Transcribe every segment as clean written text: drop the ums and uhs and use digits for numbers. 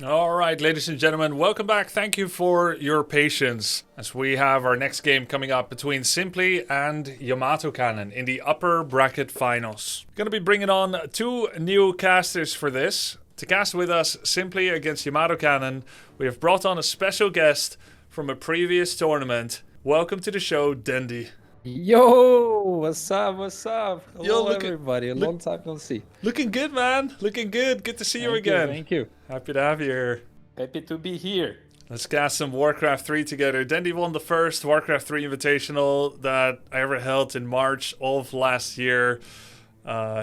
All right, ladies and gentlemen, welcome back. Thank you for your patience as we have our next game coming up between Simply and YamatoCannon in the upper bracket finals. Going to be bringing on two new casters for this. To cast with us Simply against YamatoCannon, we have brought on a special guest from a previous tournament. Welcome to the show, Dendy. Yo, what's up? What's up? Yo, Hello, everybody. A long time no see. Looking good, man. Looking good. Good to see you Thank again. Thank you. Happy to have you here. Happy to be here. Let's cast some Warcraft 3 together. Dendy won the first Warcraft 3 Invitational that I ever held in March of last year,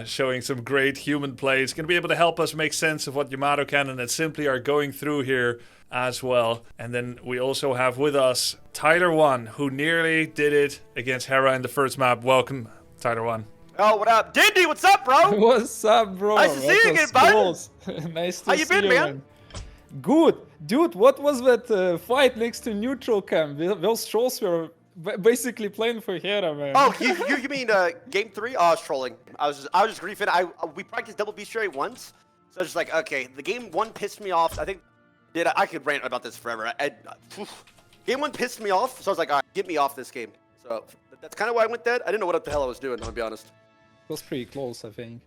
showing some great human play. It's going to be able to help us make sense of what YamatoCannon and Simply are going through here as well. And then we also have with us Tyler One, who nearly did it against Hera in the first map. Welcome, Tyler One. Oh, what up? Dindy, what's up, bro? What's up, bro? Nice to see you again, bud. Nice to How you see been, you, man? Good. Dude, what was that fight next to neutral camp? Those trolls were basically playing for Hera, man. Oh, you mean game 3? Oh, I was trolling. I was just griefing. We practiced double beast straight once, so I was just like, okay, the game 1 pissed me off. I think I could rant about this forever. Game 1 pissed me off, so I was like, all right, get me off this game. So that's kind of why I went dead. I didn't know what the hell I was doing, I'll be honest. It was pretty close, I think.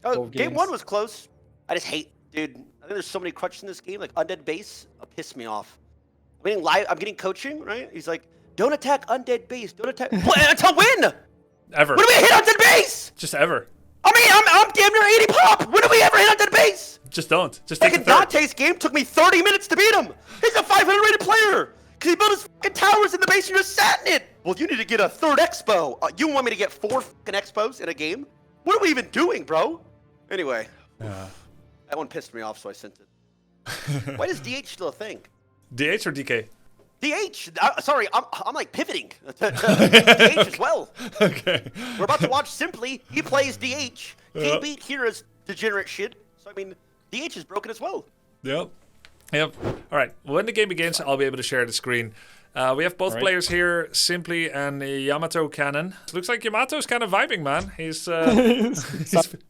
Oh, Both game games. 1 was close. I just hate, dude. I think there's so many crutches in this game, like undead base, piss me off. I'm getting coaching, right? He's like, don't attack undead base. Don't attack. What? Until when? Ever. When do we hit undead base? Just ever. I mean, I'm damn near 80 pop. When do we ever hit undead base? Just don't. Just Like take in the third. Dante's game, took me 30 minutes to beat him. He's a 500 rated player. Because he built his fucking towers in the base and you just sat in it. Well, you need to get a third expo. You want me to get 4 fucking expos in a game? What are we even doing, bro? Anyway. Yeah. That one pissed me off, so I sent it. Why is DH still a thing? DH or DK? DH. Sorry, I'm like pivoting to DH as well. Okay. We're about to watch Simply. He plays DH. He beat Hera's degenerate shit. So, I mean, DH is broken as well. Yep. Yep. All right. When the game begins, I'll be able to share the screen. We have both Right. players here, Simply and YamatoCannon. Looks like Yamato's kind of vibing, man. He's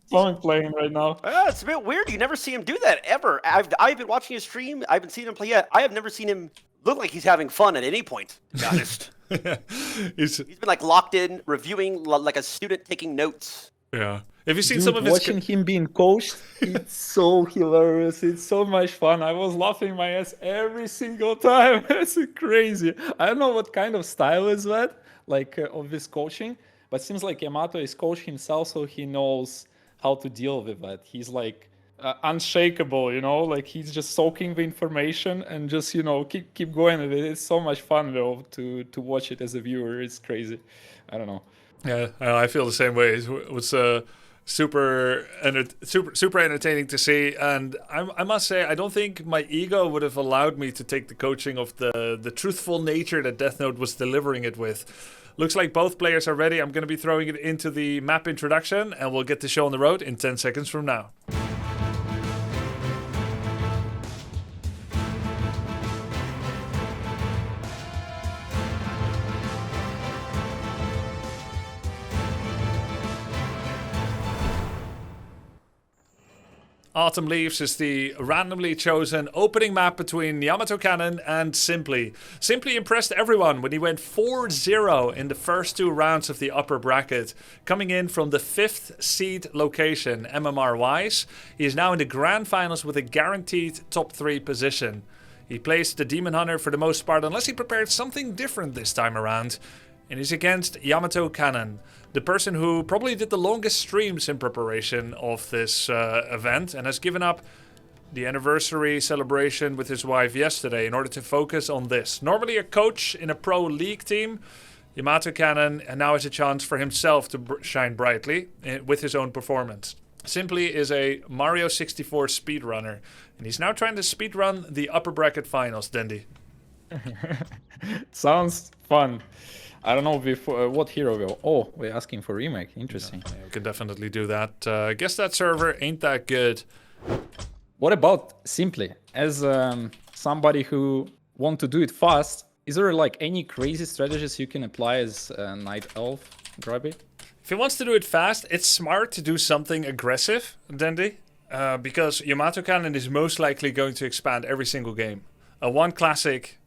Fun playing right now. It's a bit weird. You never see him do that, ever. I've been watching his stream. I haven't seen him play yet. I have never seen him look like he's having fun at any point, to be honest. he's He's been, like, locked in, reviewing like a student taking notes. yeah. Have you seen Dude, some of his? watching him being coached, it's so hilarious. It's so much fun. I was laughing my ass every single time. It's crazy. I don't know what kind of style is that, like of this coaching, but seems like Yamato is coach himself, so he knows how to deal with that. He's like unshakable, you know, like he's just soaking the information and just, you know, keep going with it. It's so much fun though to watch it as a viewer. It's crazy. I don't know. Yeah, I feel the same way. It was super entertaining to see, and I must say I don't think my ego would have allowed me to take the coaching of the truthful nature that Death Note was delivering it with. Looks like both players are ready. I'm going to be throwing it into the map introduction, and we'll get the show on the road in 10 seconds from now. Autumn Leaves is the randomly chosen opening map between YamatoCannon and Simply. Simply impressed everyone when he went 4-0 in the first 2 rounds of the upper bracket, coming in from the 5th seed location MMR-wise. He is now in the grand finals with a guaranteed top 3 position. He plays the Demon Hunter for the most part, unless he prepared something different this time around. And he's against YamatoCannon, the person who probably did the longest streams in preparation of this event and has given up the anniversary celebration with his wife yesterday in order to focus on this. Normally a coach in a pro league team, YamatoCannon now has a chance for himself to shine brightly with his own performance. Simply is a Mario 64 speedrunner, and he's now trying to speedrun the upper bracket finals, Dendy. Sounds fun. I don't know before what hero will. Oh, we're asking for remake. Interesting. Yeah, we can definitely do that. Guess that server ain't that good. What about Simply? As somebody who want to do it fast, is there like any crazy strategies you can apply as Night Elf, Grubby? If he wants to do it fast, it's smart to do something aggressive, Dendy. Because YamatoCannon is most likely going to expand every single game. One classic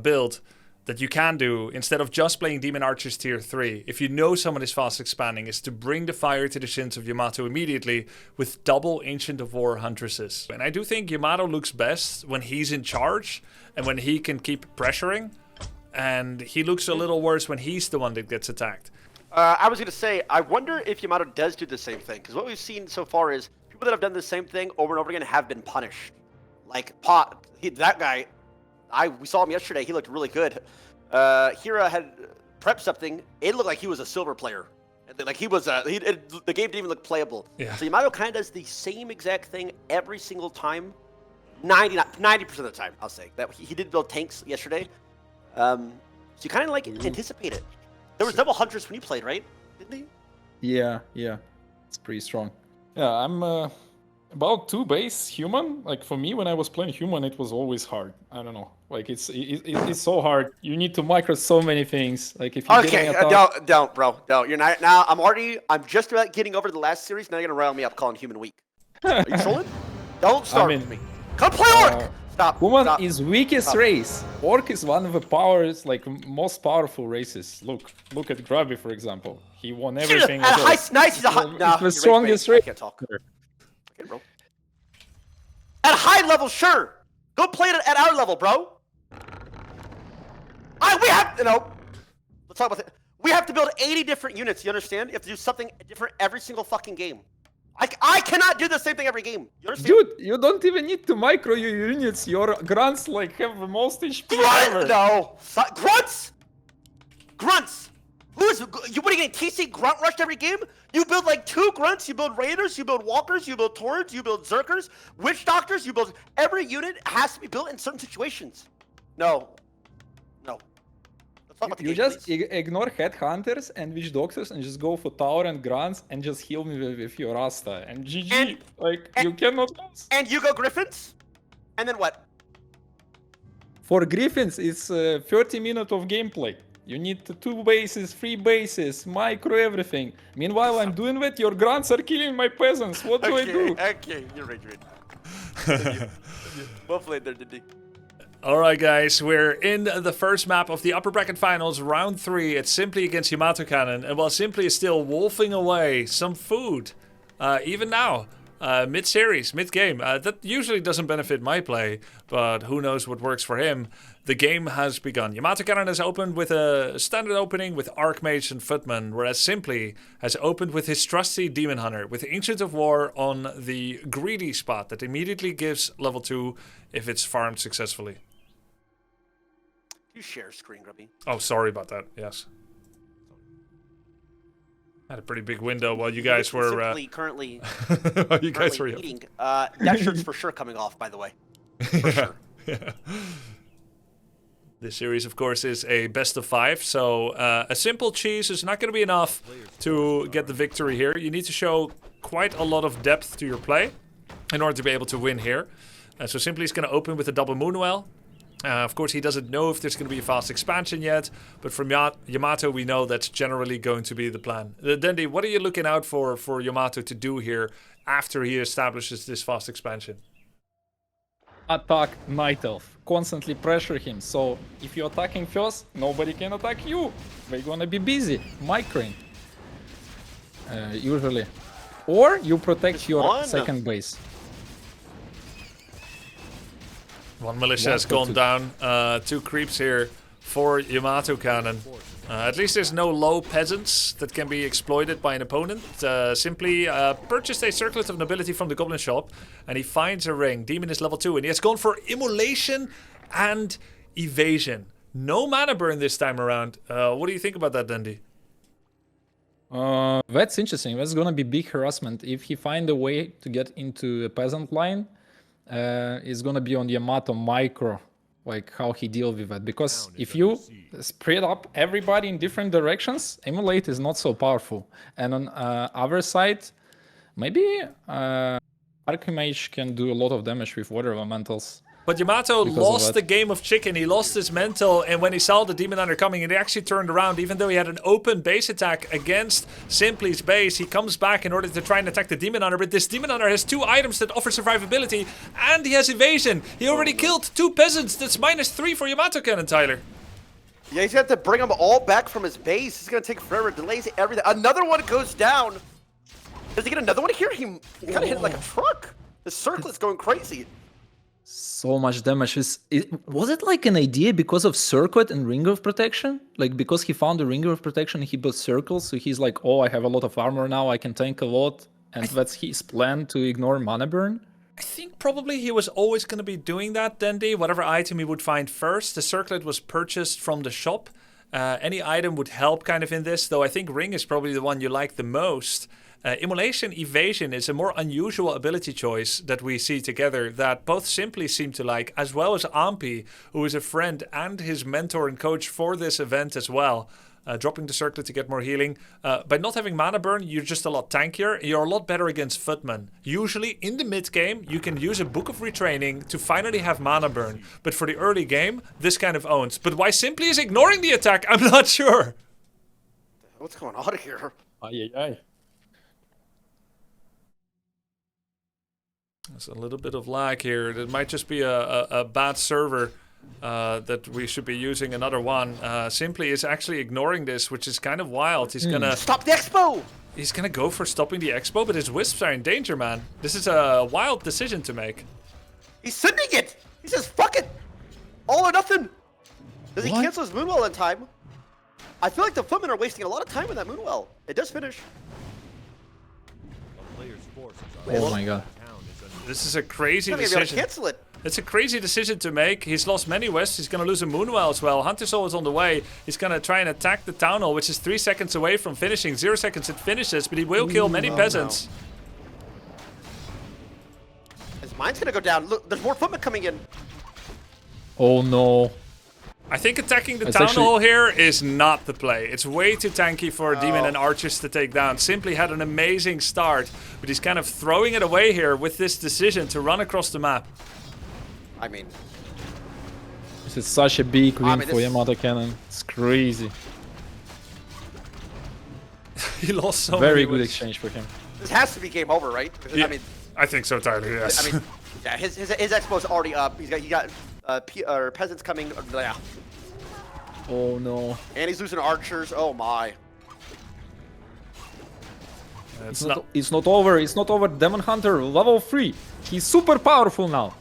build that you can do, instead of just playing Demon Archers tier 3, if you know someone is fast expanding, is to bring the fire to the shins of Yamato immediately with double Ancient of War Huntresses. And I do think Yamato looks best when he's in charge and when he can keep pressuring. And he looks a little worse when he's the one that gets attacked. I was going to say, I wonder if Yamato does do the same thing. Because what we've seen so far is people that have done the same thing over and over again have been punished. Like, that guy, we saw him yesterday. He looked really good. Hira had prepped something. It looked like he was a silver player. Like he was, the game didn't even look playable. Yeah. So Yamato kind of does the same exact thing every single time. 90% of the time, I'll say. That he did build tanks yesterday. So you kind of like anticipate it. There was double hunters when you played, right? Didn't he? Yeah. It's pretty strong. Yeah, I'm about 2 base human. Like for me, when I was playing human, it was always hard. I don't know. Like it's so hard. You need to micro so many things. Like if you don't, bro. No, you're not. Now I'm just about getting over the last series. Now you're gonna rile me up calling human weak. Are you trolling? Don't start with me. Come play Orc. Stop. Human is weakest race. Orc is one of the most powerful races. Look at Grubby, for example. He won everything. Nice. He's the strongest race. I can't talk. Okay, bro. At high level, sure. Go play it at our level, bro. We have, let's talk about it. We have to build 80 different units, you understand? You have to do something different every single fucking game. I cannot do the same thing every game. You understand? Dude, you don't even need to micro your units. Your grunts have the most HP ever. No. Grunts. What are you getting TC grunt rushed every game? You build like 2 grunts, you build raiders, you build walkers, you build torrents, you build zerkers, witch doctors, you build every unit has to be built in certain situations. No. Let's talk about the You game, just ignore headhunters and witch doctors and just go for tower and grunts and just heal me with your Rasta and GG. You cannot lose. And you go Griffins? And then what? For Griffins, it's 30 minutes of gameplay. You need 2 bases, 3 bases, micro everything. Meanwhile, I'm doing that. Your grunts are killing my peasants. What do I do? Okay, you're right. Well played there, Diddy. Alright guys, we're in the first map of the upper bracket finals, round 3. It's Simply against YamatoCannon, and while Simply is still wolfing away some food, even now, mid-series, mid-game, that usually doesn't benefit my play, but who knows what works for him. The game has begun. YamatoCannon has opened with a standard opening with Archmage and Footman, whereas Simply has opened with his trusty Demon Hunter, with Ancient of War on the greedy spot that immediately gives level 2 if it's farmed successfully. You share screen, Grubby. Oh, sorry about that. Yes. Had a pretty big window while you guys were currently eating. That shirt's for sure coming off, by the way. For sure. Yeah. This series, of course, is a best of 5, so a simple cheese is not going to be enough to get the victory here. You need to show quite a lot of depth to your play in order to be able to win here. So Simply is going to open with a double Moonwell. Of course, he doesn't know if there's going to be a fast expansion yet, but from Yamato, we know that's generally going to be the plan. Dendi, what are you looking out for Yamato to do here after he establishes this fast expansion? Attack Night Elf. Constantly pressure him. So if you're attacking first, nobody can attack you. They're gonna be busy microing. Usually. Or you protect your second base. One militia has gone down. 2 creeps here for YamatoCannon. At least there's no low peasants that can be exploited by an opponent. Simply purchased a Circlet of Nobility from the Goblin Shop, and he finds a ring. Demon is level 2, and he has gone for Immolation and Evasion. No mana burn this time around. What do you think about that, Dendi? That's interesting. That's gonna be big harassment. If he find a way to get into a peasant line, it's gonna be on Yamato micro, like how he deals with that. Because if you spread up everybody in different directions, Emulate is not so powerful. And on other side, maybe Archmage can do a lot of damage with Water Elementals. But Yamato Because of lost that. the game of chicken. He lost his mental, and when he saw the Demon Hunter coming, he actually turned around. Even though he had an open base attack against Simply's base, he comes back in order to try and attack the Demon Hunter. But this Demon Hunter has 2 items that offer survivability, and he has evasion. He already killed 2 peasants. That's -3 for YamatoCannon, Tyler. Yeah, he's got to bring them all back from his base. It's gonna take forever. Delays everything. Another one goes down. Does he get another one here? He kind of hit like a truck. The circlet's going crazy. So much damage. Was it like an idea because of circuit and ring of protection? Like because he found the ring of protection, he built circles, so he's like, oh, I have a lot of armor now, I can tank a lot, and that's his plan to ignore mana burn? I think probably he was always going to be doing that, Dendy. Whatever item he would find first. The circlet was purchased from the shop. Any item would help kind of in this, though I think Ring is probably the one you like the most. Immolation Evasion is a more unusual ability choice that we see together that both Simply seem to like, as well as Ampi, who is a friend and his mentor and coach for this event as well. Dropping the circlet to get more healing. By not having mana burn, you're just a lot tankier. You're a lot better against footmen. Usually, in the mid game, you can use a Book of Retraining to finally have mana burn. But for the early game, this kind of owns. But why Simply is ignoring the attack, I'm not sure. What's going on here? Ay. There's a little bit of lag here. It might just be a bad server. That we should be using another one. Simply is actually ignoring this, which is kind of wild. He's gonna Stop the expo! He's gonna go for stopping the expo, but his wisps are in danger, man. This is a wild decision to make. He's sending it! He says, fuck it! All or nothing! Does he What? cancel his Moonwell in time? I feel like the footmen are wasting a lot of time with that Moonwell. It does finish. Oh my god. This is a crazy He's not gonna be able to decision. cancel it. It's a crazy decision to make. He's lost many wisps. He's gonna lose a Moonwell as well. Hunter Soul is on the way. He's gonna try and attack the Town Hall, which is 3 seconds away from finishing. 0 seconds it finishes, but he will kill many peasants. His mine's gonna go down. Look, there's more footmen coming in. Oh no. I think attacking the It's Town actually- Hall here is not the play. It's way too tanky for Demon and Archers to take down. Simply had an amazing start, but he's kind of throwing it away here with this decision to run across the map. I mean, This is such a big win mean, for this- YamatoCannon. It's crazy. He lost so Very many good wins. exchange for him. this has to be game over, right? Because, Yeah, I mean, I think so, Tyler, yes. I mean, yeah, his expo's already up. He got peasants coming. Yeah. Oh no. And he's losing archers. Oh my. It's not... It's not over. It's not over. Demon Hunter level 3. He's super powerful now.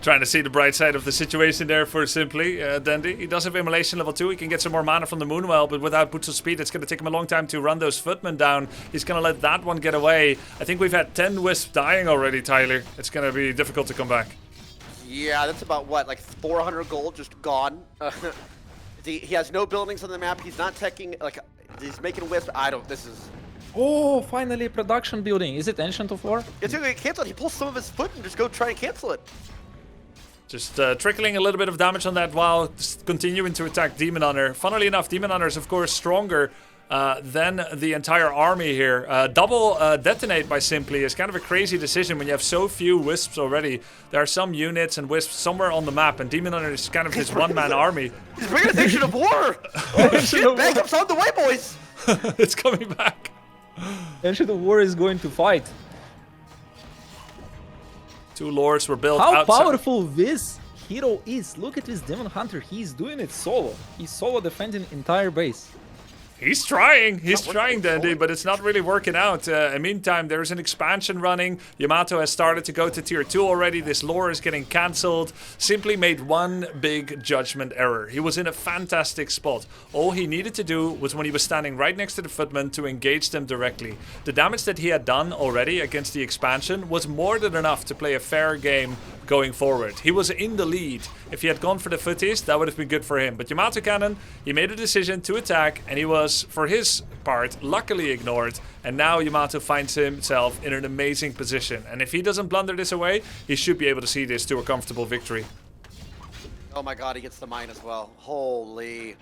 Trying to see the bright side of the situation there for Simply. Dandy. He does have Immolation level 2. He can get some more mana from the Moonwell, but without Boots of Speed, it's going to take him a long time to run those footmen down. He's going to let that one get away. I think we've had 10 wisps dying already, Tyler. It's going to be difficult to come back. Yeah, that's about what, like 400 gold just gone. He has no buildings on the map. He's not teching, like, he's making wisps. This is... Oh, finally production building. Is it Ancient of War? It's gonna get canceled. He pulls some of his foot and just go try and cancel it. Just trickling a little bit of damage on that while continuing to attack Demon Hunter. Funnily enough, Demon Hunter is of course stronger than the entire army here. Double detonate by Simply is kind of a crazy decision when you have so few wisps already. There are some units and wisps somewhere on the map, and Demon Hunter is kind of his one-man army. He's bringing a nation of war. Oh shit! Backup's on the way, boys. It's coming back. Ancient of War is going to fight. 2 lords were built How outside. powerful this hero is. Look at this Demon Hunter. He's doing it solo. He's solo defending entire base. He's trying, Dandy, but it's not really working out. In the meantime, there's an expansion running. Yamato has started to go to tier 2 already. This lore is getting cancelled. Simply made one big judgment error. He was in a fantastic spot. All he needed to do was when he was standing right next to the footmen to engage them directly. The damage that he had done already against the expansion was more than enough to play a fair game going forward. He was in the lead. If he had gone for the footies, that would have been good for him. But YamatoCannon, he made a decision to attack, and he was, for his part, luckily ignored. And now Yamato finds himself in an amazing position. And if he doesn't blunder this away, he should be able to see this to a comfortable victory. Oh my god, he gets the mine as well. Holy.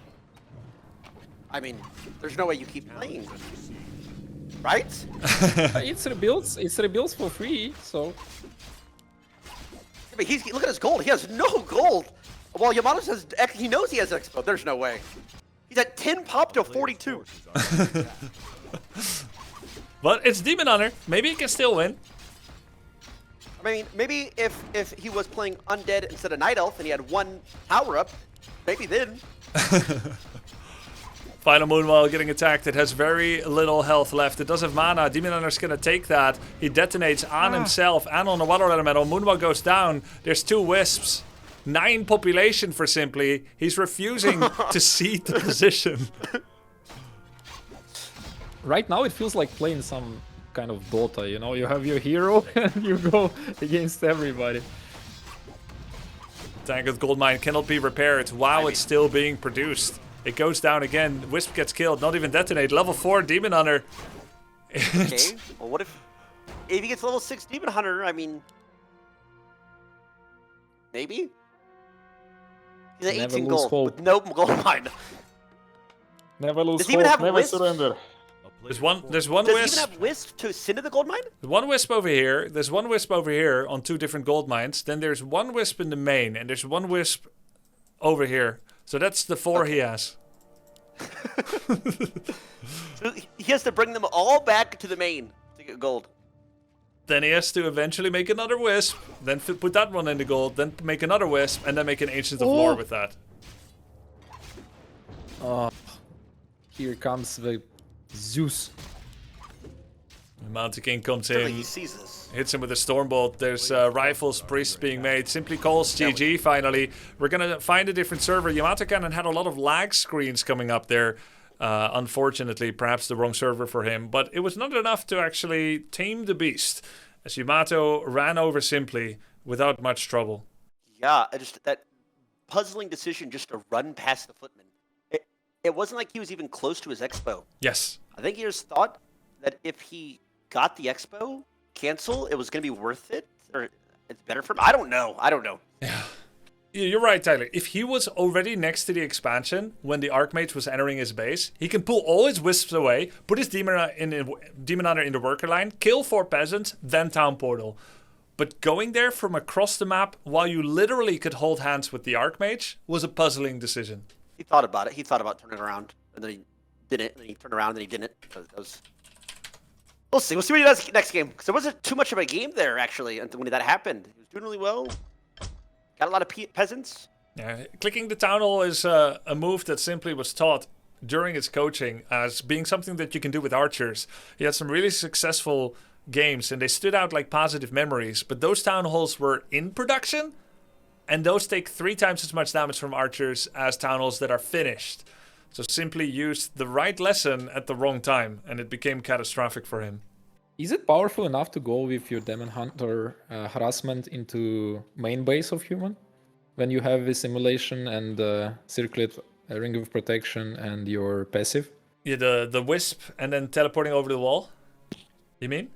I mean, there's no way you keep playing. Right? It's rebuilds. It's rebuilds for free, so... But look at his gold. He has no gold. Well, Yamato says he knows he has Expo. There's no way. He's at 10 pop to 42. But it's Demon Hunter. Maybe he can still win. I mean, maybe if he was playing Undead instead of Night Elf and he had one power up, maybe then. Final Moonwall getting attacked. It has very little health left. It does have mana. Demon Hunter's gonna take that. He detonates on himself and on the water elemental. Moonwall goes down. There's 2 wisps. 9 population for Simply. He's refusing to cede the position. Right now it feels like playing some kind of Dota, you know? You have your hero and you go against everybody. Tangled Goldmine cannot be repaired while it's still being produced. It goes down again. Wisp gets killed. Not even detonate. Level 4 Demon Hunter. Okay. Well, what if he gets level 6 Demon Hunter? I mean, maybe. He's at Never 18 lose gold hope. with no gold mine. Never lose Does he even hope, have never wisp? surrender. There's one Does he wisp. even have Wisp to send to the gold mine? One wisp over here. There's one wisp over here on 2 different gold mines. Then there's one wisp in the main, and there's one wisp over here. So that's the 4 he has. So he has to bring them all back to the main to get gold. Then he has to eventually make another wisp, then put that one in the gold, then make another wisp, and then make an Ancient of Lore with that. Oh, here comes the Zeus. Mountain King comes Surely in, he sees this. hits him with a Stormbolt. There's rifles, priests being made. Simply calls GG finally. We're going to find a different server. YamatoCannon had a lot of lag screens coming up there. Unfortunately, perhaps the wrong server for him. But it was not enough to actually tame the beast, as Yamato ran over Simply without much trouble. Yeah, just that puzzling decision just to run past the footman. It wasn't like he was even close to his expo. Yes. I think he just thought that if he got the expo cancel, it was going to be worth it, or it's better for him. I don't know. Yeah. You're right, Tyler. If he was already next to the expansion when the Archmage was entering his base, he can pull all his wisps away, put his Demon Hunter in the worker line, kill 4 peasants, then Town Portal. But going there from across the map while you literally could hold hands with the Archmage was a puzzling decision. He thought about it. He thought about turning around, and then he didn't. And then he turned around, and then he didn't. We'll see. We'll see what he does next game. Because there wasn't too much of a game there, actually, when that happened. He was doing really well. Got a lot of peasants. Yeah, clicking the Town Hall is a move that Simply was taught during his coaching as being something that you can do with archers. He had some really successful games, and they stood out like positive memories. But those Town Halls were in production, and those take 3 times as much damage from archers as Town Halls that are finished. So Simply used the right lesson at the wrong time, and it became catastrophic for him. Is it powerful enough to go with your Demon Hunter harassment into main base of human? When you have the simulation and circlet ring of protection and your passive? Yeah, the wisp and then teleporting over the wall? You mean?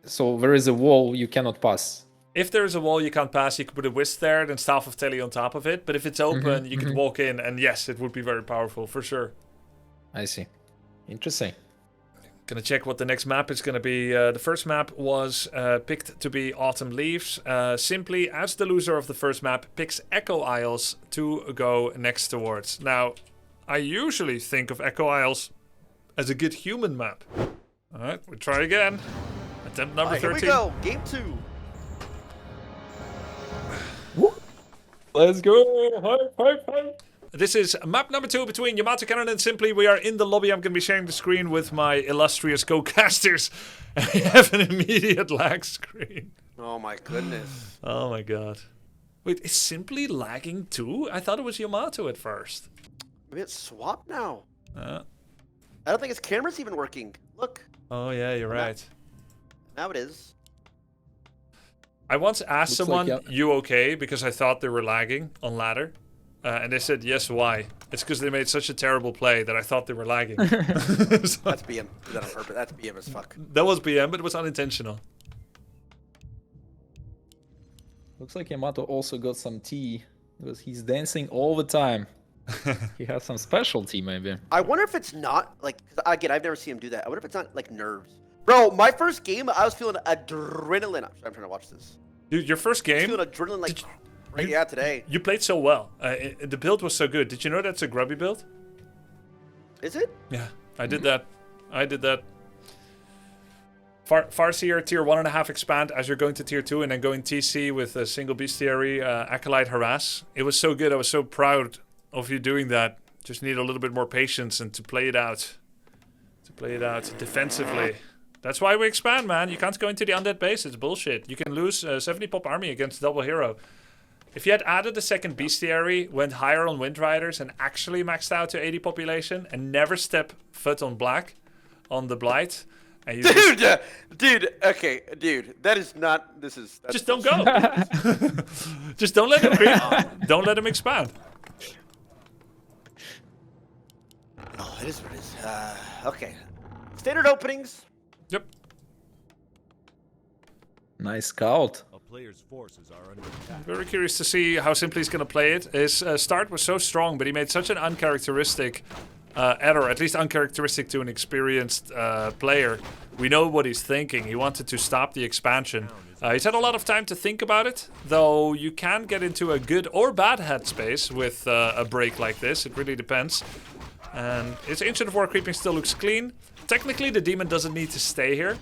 So there is a wall you cannot pass. If there is a wall you can't pass, you could put a wisp there, then Staff of Tele on top of it. But if it's open, you could walk in, and yes, it would be very powerful, for sure. I see. Interesting. Gonna check what the next map is gonna be. The first map was picked to be Autumn Leaves. Simply, as the loser of the first map, picks Echo Isles to go next towards. Now, I usually think of Echo Isles as a good human map. Alright, we'll try again. Attempt number 13. Here we go. Game 2. Let's go! High. This is map number 2 between YamatoCannon and Simply. We are in the lobby. I'm going to be sharing the screen with my illustrious co-casters. And we have an immediate lag screen. Oh my goodness. Oh my god. Wait, is Simply lagging too? I thought it was Yamato at first. Maybe it's swapped now. I don't think his camera's even working. Look. Oh yeah, you're right. Now it is. I once asked Looks someone, like, yeah. you okay? Because I thought they were lagging on ladder. And they said, yes, why? It's because they made such a terrible play that I thought they were lagging. So, That's BM. Did that on purpose. That's BM as fuck. that was BM, but it was unintentional. Looks like Yamato also got some tea, because he's dancing all the time. He has some specialty, maybe. I wonder if it's not, like, 'cause again, I've never seen him do that. I wonder if it's not, like, nerves. Bro, my first game, I was feeling adrenaline. I'm trying to watch this. Dude, your first game, Feeling adrenaline like right, yeah, today. you played so well. The build was so good. Did you know that's a Grubby build? Is it? Yeah, I did that. I did that. Farseer tier 1.5 expand as you're going to tier 2 and then going TC with a single bestiary, Acolyte harass. It was so good. I was so proud of you doing that. Just need a little bit more patience and to play it out. To play it out defensively. That's why we expand, man. You can't go into the undead base. It's bullshit. You can lose 70 pop army against double hero. If you had added a second bestiary, went higher on Wind Riders, and actually maxed out to 80 population, and never step foot on black, on the Blight, and you Dude, okay, dude, that is not. That's just don't go. Just don't let him creep. Don't let him expand. Oh, it is what it is. Okay, standard openings. Yep. Nice scout. A player's forces are under attack. Very curious to see how Simply's going to play it. His start was so strong, but he made such an uncharacteristic error, at least uncharacteristic to an experienced player. We know what he's thinking. He wanted to stop the expansion. He's had a lot of time to think about it, though you can get into a good or bad headspace with a break like this. It really depends. And his Ancient of War creeping still looks clean. Technically, the demon doesn't need to stay here.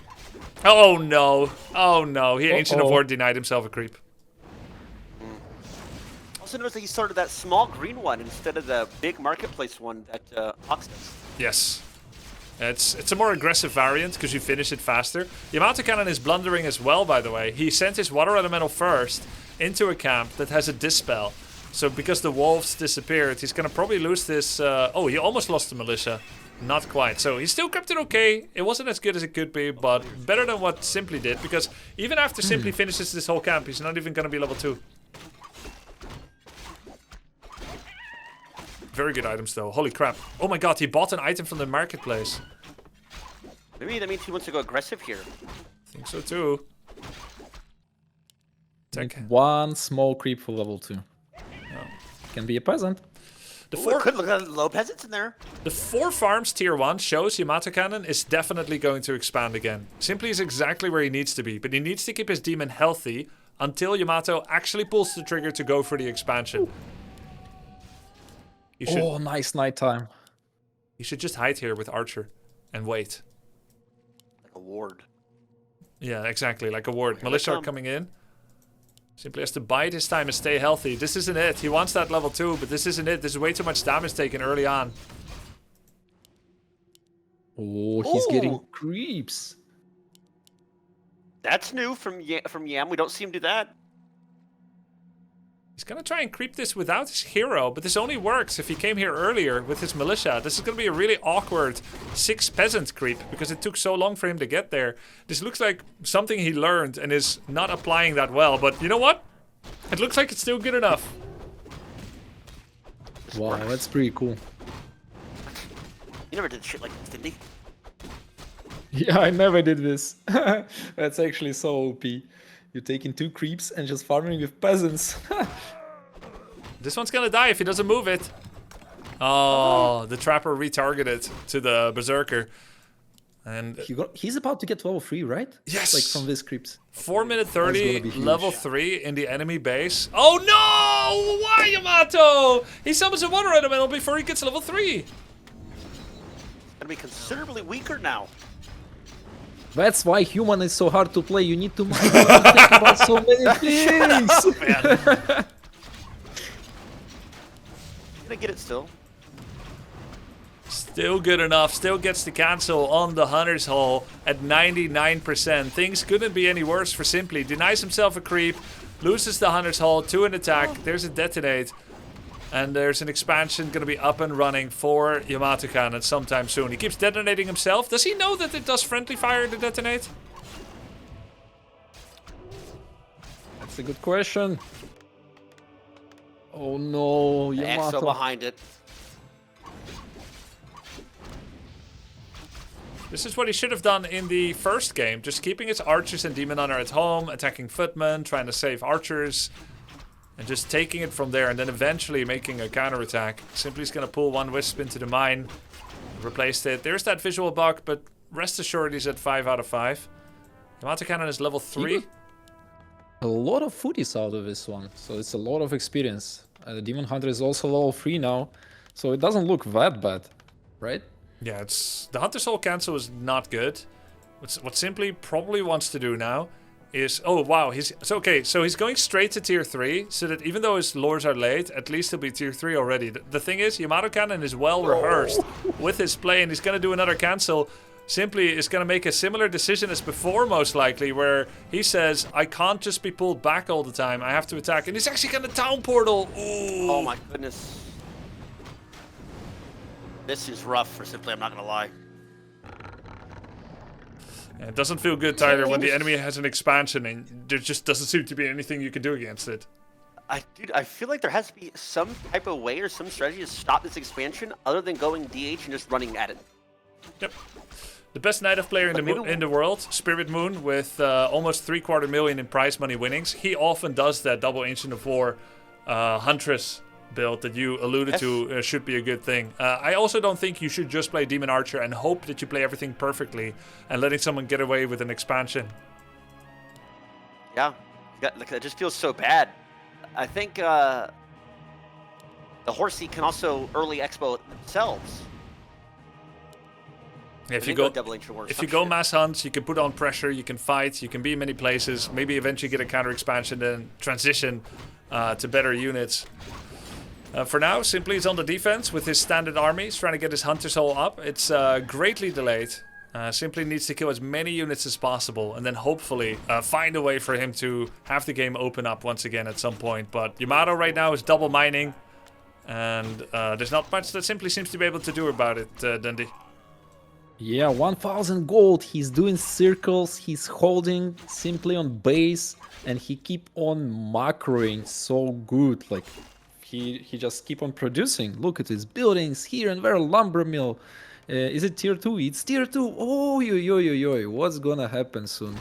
Oh no. Oh no. He Ancient of War denied himself a creep. Also notice that he started that small green one instead of the big marketplace one that Ox does. Yes. It's a more aggressive variant because you finish it faster. YamatoCannon is blundering as well, by the way. He sent his water elemental first into a camp that has a dispel. So because the wolves disappeared, he's going to probably lose this... oh, he almost lost the militia. Not quite. So he still kept it okay. It wasn't as good as it could be, but better than what Simply did. Because even after Simply finishes this whole camp, he's not even going to be level 2. Very good items, though. Holy crap. Oh my god, he bought an item from the marketplace. Maybe that means he wants to go aggressive here. I think so, too. Tech. One small creep for level 2. Can be a peasant. The Ooh, could look at low peasants in there. The 4 farms tier 1 shows YamatoCannon is definitely going to expand again. Simply is exactly where he needs to be, but he needs to keep his demon healthy until Yamato actually pulls the trigger to go for the expansion. Oh, nice nighttime. He should just hide here with Archer and wait. Like a ward. Yeah, exactly, like a ward. Militia are coming in. Simply has to bide his time and stay healthy. This isn't it. He wants that level 2, but this isn't it. This is way too much damage taken early on. Oh, he's getting creeps. That's new from Yam. We don't see him do that. He's going to try and creep this without his hero, but this only works if he came here earlier with his militia. This is going to be a really awkward 6 peasant creep because it took so long for him to get there. This looks like something he learned and is not applying that well, but you know what? It looks like it's still good enough. Wow, that's pretty cool. He never did shit like this, did he? Yeah, I never did this. That's actually so OP. You're taking 2 creeps and just farming with peasants. This one's gonna die if he doesn't move it. Oh, the trapper retargeted to the berserker. And he's about to get level 3, right? yes! Like from these creeps. 4 minute 30, level 3 in the enemy base. Oh no! Why, Yamato? He summons a water elemental before he gets level 3. Gonna be considerably weaker now. That's why human is so hard to play. You need to think about so many things. Gonna get it still. Still good enough. Still gets the cancel on the Hunter's Hole at 99%. Things couldn't be any worse for Simply. Denies himself a creep. Loses the Hunter's Hole to an attack. There's a detonate. And there's an expansion going to be up and running for YamatoCannon sometime soon. He keeps detonating himself. Does he know that it does friendly fire to detonate? That's a good question. Oh no, Yamato. Exo behind it. This is what he should have done in the first game. Just keeping his archers and demon hunter at home, attacking footmen, trying to save archers. And just taking it from there and then eventually making a counterattack. Simply's going to pull one wisp into the mine. Replaced it. There's that visual bug, but rest assured he's at 5 out of 5. YamatoCannon is level 3. A lot of footies out of this one, so it's a lot of experience. The Demon Hunter is also level 3 now, so it doesn't look that bad, right? Yeah, it's the Hunter Soul cancel is not good. What Simply probably wants to do now is... Oh, wow. So he's going straight to tier 3, so that even though his lures are late, at least he'll be tier 3 already. The thing is, YamatoCannon is well rehearsed with his play, and he's going to do another cancel. Simply is going to make a similar decision as before, most likely, where he says, I can't just be pulled back all the time. I have to attack. And he's actually going to town portal. Ooh. Oh my goodness. This is rough for Simply, I'm not going to lie. Yeah, it doesn't feel good, Tyler, when the enemy has an expansion and there just doesn't seem to be anything you can do against it. Dude, I feel like there has to be some type of way or some strategy to stop this expansion other than going DH and just running at it. Yep. The best Night Elf player in the world, Spirit Moon, with almost $750,000 in prize money winnings. He often does that double Ancient of War Huntress build that you alluded to should be a good thing. I also don't think you should just play Demon Archer and hope that you play everything perfectly and letting someone get away with an expansion. Yeah, like, it just feels so bad. I think the Horsey can also early expo themselves. Yeah, if you go mass hunts, you can put on pressure, you can fight, you can be in many places, maybe eventually get a counter expansion, then transition to better units. For now, Simply is on the defense with his standard army. He's trying to get his Hunter Soul up. It's greatly delayed. Simply needs to kill as many units as possible and then hopefully find a way for him to have the game open up once again at some point. But Yamato right now is double mining and there's not much that Simply seems to be able to do about it, Dundee. Yeah, 1,000 gold. He's doing circles. He's holding Simply on base, and he keep on macroing so good. Like he just keep on producing. Look at his buildings here and there. Lumber mill. Is it tier 2? It's tier 2. Oh, yo. What's gonna happen soon?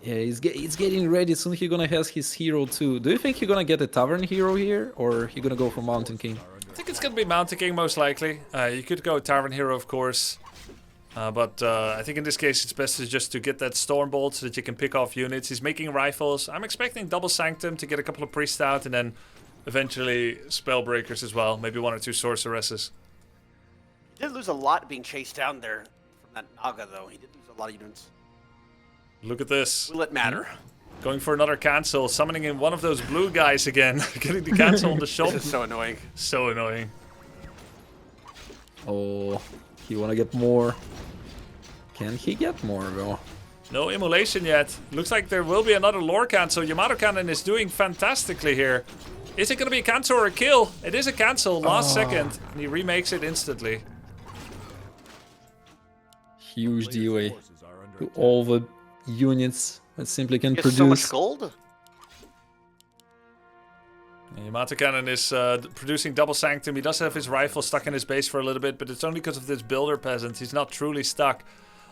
Yeah, he's getting ready. Soon he gonna have his hero too. Do you think he's gonna get a tavern hero here, or he gonna go for Mountain King? I think it's gonna be Mountain King most likely. You could go tavern hero, of course. But I think in this case it's best just to get that Stormbolt so that you can pick off units. He's making rifles. I'm expecting double Sanctum to get a couple of priests out and then eventually Spellbreakers as well. Maybe 1 or 2 sorceresses. He did lose a lot being chased down there from that Naga, though. He did lose a lot of units. Look at this. Will it matter? Going for another cancel, summoning in one of those blue guys again. Getting the cancel on the shot. This is so annoying. So annoying. Oh, he wanna get more. Can he get more though? No immolation yet. Looks like there will be another lore cancel. YamatoCannon is doing fantastically here. Is it going to be a cancel or a kill? It is a cancel, last second. And he remakes it instantly. Huge DOA to all the units that Simply can produce. So much gold? YamatoCannon is producing double Sanctum. He does have his rifle stuck in his base for a little bit, but it's only because of this builder peasant. He's not truly stuck.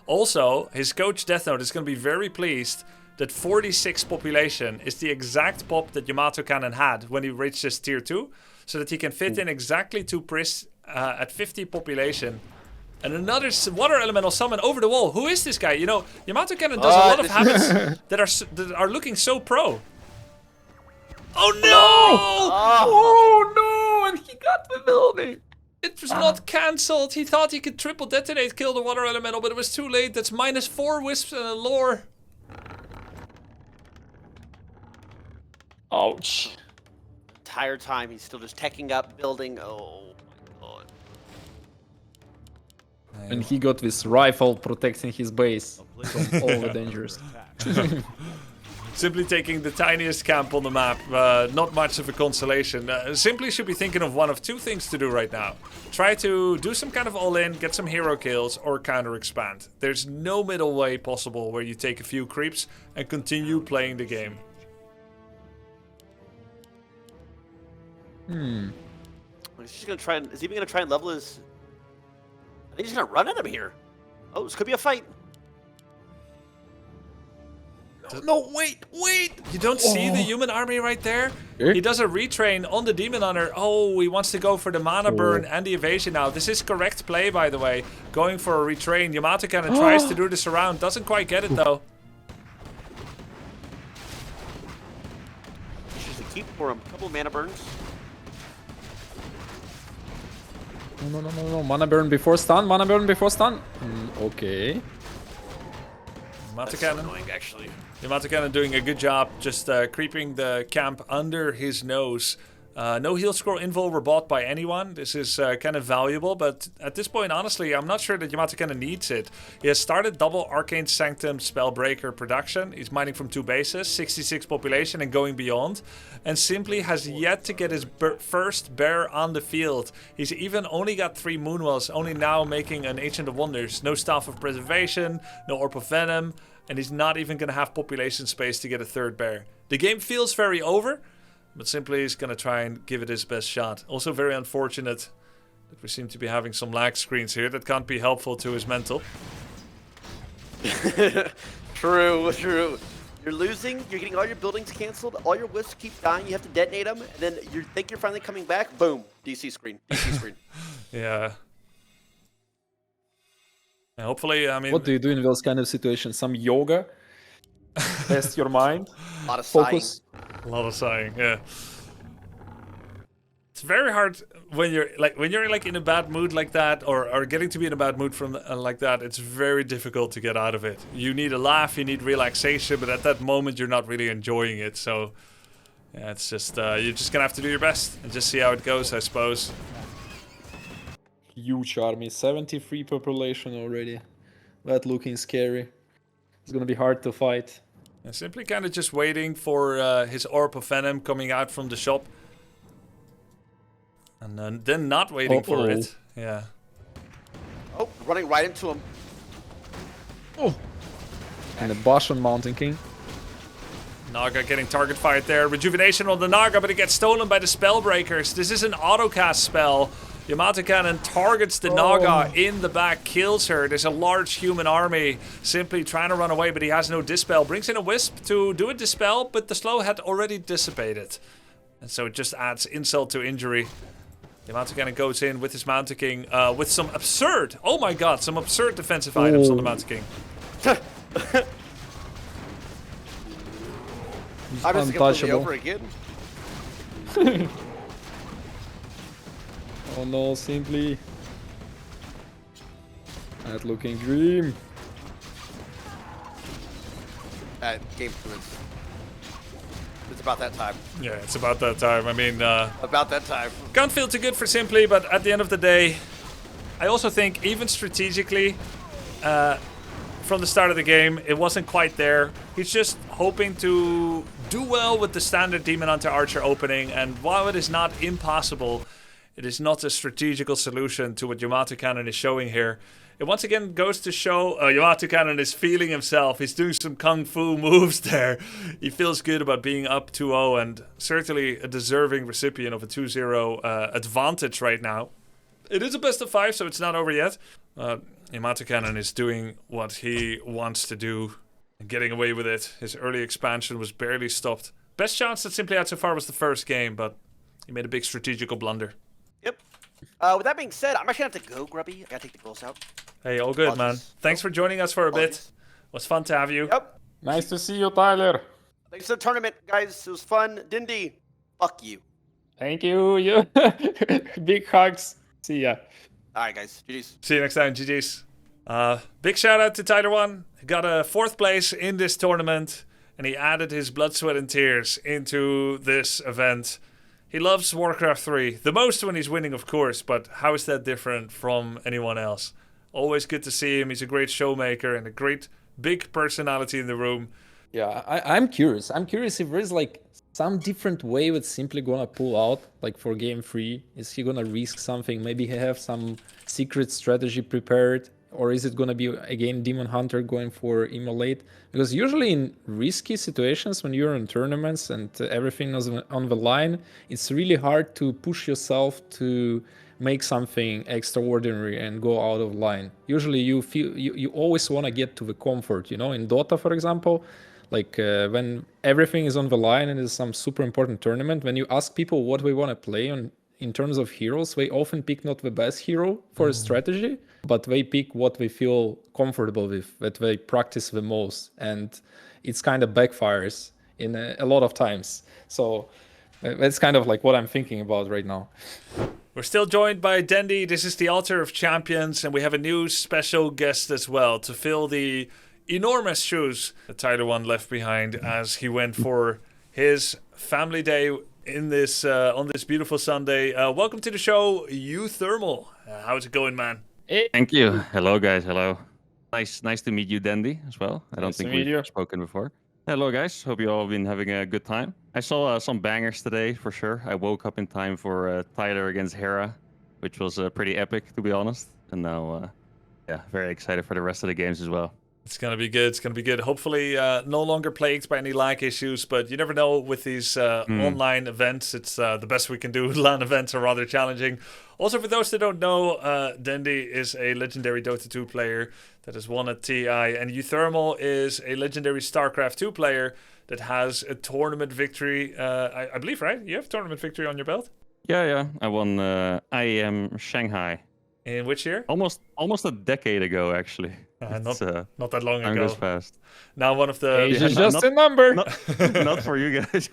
Also, his coach Death Note is going to be very pleased that 46 population is the exact pop that YamatoCannon had when he reached his tier 2, so that he can fit in exactly 2 priests at 50 population. And another water elemental summon over the wall. Who is this guy? You know, YamatoCannon does a lot of habits that are looking so pro. Oh no! Oh no! And he got the building. It was not cancelled. He thought he could triple detonate, kill the water elemental, but it was too late. That's -4 wisps and a lore. Ouch. Entire time he's still just teching up, building. Oh my god. And he got this rifle protecting his base from all the dangers. Simply taking the tiniest camp on the map, not much of a consolation. Simply should be thinking of one of 2 things to do right now. Try to do some kind of all-in, get some hero kills, or counter-expand. There's no middle way possible where you take a few creeps and continue playing the game. He's just gonna try and, is he even gonna try and level his... I think he's gonna run at him here. Oh, this could be a fight. No, wait! You don't see the human army right there? He does a retrain on the Demon Hunter. Oh, he wants to go for the mana burn and the evasion now. This is correct play, by the way. Going for a retrain. YamatoCannon tries to do this around. Doesn't quite get it, though. keep for him. Couple mana burns. No. Mana burn before stun. Mana burn before stun. Okay. That's so YamatoCannon. annoying, actually. YamatoCannon doing a good job just creeping the camp under his nose. No heal scroll invul were bought by anyone. This is kind of valuable, but at this point, honestly, I'm not sure that YamatoCannon needs it. He has started double Arcane Sanctum Spellbreaker production. He's mining from 2 bases, 66 population and going beyond. And simply has yet to get his first bear on the field. He's even only got 3 Moonwells, only now making an Ancient of Wonders. No Staff of Preservation, no Orb of Venom, and he's not even going to have population space to get a 3rd bear. The game feels very over. But simply he's going to try and give it his best shot. Also very unfortunate that we seem to be having some lag screens here. That can't be helpful to his mental. True. You're losing, you're getting all your buildings canceled, all your wisps keep dying, you have to detonate them, and then you think you're finally coming back, boom, DC screen. Yeah. And hopefully, I mean... What do you do in those kind of situations? Some yoga? Test your mind? A lot of Focus? A lot of sighing, yeah. It's very hard when you're like in a bad mood like that, or getting to be in a bad mood from like that. It's very difficult to get out of it. You need a laugh, you need relaxation, but at that moment you're not really enjoying it. So yeah, it's just you're just gonna have to do your best and just see how it goes, I suppose. Huge army, 73 population already. That looking scary. It's gonna be hard to fight. And simply kind of just waiting for his Orb of Venom coming out from the shop. And then not waiting for it. Yeah. Oh, running right into him. Oh! And the Bosch on Mountain King. Naga getting target fired there. Rejuvenation on the Naga, but it gets stolen by the Spellbreakers. This is an autocast spell. YamatoCannon targets the Naga in the back, kills her. There's a large human army simply trying to run away, but he has no Dispel. Brings in a Wisp to do a Dispel, but the slow had already dissipated. And so it just adds insult to injury. YamatoCannon goes in with his Mountain King with some absurd, oh my god, some absurd defensive items on the Mountain King. I'm just completely over again. Oh no, simply. That looking grim. Game 2 it's about that time. Yeah, it's about that time. I mean, About that time. can't feel too good for Simply, but at the end of the day, I also think even strategically, from the start of the game, it wasn't quite there. He's just hoping to do well with the standard Demon Hunter Archer opening, and while it is not impossible, it is not a strategical solution to what YamatoCannon is showing here. It once again goes to show YamatoCannon is feeling himself. He's doing some kung fu moves there. He feels good about being up 2-0 and certainly a deserving recipient of a 2-0 advantage right now. It is a best of 5, so it's not over yet. YamatoCannon is doing what he wants to do and getting away with it. His early expansion was barely stopped. Best chance that Simply had so far was the first game, but he made a big strategical blunder. Yep. With that being said, I'm actually gonna have to go, Grubby. I gotta take the girls out. Hey, all good, man. Thanks for joining us for a bit. It was fun to have you. Yep. Nice to see you, Tyler. Thanks for the tournament, guys. It was fun. Dindy, fuck you. Thank you. You. Big hugs. See ya. Alright, guys. GG's. See you next time, GG's. Big shout out to Tyler1. He got a 4th place in this tournament, and he added his blood, sweat, and tears into this event. He loves Warcraft 3, the most when he's winning, of course, but how is that different from anyone else? Always good to see him. He's a great showmaker and a great big personality in the room. Yeah, I'm curious. I'm curious if there's like some different way with Simply gonna pull out, like for game 3. Is he gonna risk something? Maybe he have some secret strategy prepared? Or is it gonna be again Demon Hunter going for Immolate? Because usually in risky situations when you're in tournaments and everything is on the line, it's really hard to push yourself to make something extraordinary and go out of line. Usually you feel you always want to get to the comfort, you know. In Dota, for example, like when everything is on the line and it's some super important tournament, when you ask people what they want to play on in terms of heroes, they often pick not the best hero for a strategy, but they pick what they feel comfortable with, that they practice the most, and it's kind of backfires in a lot of times. So That's kind of like what I'm thinking about right now. We're still joined by Dendy. This is the Altar of Champions, and we have a new special guest as well to fill the enormous shoes that Tyler One left behind as he went for his family day in this on this beautiful Sunday. Welcome to the show, YuThermal. How's it going, man? Thank you. Hello, guys. Hello. Nice to meet you, Dandy, as well. I don't Nice to think meet you. we've spoken before. Hello, guys. Hope you all been having a good time. I saw some bangers today, for sure. I woke up in time for Tyler against Hera, which was pretty epic, to be honest. And now, yeah, very excited for the rest of the games as well. It's going to be good. It's going to be good. Hopefully no longer plagued by any lag issues, but you never know with these online events. It's the best we can do. LAN events are rather challenging. Also, for those that don't know, Dendy is a legendary Dota 2 player that has won at TI, and YuThermal is a legendary StarCraft 2 player that has a tournament victory. I believe, right? You have tournament victory on your belt? Yeah. I won IEM Shanghai. In which year? Almost a decade ago, actually. Not that long Time ago. goes fast. Now one of the... Age yeah, is no, just a number. Not for you guys.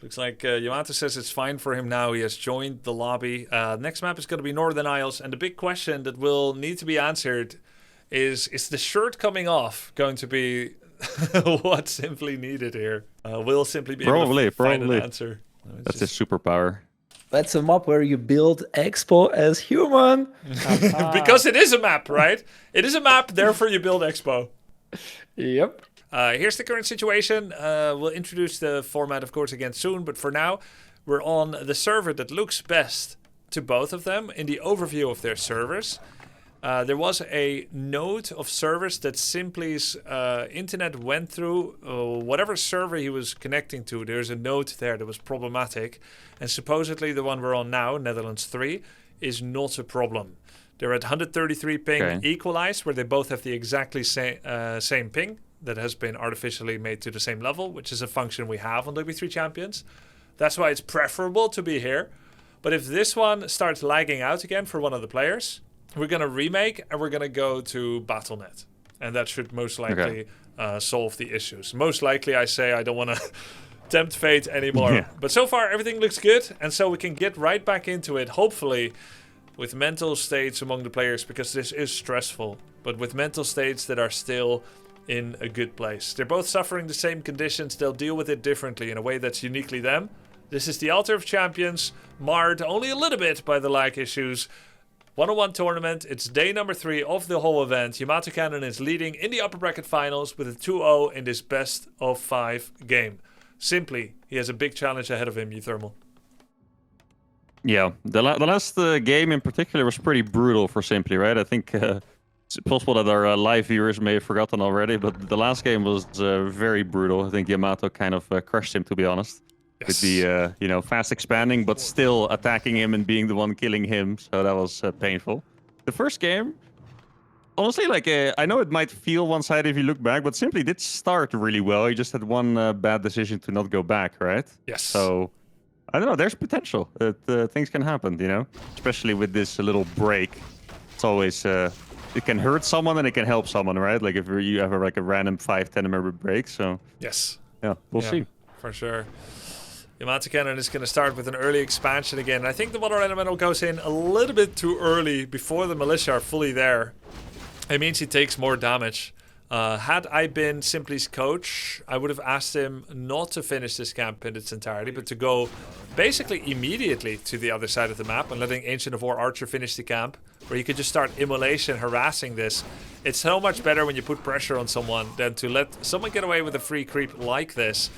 Looks like Yamato says it's fine for him now. He has joined the lobby. Next map is going to be Northern Isles. And the big question that will need to be answered is the shirt coming off going to be what's simply needed here? Will simply be able to find an answer. That's his superpower. That's a map where you build Expo as human. Because it is a map, right? It is a map, therefore you build Expo. Yep. Here's the current situation. We'll introduce the format, of course, again soon. But for now, we're on the server that looks best to both of them in the overview of their servers. There was a node of servers that Simply's internet went through. Whatever server he was connecting to, there's a node there that was problematic. And supposedly the one we're on now, Netherlands 3, is not a problem. They're at 133 ping equalized, where they both have the exactly same ping that has been artificially made to the same level, which is a function we have on W3 Champions. That's why it's preferable to be here. But if this one starts lagging out again for one of the players, we're going to remake and we're going to go to Battle.net. And that should most likely solve the issues. Most likely, I say, I don't want to tempt fate anymore. Yeah. But so far, everything looks good. And so we can get right back into it, hopefully, with mental states among the players, because this is stressful. But with mental states that are still in a good place. They're both suffering the same conditions. They'll deal with it differently in a way that's uniquely them. This is the Altar of Champions, marred only a little bit by the lag issues. 1-on-1 tournament. It's day number 3 of the whole event. YamatoCannon is leading in the upper bracket finals with a 2-0 in this best of 5 game. Simply, he has a big challenge ahead of him, YuThermal. Yeah, the last game in particular was pretty brutal for Simply, right? I think it's possible that our live viewers may have forgotten already, but the last game was very brutal. I think Yamato kind of crushed him, to be honest. Yes. With the fast expanding, but still attacking him and being the one killing him. So that was painful. The first game, honestly, like I know it might feel one-sided if you look back, but Simply did start really well. He just had one bad decision to not go back, right? Yes. So I don't know. There's potential that things can happen, especially with this little break. It's always it can hurt someone and it can help someone, right? Like if you have a random 5-10 minute break. So yes, yeah, we'll see for sure. YamatoCannon is going to start with an early expansion again. I think the Water Elemental goes in a little bit too early before the Militia are fully there. It means he takes more damage. Had I been Simply's coach, I would have asked him not to finish this camp in its entirety, but to go basically immediately to the other side of the map and letting Ancient of War Archer finish the camp, where you could just start immolation, harassing this. It's so much better when you put pressure on someone than to let someone get away with a free creep like this.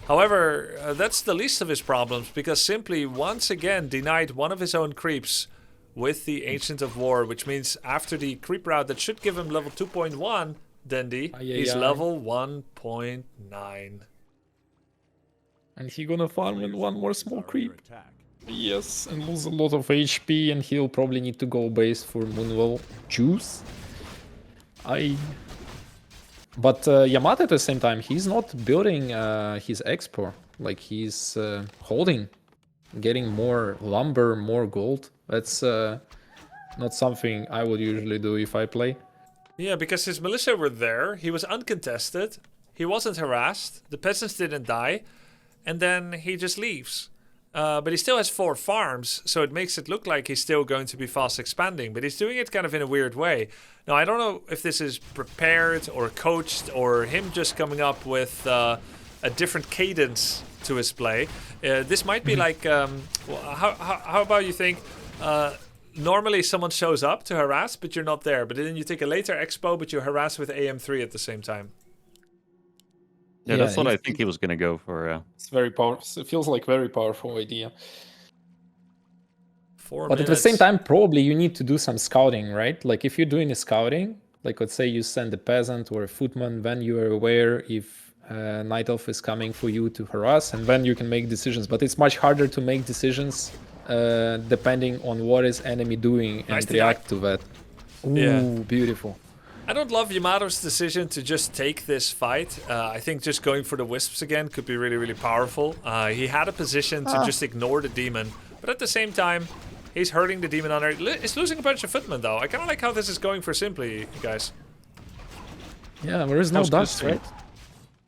However, that's the least of his problems, because Simply once again denied one of his own creeps with the Ancient of War, which means after the creep route that should give him level 2.1, Dendy, he's level 1.9. And he's gonna farm in one more small creep. Yes, and lose a lot of HP, and he'll probably need to go base for Moonwell juice. But Yamato at the same time, he's not building his expo. Like, he's holding, getting more lumber, more gold. That's not something I would usually do if I play. Yeah, because his militia were there. He was uncontested. He wasn't harassed. The peasants didn't die. and then he just leaves. But he still has 4 farms, so it makes it look like he's still going to be fast expanding, but he's doing it kind of in a weird way. Now, I don't know if this is prepared or coached or him just coming up with a different cadence to his play. This might be like, how about you think, normally someone shows up to harass, but you're not there, but then you take a later expo, but you harass with AM3 at the same time. Yeah, that's what I think he was going to go for. It's very powerful. It feels like very powerful idea. 4 But minutes. at the same time, probably you need to do some scouting, right? Like if you're doing a scouting, like let's say you send a peasant or a footman, then you are aware if Night Elf is coming for you to harass, and then you can make decisions. But it's much harder to make decisions depending on what is enemy doing and Nice react to that. Ooh, Yeah. beautiful. I don't love Yamato's decision to just take this fight. I think just going for the wisps again could be really, really powerful. He had a position to just ignore the demon, but at the same time, he's hurting the demon hunter. He's losing a bunch of footmen though. I kind of like how this is going for Simply, guys. Yeah, there is no Sounds good dust, to me. right?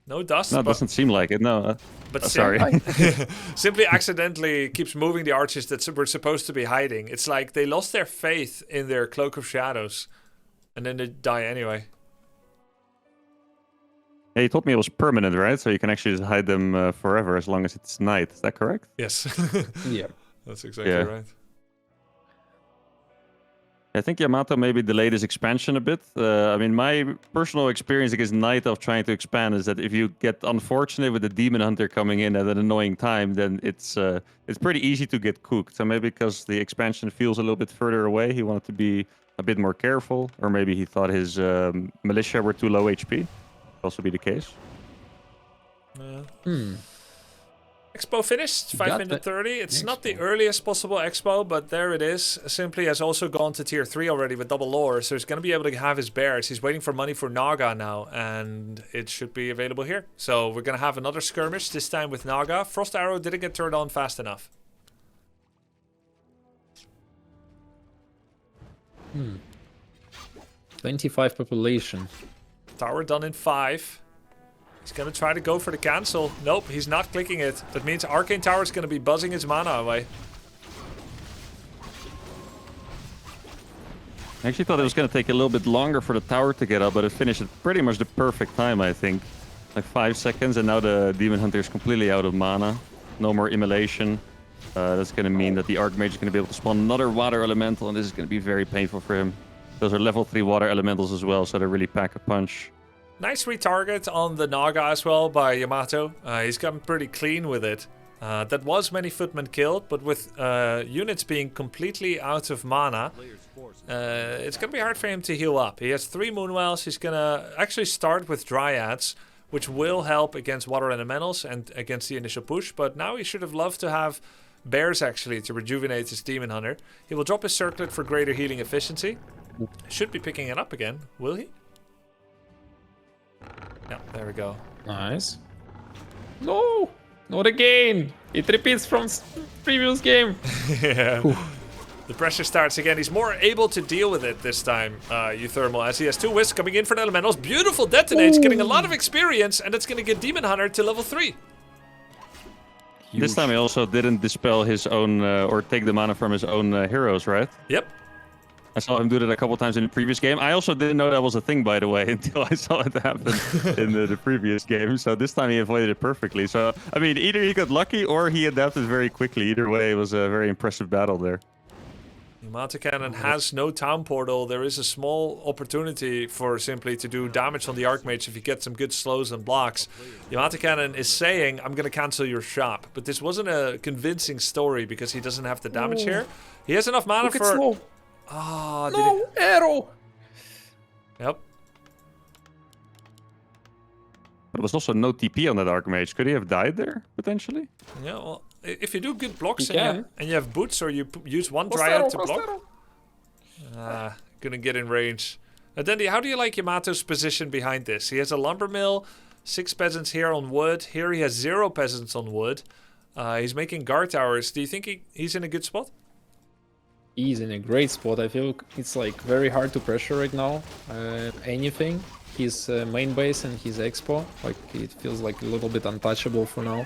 No dust, No, it but, doesn't seem like it. No. but Sorry. Simply accidentally keeps moving the archers that were supposed to be hiding. It's like they lost their faith in their Cloak of Shadows, and then they die anyway. Yeah, you told me it was permanent, right? So you can actually just hide them forever as long as it's night. Is that correct? Yes, Yeah. that's exactly Yeah. right. I think Yamato maybe delayed his expansion a bit. I mean, my personal experience against Night Elf trying to expand is that if you get unfortunate with the Demon Hunter coming in at an annoying time, then it's pretty easy to get cooked. So maybe because the expansion feels a little bit further away, he wanted to be a bit more careful, or maybe he thought his militia were too low HP. Could also be the case. Expo finished, 5 got minute the 30. It's not the Expo. earliest possible Expo, but there it is. Simply has also gone to tier 3 already with double lore, so he's going to be able to have his bears. He's waiting for money for Naga now, and it should be available here. So we're going to have another skirmish, this time with Naga. Frost Arrow didn't get turned on fast enough. 25 population. Tower done in 5. He's going to try to go for the cancel. Nope, he's not clicking it. That means Arcane Tower is going to be buzzing his mana away. I actually thought it was going to take a little bit longer for the tower to get up, but it finished at pretty much the perfect time, I think. Like 5 seconds, and now the Demon Hunter is completely out of mana. No more immolation. That's going to mean that the Archmage is going to be able to spawn another water elemental, and this is going to be very painful for him. Those are level 3 water elementals as well, so they really pack a punch. Nice retarget on the Naga as well by Yamato. He's gotten pretty clean with it. That was many footmen killed, but with units being completely out of mana, it's going to be hard for him to heal up. He has 3 Moonwells. He's going to actually start with Dryads, which will help against water elementals and against the initial push, but now he should have loved to have bears actually to rejuvenate his Demon Hunter. He will drop his circlet for greater healing efficiency. Should be picking it up again, will he? Yeah, there we go. Nice. No, not again. It repeats from previous game. Yeah. The pressure starts again. He's more able to deal with it this time, Euthermal, as he has 2 wisps coming in for the elementals. Beautiful detonates, getting a lot of experience, and it's going to get Demon Hunter to level 3. This time he also didn't dispel his own, or take the mana from his own heroes, right? Yep. I saw him do that a couple times in the previous game. I also didn't know that was a thing, by the way, until I saw it happen in the previous game. So this time he avoided it perfectly. So, I mean, either he got lucky or he adapted very quickly. Either way, it was a very impressive battle there. YamatoCannon has no town portal. There is a small opportunity for Simply to do damage on the Archmage if you get some good slows and blocks. YamatoCannon is saying, I'm going to cancel your shop. But this wasn't a convincing story because he doesn't have the damage here. He has enough mana for... Slow. Ah, No, arrow. Yep. But there was also no TP on that Archmage. Could he have died there, potentially? Yeah, well, if you do good blocks You and you have boots or you use one Dryad to block, couldn't get in range. Dendi, how do you like Yamato's position behind this? He has a lumber mill, 6 peasants here on wood. Here he has 0 peasants on wood. He's making guard towers. Do you think he's in a good spot? He's in a great spot. I feel it's like very hard to pressure right now. Anything. His main base and his expo, like it feels like a little bit untouchable for now.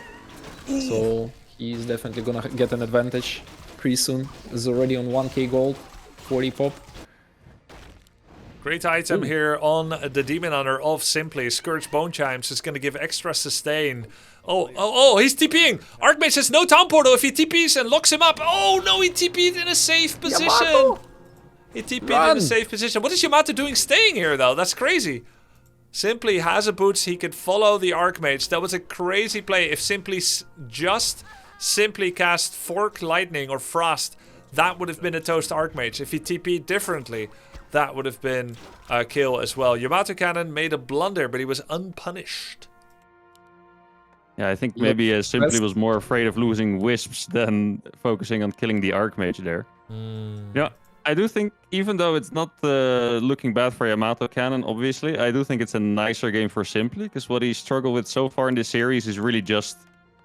So he's definitely gonna get an advantage pretty soon. He's already on 1k gold, 40 pop. Great item here on the Demon Hunter of Simply. Scourge Bone Chimes is going to give extra sustain. Oh, he's TPing. Archmage has no town portal if he TPs and locks him up. Oh, no, he TP'd in a safe position. Yamato! He TP'd in a safe position. What is Yamato doing staying here, though? That's crazy. Simply has a boots. He could follow the Archmage. That was a crazy play. If Simply just simply cast Fork Lightning or Frost, that would have been a toast Archmage. If he TP'd differently, that would have been a kill as well. YamatoCannon made a blunder, but he was unpunished. Yeah, I think maybe Simply was more afraid of losing Wisps than focusing on killing the Archmage there. Yeah, I do think, even though it's not looking bad for YamatoCannon, obviously, I do think it's a nicer game for Simply, because what he struggled with so far in this series is really just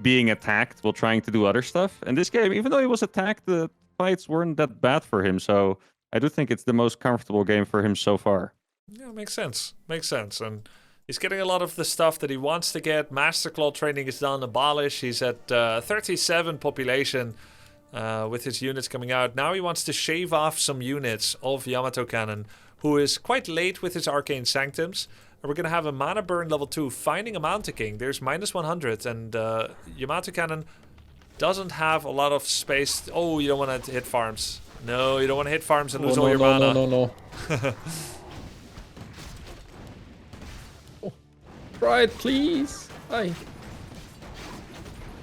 being attacked while trying to do other stuff. And this game, even though he was attacked, the fights weren't that bad for him, so I do think it's the most comfortable game for him so far. Yeah, makes sense. Makes sense. And he's getting a lot of the stuff that he wants to get. Masterclaw training is done, abolish. He's at 37 population with his units coming out. Now he wants to shave off some units of YamatoCannon, who is quite late with his Arcane Sanctums. And we're going to have a Mana Burn level 2 finding a Mountain King. There's minus 100, and YamatoCannon doesn't have a lot of space. Oh, you don't want to hit farms. No, you don't want to hit farms and lose all your mana. No. Oh, try it, please. Aye.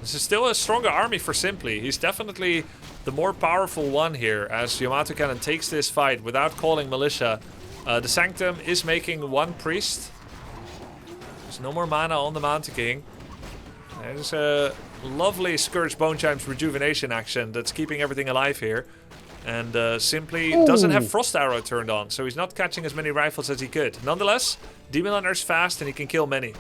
This is still a stronger army for Simply. He's definitely the more powerful one here, as YamatoCannon takes this fight without calling Militia. The Sanctum is making one priest. There's no more mana on the Mountain King. There's a lovely Scourge Bone Chimes rejuvenation action that's keeping everything alive here. And Simply doesn't have Frost Arrow turned on, so he's not catching as many rifles as he could. Nonetheless, Demon Hunter's fast and he can kill many.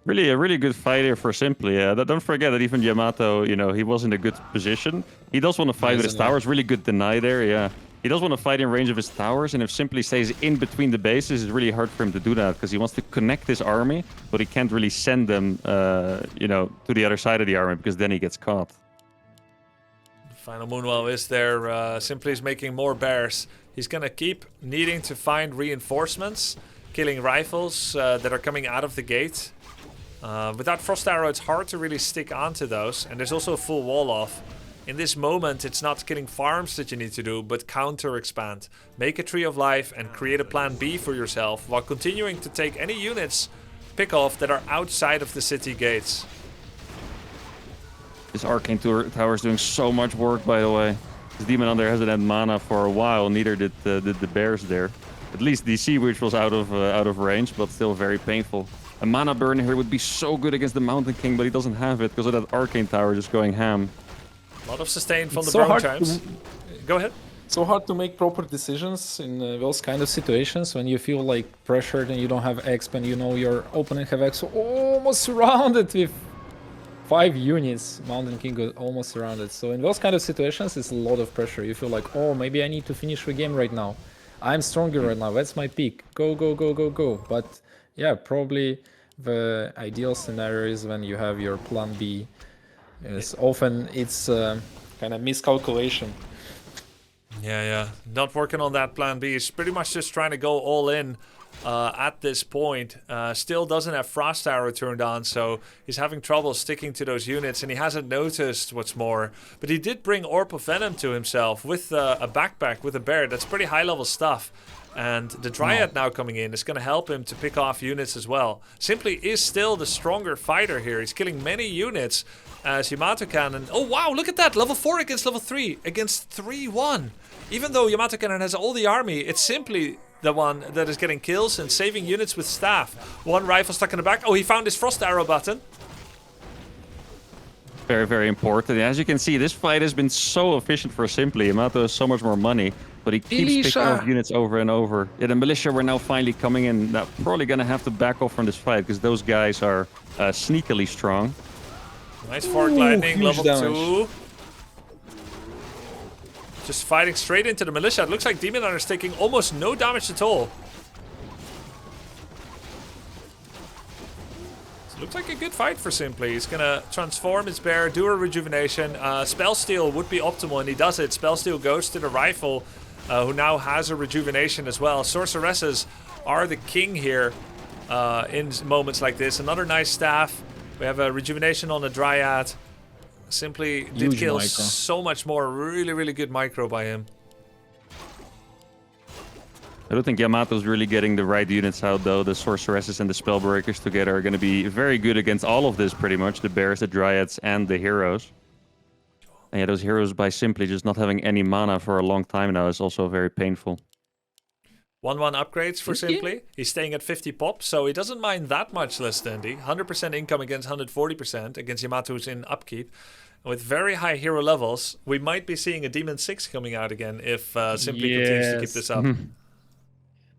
Really, a really good fight here for Simply. Don't forget that even Yamato, he was in a good position. He does want to fight with his towers. Really good deny there, yeah. He does want to fight in range of his towers, and if Simply stays in between the bases, it's really hard for him to do that, because he wants to connect his army, but he can't really send them, to the other side of the army, because then he gets caught. Final Moonwell is there. Simply is making more bears. He's going to keep needing to find reinforcements, killing rifles that are coming out of the gate. Without Frost Arrow, it's hard to really stick onto those. And there's also a full wall off. In this moment, it's not killing farms that you need to do, but counter expand. Make a Tree of Life and create a plan B for yourself, while continuing to take any units pick off that are outside of the city gates. This Arcane Tower is doing so much work, by the way. This Demon Hunter hasn't had mana for a while, neither did the bears there. At least DC, which was out of range, but still very painful. A Mana Burn here would be so good against the Mountain King, but he doesn't have it because of that Arcane Tower just going ham. A lot of sustain from the Bone Chimes. Go ahead. It's so hard to make proper decisions in those kind of situations when you feel like pressured and you don't have exp and you know your opponent have exp. Almost surrounded with 5 units. Mountain King got almost surrounded. So in those kind of situations, it's a lot of pressure. You feel like, oh, maybe I need to finish the game right now. I'm stronger right now. That's my peak. Go, go, go, go, go. But yeah, probably the ideal scenario is when you have your plan B. Often it's kind of miscalculation. Yeah. Not working on that plan B. He's pretty much just trying to go all in at this point. Still doesn't have Frost Arrow turned on, so he's having trouble sticking to those units, and he hasn't noticed what's more. But he did bring Orb of Venom to himself with a backpack with a bear. That's pretty high level stuff. And the Dryad now coming in is going to help him to pick off units as well. Simply is still the stronger fighter here. He's killing many units as YamatoCannon. Oh wow, look at that. Level 4 against level 3 against 3-1. Even though YamatoCannon has all the army, it's Simply the one that is getting kills and saving units with staff. One rifle stuck in the back. Oh, he found his Frost Arrow button. Very, very important. As you can see, this fight has been so efficient for Simply. Yamato has so much more money, but he keeps picking off units over and over. Yeah, the Militia were now finally coming in. Now, probably going to have to back off from this fight, because those guys are sneakily strong. Nice Fork Lightning, level damage. 2. Just fighting straight into the Militia. It looks like Demon Hunter is taking almost no damage at all. Looks like a good fight for Simply. He's gonna transform his bear, do a rejuvenation. Spell Steal would be optimal, and he does it. Spell Steal goes to the rifle, who now has a rejuvenation as well. Sorceresses are the king here in moments like this. Another nice staff. We have a rejuvenation on the Dryad. Simply did Huge kill micro. so much more. Really, really good micro by him. I don't think Yamato's really getting the right units out, though. The Sorceresses and the Spellbreakers together are going to be very good against all of this, pretty much. The Bears, the Dryads, and the Heroes. And yeah, those Heroes, by simply just not having any mana for a long time now, is also very painful. 1-1 upgrades for Simply. He's staying at 50 pop, so he doesn't mind that much less dandy. 100% income against 140% against Yamato, who's in upkeep. With very high hero levels, we might be seeing a Demon 6 coming out again if Simply continues to keep this up.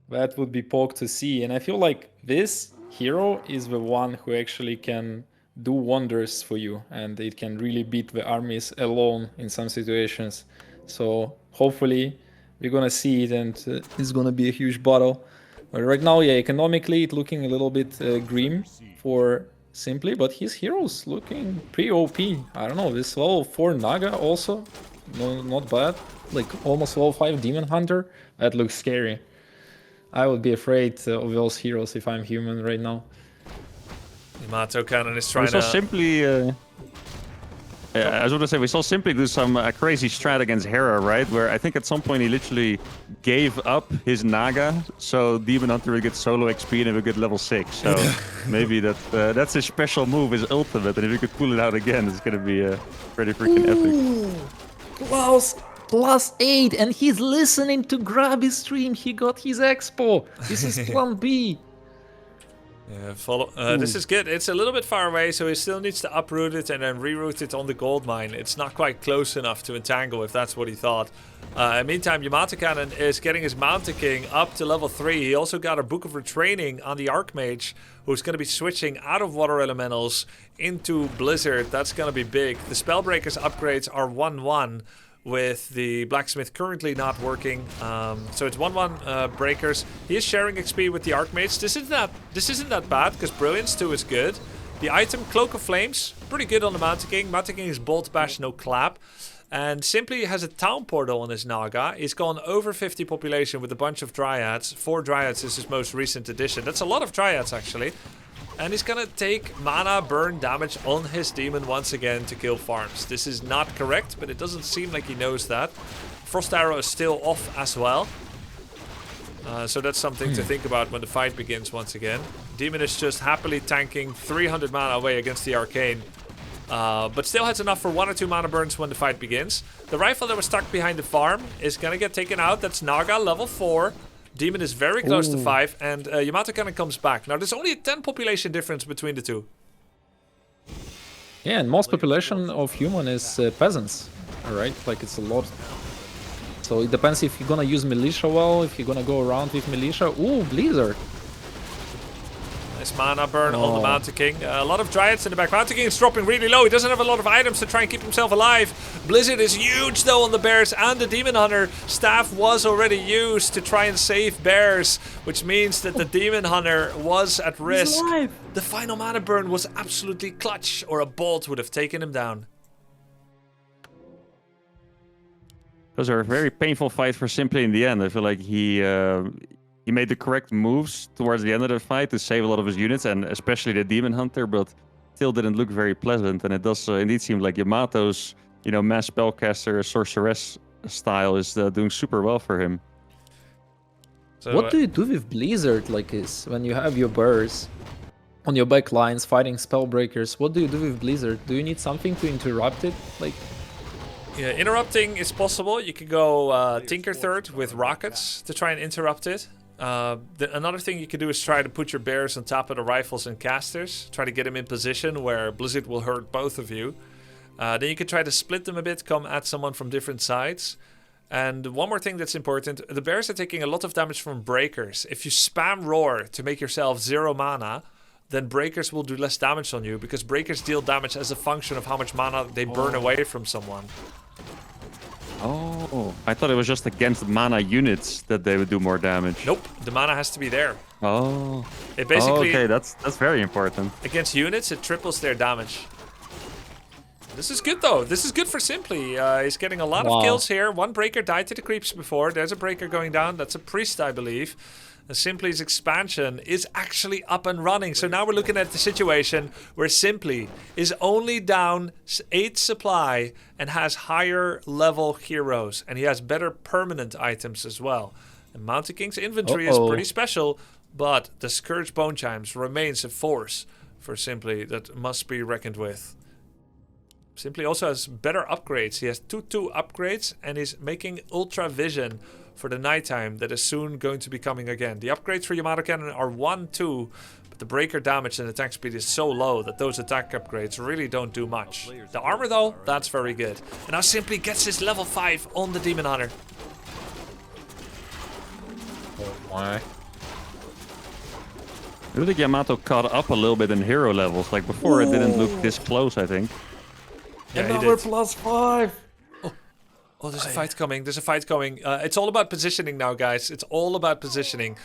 That would be poke to see. And I feel like this hero is the one who actually can do wonders for you. And it can really beat the armies alone in some situations. So hopefully we're going to see it, and it's going to be a huge battle. But right now, yeah, economically it's looking a little bit grim for Simply. But his hero's looking pretty OP. I don't know, this level 4 Naga also, no, not bad. Like almost level 5 Demon Hunter. That looks scary. I would be afraid of those heroes if I'm human right now. YamatoCannon is trying We saw to... Simply... I was going to say, we saw Simply do some crazy strat against Hera, right? Where I think at some point he literally gave up his Naga, so Demon Hunter would get solo XP and he would get level 6. So maybe that's his special move, his ultimate, and if he could pull it out again, it's going to be pretty freaking epic. Klaus! +8, and he's listening to Grubby's stream. He got his expo. This is plan B. Yeah, this is good. It's a little bit far away, so he still needs to uproot it and then reroute it on the gold mine. It's not quite close enough to entangle, if that's what he thought. Meantime, YamatoCannon is getting his Mountain King up to level 3. He also got a Book of Retraining on the Archmage, who's going to be switching out of Water Elementals into Blizzard. That's going to be big. The Spellbreakers upgrades are 1-1. With the Blacksmith currently not working. So it's 1-1 breakers. He is sharing XP with the Archmage. This isn't that bad, because Brilliance 2 is good. The item Cloak of Flames, pretty good on the Mountain King. Mountain King is Bolt Bash, no clap. And Simply has a Town Portal on his Naga. He's gone over 50 population with a bunch of Dryads. 4 Dryads is his most recent addition. That's a lot of Dryads, actually. And he's gonna take mana burn damage on his demon once again to kill farms. This is not correct, but it doesn't seem like he knows that. Frost Arrow is still off as well. So that's something to think about when the fight begins once again. Demon is just happily tanking 300 mana away against the Arcane. But still has enough for 1 or 2 mana burns when the fight begins. The rifle that was stuck behind the farm is gonna get taken out. That's Naga level 4. Demon is very close to 5, and YamatoCannon comes back. Now, there's only a 10 population difference between the two. Yeah, and most population of human is peasants, alright? Like, it's a lot. So it depends if you're gonna use militia well, if you're gonna go around with militia. Ooh, Blizzard. Nice mana burn on the Mountain King. A lot of Dryads in the back. Mountain King is dropping really low. He doesn't have a lot of items to try and keep himself alive. Blizzard is huge, though, on the Bears and the Demon Hunter. Staff was already used to try and save Bears, which means that the Demon Hunter was at risk. The final mana burn was absolutely clutch, or a bolt would have taken him down. Those are a very painful fight for Simply in the end. I feel like he made the correct moves towards the end of the fight to save a lot of his units, and especially the Demon Hunter, but still didn't look very pleasant. And it does indeed seem like Yamato's, mass spellcaster, sorceress style is doing super well for him. So, What do you do with Blizzard like this? When you have your Bears on your back lines fighting Spellbreakers, what do you do with Blizzard? Do you need something to interrupt it? Like, yeah, interrupting is possible. You can go Tinker Third with rockets to try and interrupt it. Another thing you can do is try to put your Bears on top of the rifles and casters. Try to get them in position where Blizzard will hurt both of you. Then you can try to split them a bit, come at someone from different sides. And one more thing that's important, the Bears are taking a lot of damage from Breakers. If you spam Roar to make yourself 0 mana, then Breakers will do less damage on you, because Breakers deal damage as a function of how much mana they burn away from someone. Oh, I thought it was just against mana units that they would do more damage. Nope, the mana has to be there. Oh. It basically, okay, that's very important. against units, it triples their damage. This is good though. This is good for Simply. He's getting a lot of kills here. One breaker died to the creeps before. There's a breaker going down. That's a priest, I believe. And Simply's expansion is actually up and running. So now we're looking at the situation where Simply is only down 8 supply and has higher level heroes. And he has better permanent items as well. And Mountain King's inventory is pretty special. But the Scourge Bone Chimes remains a force for Simply that must be reckoned with. Simply also has better upgrades. He has 2/2 upgrades and he's making Ultra Vision for the nighttime that is soon going to be coming again. The upgrades for YamatoCannon are 1/2, but the breaker damage and attack speed is so low that those attack upgrades really don't do much. The armor though, that's very good. And now Simply gets his level 5 on the Demon Hunter. Oh my. I think Yamato caught up a little bit in hero levels. Like before, it didn't look this close, I think. Yeah, Another +5. Oh, there's a fight coming. There's a fight coming. It's all about positioning now, guys. It's all about positioning.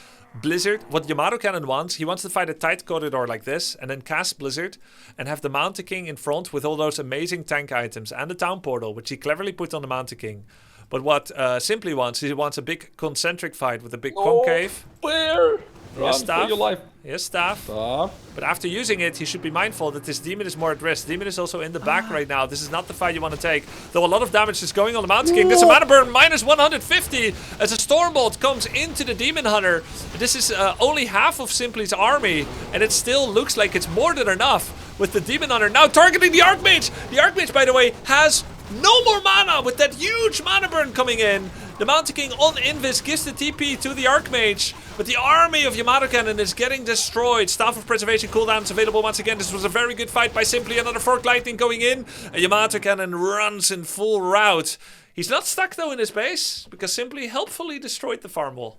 Blizzard, what YamatoCannon wants, he wants to fight a tight corridor like this and then cast Blizzard and have the Mountain King in front with all those amazing tank items and the Town Portal, which he cleverly put on the Mountain King. But what Simply wants, he wants a big concentric fight with a big concave. Where? Run Staff. for your life. Yes, staff. Stop. But after using it, he should be mindful that this demon is more at risk. Demon is also in the back right now. This is not the fight you want to take. Though a lot of damage is going on the Mountain King. There's a mana burn minus 150 as a Stormbolt comes into the Demon Hunter. This is only half of Simply's army. And it still looks like it's more than enough with the Demon Hunter now targeting the Archmage. The Archmage, by the way, has no more mana with that huge mana burn coming in. The Mountain King on Invis gives the TP to the Archmage, but the army of YamatoCannon is getting destroyed. Staff of Preservation cooldown is available once again. This was a very good fight by Simply. Another Forked Lightning going in. And YamatoCannon runs in full rout. He's not stuck though in his base, because Simply helpfully destroyed the farm wall.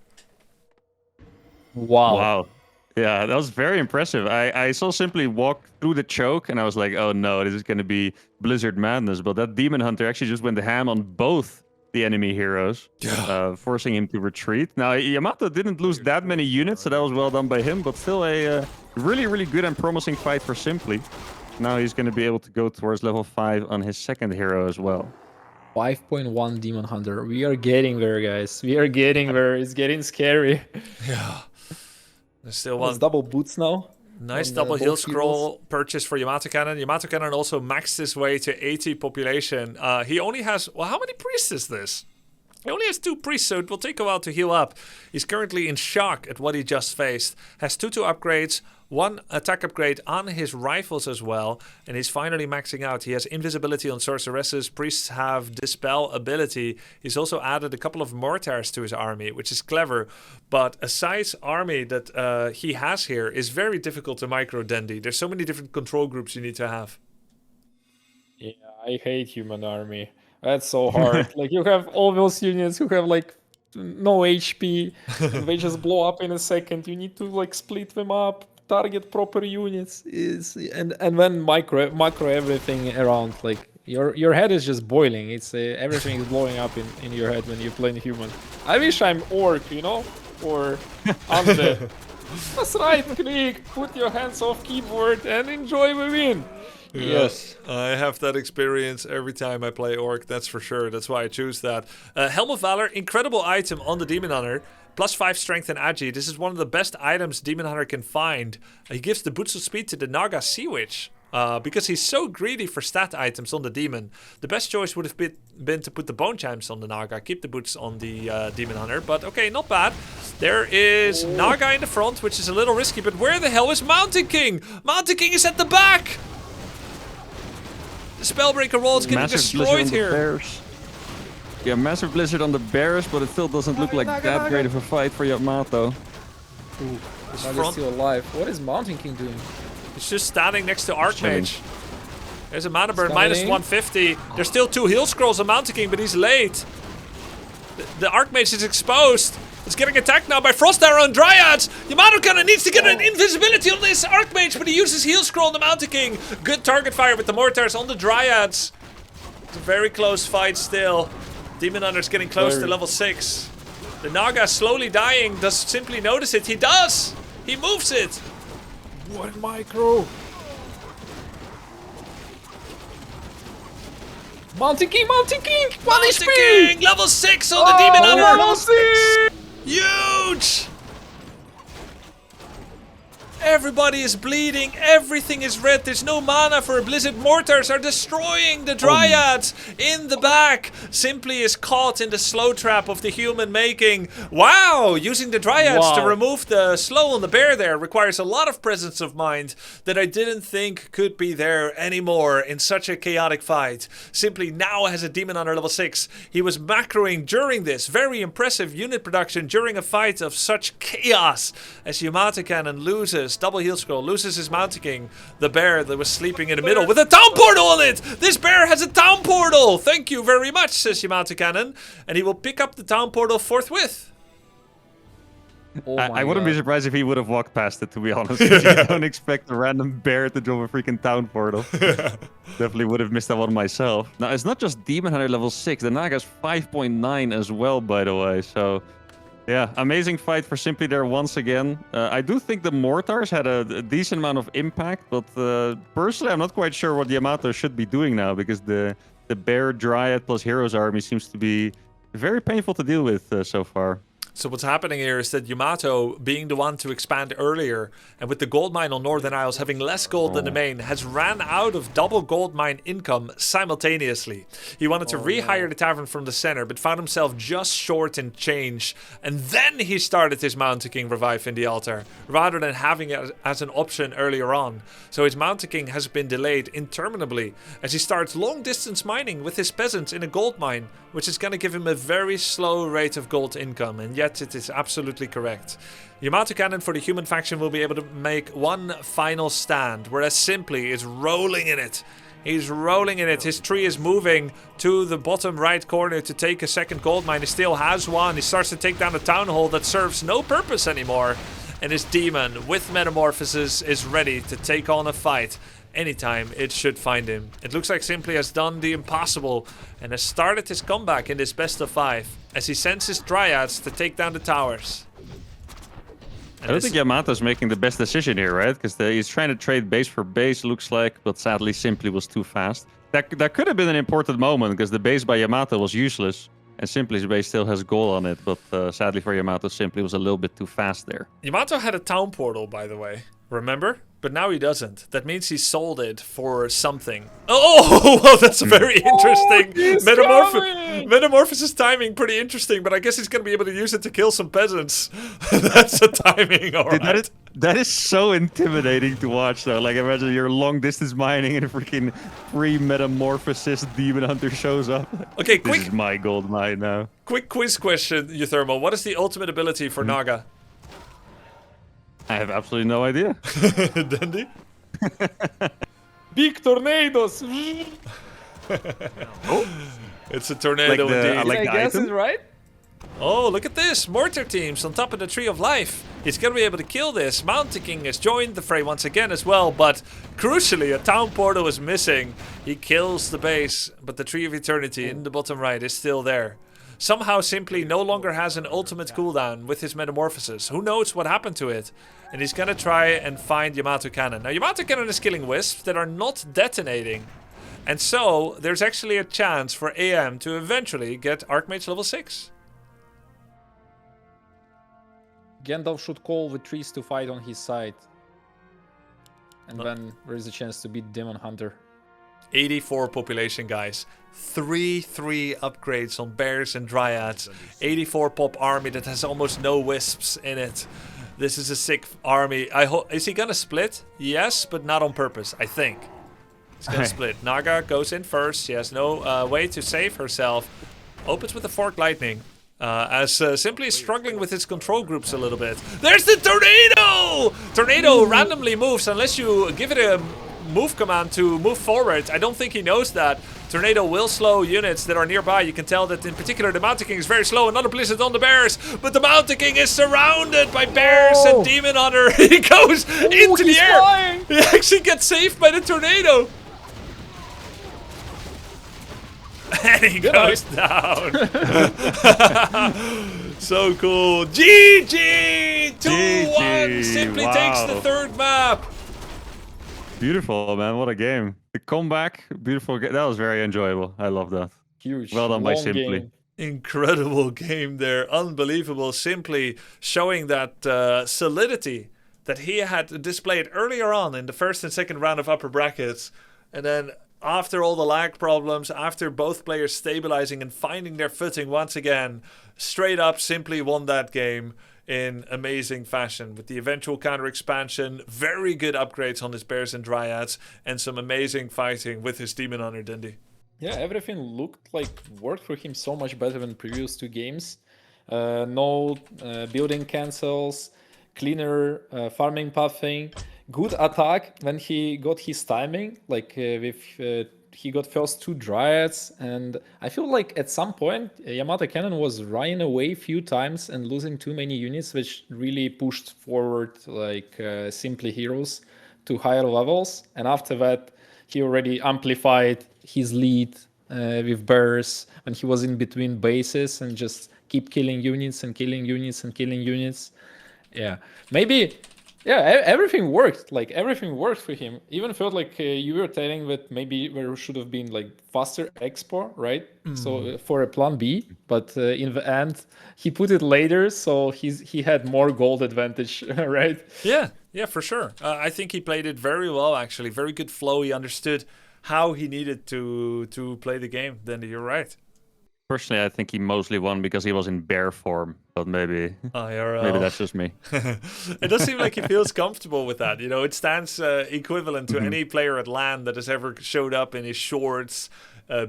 Wow. Yeah, that was very impressive. I saw Simply walk through the choke, and I was like, oh no, this is going to be Blizzard madness. But that Demon Hunter actually just went ham on both the enemy heroes, forcing him to retreat. Now, Yamato didn't lose that many units, so that was well done by him, but still a really, really good and promising fight for Simply. Now he's going to be able to go towards level 5 on his second hero as well. 5.1 Demon Hunter. We are getting there, guys. We are getting there. It's getting scary. Yeah. There's still It's one. double boots now. Nice on, double both heal heroes. scroll purchase for YamatoCannon. YamatoCannon also maxed his way to 80 population. He only has... Well, how many priests is this? He only has 2 priests, so it will take a while to heal up. He's currently in shock at what he just faced. Has 2/2 upgrades, 1 attack upgrade on his rifles as well. And he's finally maxing out. He has invisibility on sorceresses. Priests have dispel ability. He's also added a couple of mortars to his army, which is clever. But a size army that he has here is very difficult to micro-dendy. There's so many different control groups you need to have. Yeah, I hate human army. That's so hard. Like, you have all those units who have like no HP. And they just blow up in a second. You need to like split them up, target proper units. And then micro everything around. Like, your head is just boiling. It's everything is blowing up in your head when you're playing human. I wish I'm orc, you know, or undead. Just right click, put your hands off keyboard, and enjoy the win. Yes. I have that experience every time I play Orc, that's for sure. That's why I choose that. Helm of Valor, incredible item on the Demon Hunter. +5 strength and agi. This is one of the best items Demon Hunter can find. He gives the boots of speed to the Naga Sea Witch. Because he's so greedy for stat items on the demon. The best choice would have been to put the bone chimes on the Naga, keep the boots on the Demon Hunter. But okay, not bad. There is Naga in the front, which is a little risky. But where the hell is Mountain King? Mountain King is at the back! The Spellbreaker wall is getting Massive destroyed blizzard on here. the bears. Yeah, massive blizzard on the bears, but it still doesn't look like that great of a fight for Yamato. He's front- still alive. What is Mountain King doing? He's just standing next to Archmage. There's a mana burn, Coming. minus 150. There's still 2 heal scrolls on Mountain King, but he's late. The Archmage is exposed. It's getting attacked now by Frost Arrow and Dryads. YamatoCannon needs to get an invisibility on this Archmage, but he uses heal scroll on the Mountain King. Good target fire with the mortars on the Dryads. It's a very close fight still. Demon Hunter's getting close to level 6. The Naga slowly dying. Does Simply notice it? He does! He moves it. One micro. Mountain King, Mountain King! Mountain King, level 6 on the Demon Hunter. Huge! Everybody is bleeding, everything is red, there's no mana for a Blizzard. Mortars are destroying the Dryads in the back. Simply is caught in the slow trap of the human making. Wow, using the Dryads to remove the slow on the bear there requires a lot of presence of mind that I didn't think could be there anymore in such a chaotic fight. Simply now has a Demon Hunter level 6. He was macroing during this. Very impressive unit production during a fight of such chaos as YamatoCannon loses. Double heal scroll, loses his Mountain King. The bear that was sleeping in the middle with a town portal on it! This bear has a town portal! Thank you very much, says YamatoCannon. And he will pick up the town portal forthwith. I wouldn't be surprised if he would have walked past it, to be honest. You don't expect a random bear to drop a freaking town portal. Definitely would have missed that one myself. Now, it's not just Demon Hunter level 6. The Naga's 5.9 as well, by the way. So, yeah, amazing fight for Simply there once again. I do think the Mortars had a decent amount of impact, but personally, I'm not quite sure what Yamato should be doing now, because the Bear Dryad plus Heroes army seems to be very painful to deal with so far. So what's happening here is that Yamato, being the one to expand earlier, and with the gold mine on Northern Isles having less gold than the main, has ran out of double gold mine income simultaneously. He wanted to rehire the tavern from the center, but found himself just short in change. And then he started his Mountain King revive in the altar, rather than having it as an option earlier on. So his Mountain King has been delayed interminably, as he starts long distance mining with his peasants in a gold mine, which is going to give him a very slow rate of gold income, and yet it is absolutely correct. YamatoCannon for the human faction will be able to make one final stand, whereas Simply is rolling in it. He's rolling in it. His tree is moving to the bottom right corner to take a second gold mine. He still has one. He starts to take down a town hall that serves no purpose anymore. And his demon with metamorphosis is ready to take on a fight. Anytime it should find him. It looks like Simply has done the impossible and has started his comeback in this best of 5 as he sends his Dryads to take down the towers. I don't think Yamato's making the best decision here, right? Because he's trying to trade base for base, looks like, but sadly Simply was too fast. That could have been an important moment, because the base by Yamato was useless, and Simply's base still has gold on it, but sadly for Yamato, Simply was a little bit too fast there. Yamato had a town portal, by the way. Remember? But now he doesn't. That means he sold it for something. Oh, well, that's very interesting. Metamorphosis timing, pretty interesting, but I guess he's going to be able to use it to kill some peasants. That's the timing, alright. That is so intimidating to watch, though. Like, imagine you're long distance mining and a freaking free metamorphosis demon hunter shows up. Okay, This is my gold mine now. Quick quiz question, Euthermal. What is the ultimate ability for Naga? I have absolutely no idea. Dandy? Big tornadoes! It's a tornado indeed. I guess it's right? Oh, look at this! Mortar teams on top of the Tree of Life. He's gonna be able to kill this. Mountain King has joined the fray once again as well, but crucially, a town portal is missing. He kills the base, but the Tree of Eternity in the bottom right is still there. Somehow Simply no longer has an ultimate cooldown with his metamorphosis. Who knows what happened to it? And he's gonna try and find YamatoCannon. Now YamatoCannon is killing wisps that are not detonating. And so there's actually a chance for AM to eventually get Archmage level 6. Gandalf should call the trees to fight on his side. And then there is a chance to beat Demon Hunter. 84 population, guys. 3 upgrades on bears and dryads. 84 pop army that has almost no wisps in it. This is a sick army. Is he gonna split? Yes, but not on purpose, I think. He's gonna split. Naga goes in first. She has no way to save herself. Opens with the Forked Lightning. As Simply struggling with his control groups a little bit. There's the tornado! Tornado randomly moves unless you give it a move command to move forward. I don't think he knows that. Tornado will slow units that are nearby. You can tell that in particular the Mountain King is very slow. Another blizzard on the bears, but the Mountain King is surrounded by bears and Demon Hunter. He goes into the air. Flying. He actually gets saved by the tornado. And he goes down. So cool. GG! 2-1. Simply takes the wow. third map. Beautiful, man. What a game. The comeback, beautiful. That was very enjoyable. I love that. Huge. Well done by long Simply. game. Incredible game there. Unbelievable. Simply showing that solidity that he had displayed earlier on in the first and second round of upper brackets. And then after all the lag problems, after both players stabilizing and finding their footing once again, straight up Simply won that game in amazing fashion with the eventual counter expansion, very good upgrades on his Bears and Dryads, and some amazing fighting with his Demon Hunter Dindy. Yeah, everything looked like worked for him so much better than previous 2 games. No building cancels, cleaner farming pathing, good attack when he got his timing, like he got first 2 Dryads, and I feel like at some point YamatoCannon was running away a few times and losing too many units, which really pushed forward like Simply heroes to higher levels, and after that he already amplified his lead with Bears when he was in between bases and just keep killing units and killing units and killing units. Yeah, maybe. Yeah, everything worked. Like everything worked for him. Even felt like you were telling that maybe there should have been like faster expo, right? So for a plan B, but in the end he put it later, so he had more gold advantage, right? Yeah, for sure. I think he played it very well, actually. Very good flow. He understood how he needed to play the game. Then you're right. Personally, I think he mostly won because he was in bear form, but maybe IRL. maybe that's just me. It does seem like he feels comfortable with that. You know, it stands equivalent to any player at LAN that has ever showed up in his shorts,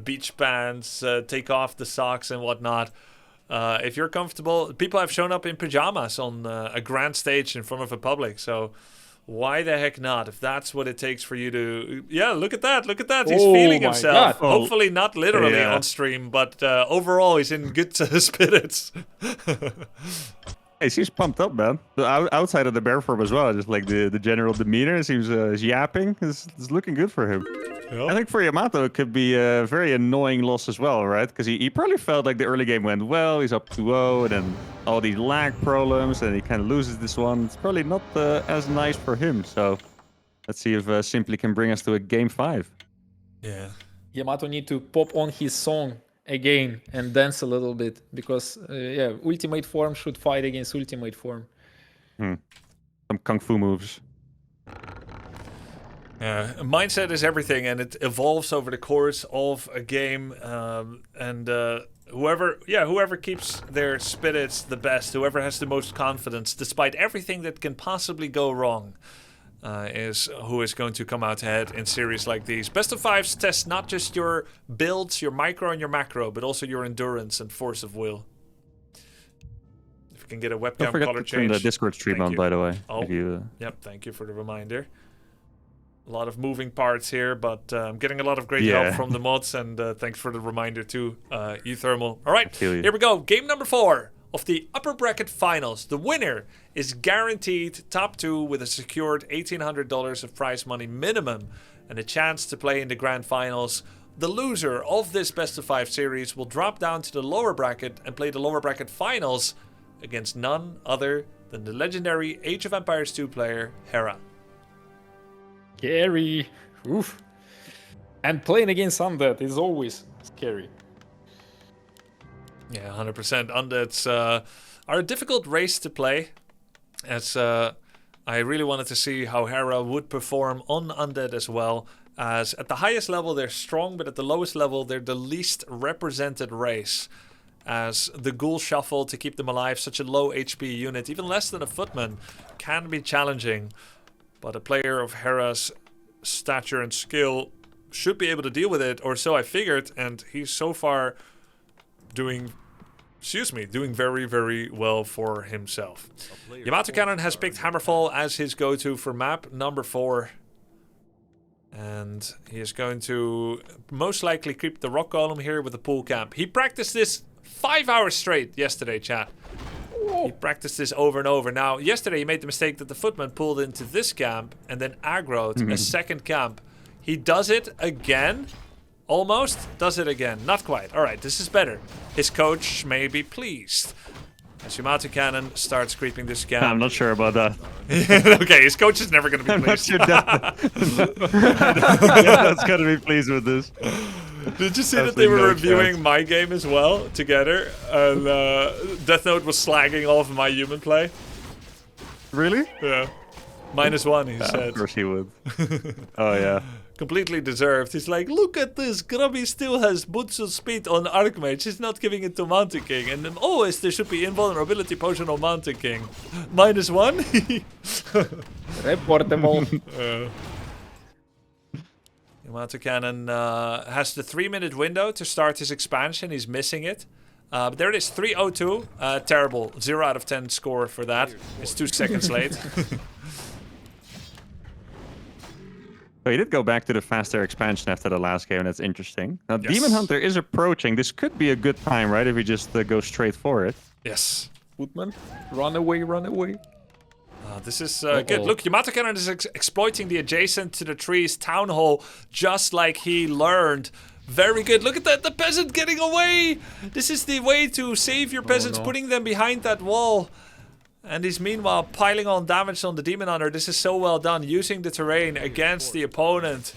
beach pants, take off the socks and whatnot. If you're comfortable, people have shown up in pajamas on a grand stage in front of a public. So why the heck not? If that's what it takes for you to... Yeah, look at that. Look at that. He's Oh feeling my himself. God. Hopefully not literally Yeah. on stream, but overall he's in good spirits. He seems pumped up, man. Outside of the bear form as well, just like the general demeanor seems yapping. It's looking good for him. I think for Yamato, it could be a very annoying loss as well, right? Because he probably felt like the early game went well. He's up 2-0, and then all these lag problems, and he kind of loses this one. It's probably not as nice for him. So let's see if Simply can bring us to a game 5. Yeah. Yamato need to pop on his song again and dance a little bit, because yeah, ultimate form should fight against ultimate form. Some kung fu moves. Yeah, mindset is everything, and it evolves over the course of a game. And whoever keeps their spirits the best, whoever has the most confidence, despite everything that can possibly go wrong, is who is going to come out ahead in series like these. Best of fives test not just your builds, your micro and your macro, but also your endurance and force of will. If you can get a Don't webcam forget color to turn change. the Discord stream Thank on, you. by the way. Oh. If you, Yep, thank you for the reminder. A lot of moving parts here, but I'm getting a lot of great Yeah. help from the mods, and thanks for the reminder too, Euthermal. All right, feel you. here we go. Game number 4 of the upper bracket finals. The winner is guaranteed top 2 with a secured $1,800 of prize money minimum and a chance to play in the grand finals. The loser of this best of 5 series will drop down to the lower bracket and play the lower bracket finals against none other than the legendary Age of Empires 2 player, Hera. Scary. Oof. And playing against Undead is always scary. Yeah, 100%. Undeads are a difficult race to play, as I really wanted to see how Hera would perform on Undead as well, as at the highest level they're strong, but at the lowest level they're the least represented race, as the Ghoul Shuffle to keep them alive, such a low HP unit, even less than a Footman, can be challenging. But a player of Hera's stature and skill should be able to deal with it, or so I figured, and he's so far doing very, very well for himself. YamatoCannon has picked Hammerfall as his go-to for map number 4. And he is going to most likely creep the rock golem here with a pool camp. He practiced this 5 hours straight yesterday, chat. He practiced this over and over. Now, yesterday he made the mistake that the Footman pulled into this camp and then aggroed a second camp. He does it again. Almost does it again. Not quite. All right, this is better. His coach may be pleased. As YamatoCannon starts creeping this I'm gap. not sure about that. Okay, his coach is never going to be I'm not pleased. sure that's gonna be pleased with this. Did you see that Absolutely they were no reviewing chance. my game as well together? And Death Note was slagging off my human play. Really? Yeah. -1, he said. Of course he would. Oh yeah. Completely deserved. He's like, look at this. Grubby still has boots of speed on Archmage. He's not giving it to Mountain King. And then always there should be invulnerability potion on Mountain King. -1? Reportable. YamatoCannon has the 3-minute window to start his expansion. He's missing it. But there it is, 3:02. Terrible. 0 out of 10 score for that. It's 2 seconds late. So he did go back to the faster expansion after the last game. That's interesting. Now, Yes. Demon Hunter is approaching. This could be a good time, right? If we just go straight for it. Yes. Footman, run away, run away. This is good. Look, YamatoCannon is exploiting the adjacent to the trees town hall just like he learned. Very good. Look at that, the peasant getting away. This is the way to save your peasants, putting them behind that wall. And he's meanwhile piling on damage on the Demon Hunter. This is so well done, using the terrain against the opponent.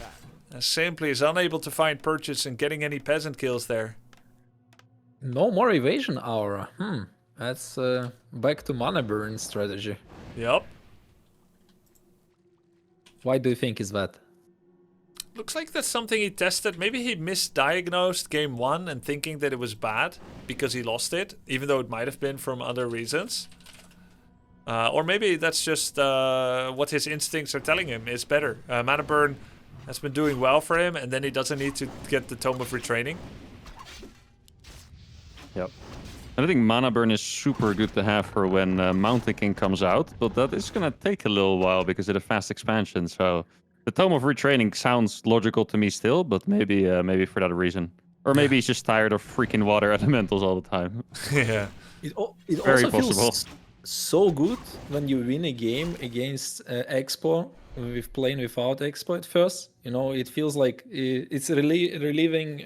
And simply is unable to find purchase and getting any peasant kills there. No more evasion aura. That's back to mana burn strategy. Yep. Why do you think is that? Looks like that's something he tested. Maybe he misdiagnosed game 1 and thinking that it was bad because he lost it, even though it might have been from other reasons. Or maybe that's just what his instincts are telling him is better. Mana burn has been doing well for him, and then he doesn't need to get the Tome of Retraining. Yep. I think Mana Burn is super good to have for when Mountain King comes out, but that is going to take a little while because of the fast expansion. So the Tome of Retraining sounds logical to me still, but maybe for that reason. Or maybe he's just tired of freaking water elementals all the time. Yeah. It Very also possible. feels so good when you win a game against Expo with playing without Expo at first. You know, it feels like it's relieving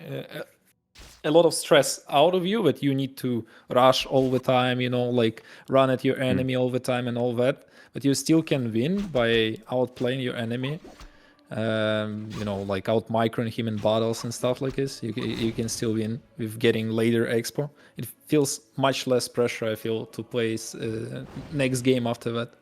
a lot of stress out of you, that you need to rush all the time, you know, like run at your enemy all the time and all that. But you still can win by outplaying your enemy. You know, like out microing him in battles and stuff like this. You can still win with getting later expo. It feels much less pressure, I feel, to play next game after that.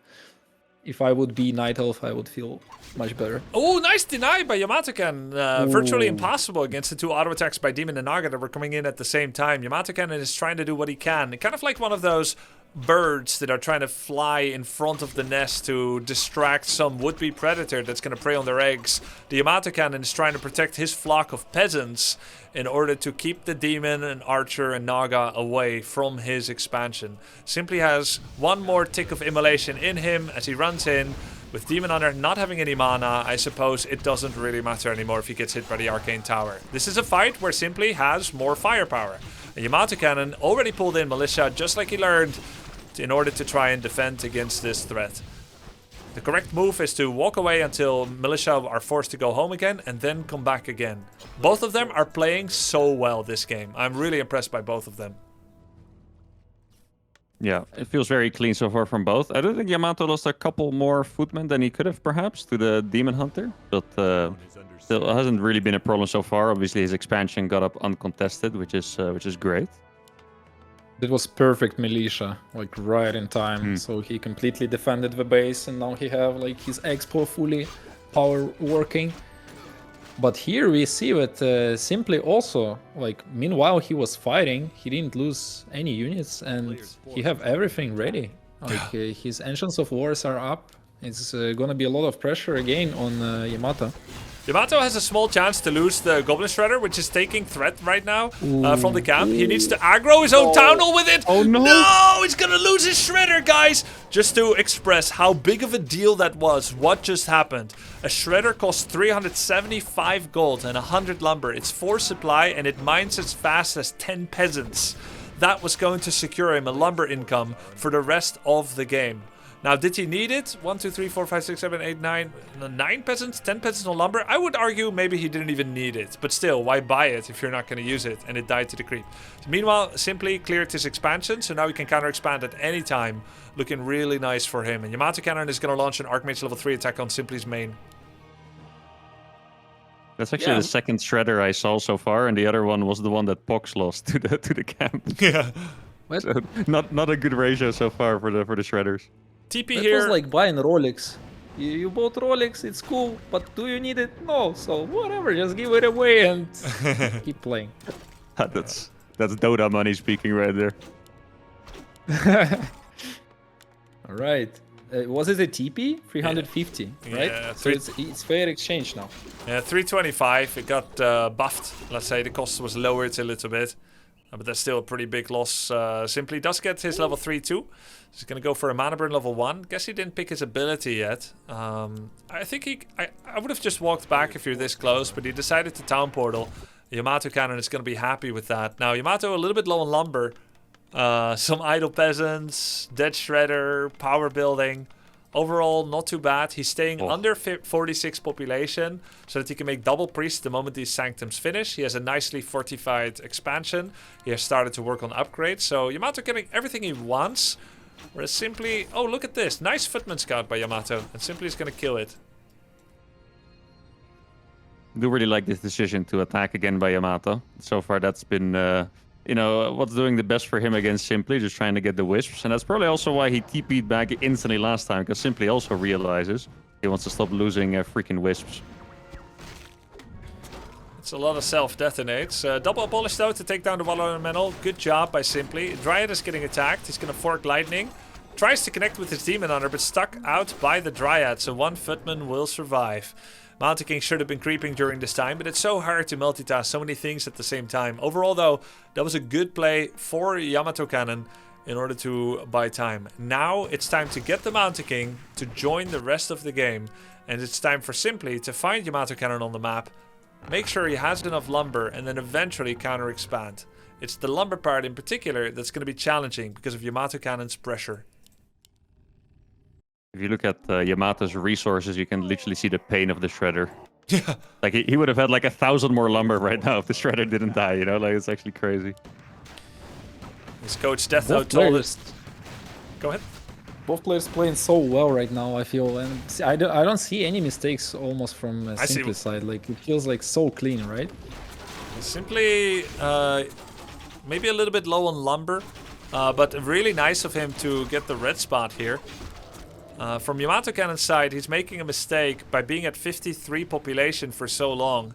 If I would be Night Elf, I would feel much better. Oh, nice deny by YamatoCannon. Virtually impossible against the 2 auto attacks by Demon and Naga that were coming in at the same time. YamatoCannon is trying to do what he can. Kind of like one of those birds that are trying to fly in front of the nest to distract some would-be predator that's going to prey on their eggs. The YamatoCannon is trying to protect his flock of peasants in order to keep the demon and archer and naga away from his expansion. Simply has one more tick of immolation in him as he runs in. With Demon Hunter not having any mana, I suppose it doesn't really matter anymore if he gets hit by the Arcane Tower. This is a fight where Simply has more firepower. And YamatoCannon already pulled in Militia just like he learned in order to try and defend against this threat. The correct move is to walk away until Militia are forced to go home again and then come back again. Both of them are playing so well this game. I'm really impressed by both of them. Yeah, it feels very clean so far from both. I don't think Yamato lost a couple more footmen than he could have perhaps to the Demon Hunter, but still hasn't really been a problem so far. Obviously his expansion got up uncontested, which is great. It was perfect militia, like right in time. So he completely defended the base, and now he have like his expo fully power working. But here we see that Simply also, like meanwhile he was fighting, he didn't lose any units, and he have everything ready. Like his Ancients of Wars are up. It's gonna be a lot of pressure again on Yamato. Yamato has a small chance to lose the Goblin Shredder, which is taking threat right now from the camp. He needs to aggro his own town hall with it. Oh no! No, he's gonna lose his Shredder, guys! Just to express how big of a deal that was, what just happened. A Shredder costs 375 gold and 100 lumber. It's 4 supply and it mines as fast as 10 peasants. That was going to secure him a lumber income for the rest of the game. Now, did he need it? 1, 2, 3, 4, 5, 6, 7, 8, 9. 9 peasants, 10 peasants on lumber? I would argue maybe he didn't even need it. But still, why buy it if you're not going to use it? And it died to the creep. So meanwhile, Simply cleared his expansion. So now he can counter-expand at any time. Looking really nice for him. And YamatoCannon is going to launch an Archmage level 3 attack on Simply's main. That's actually the second shredder I saw so far, and the other one was the one that Pox lost to the camp. Yeah. What? So not a good ratio so far for the shredders. TP It here. was like buying Rolex. You bought Rolex, it's cool, but do you need it? No, so whatever, just give it away and keep playing. That's Dota money speaking right there. All right. Was it a TP? 350, right? Yeah, so it's fair exchange now. Yeah, 325. It got buffed. Let's say the cost was lowered a little bit. But that's still a pretty big loss. Simply does get his level 3 too. He's going to go for a mana burn level 1. Guess he didn't pick his ability yet. I think I would have just walked back if you're this close, but he decided to town portal. YamatoCannon is going to be happy with that. Now, Yamato a little bit low on lumber. Some idle peasants, dead shredder, power building. Overall, not too bad. He's staying under 46 population so that he can make double priest the moment these sanctums finish. He has a nicely fortified expansion. He has started to work on upgrades. So Yamato getting everything he wants. Whereas Simply, oh, look at this. Nice footman scout by Yamato. And Simply is going to kill it. I do really like this decision to attack again by Yamato. So far, that's been, what's doing the best for him against Simply, just trying to get the wisps. And that's probably also why he TP'd back instantly last time, because Simply also realizes he wants to stop losing freaking wisps. It's a lot of self-detonates. Double abolish though to take down the Waller Elemental. Good job by Simply. Dryad is getting attacked. He's going to fork Lightning. Tries to connect with his Demon Hunter, but stuck out by the Dryad, so one footman will survive. Mountain King should have been creeping during this time, but it's so hard to multitask so many things at the same time. Overall though, that was a good play for YamatoCannon in order to buy time. Now it's time to get the Mountain King to join the rest of the game. And it's time for Simply to find YamatoCannon on the map, make sure he has enough lumber, and then eventually counter-expand. It's the lumber part in particular that's going to be challenging because of YamatoCannon's pressure. If you look at Yamato's resources, you can literally see the pain of the shredder. Yeah. Like he would have had like 1,000 more lumber right now if the shredder didn't die, you know? Like it's actually crazy. His coach Death Note Both told players, us. Go ahead. both players playing so well right now, I feel. And I don't see any mistakes almost from Simply side. Like it feels like so clean, right? Simply maybe a little bit low on lumber, but really nice of him to get the red spot here. From YamatoCannon's side, he's making a mistake by being at 53 population for so long.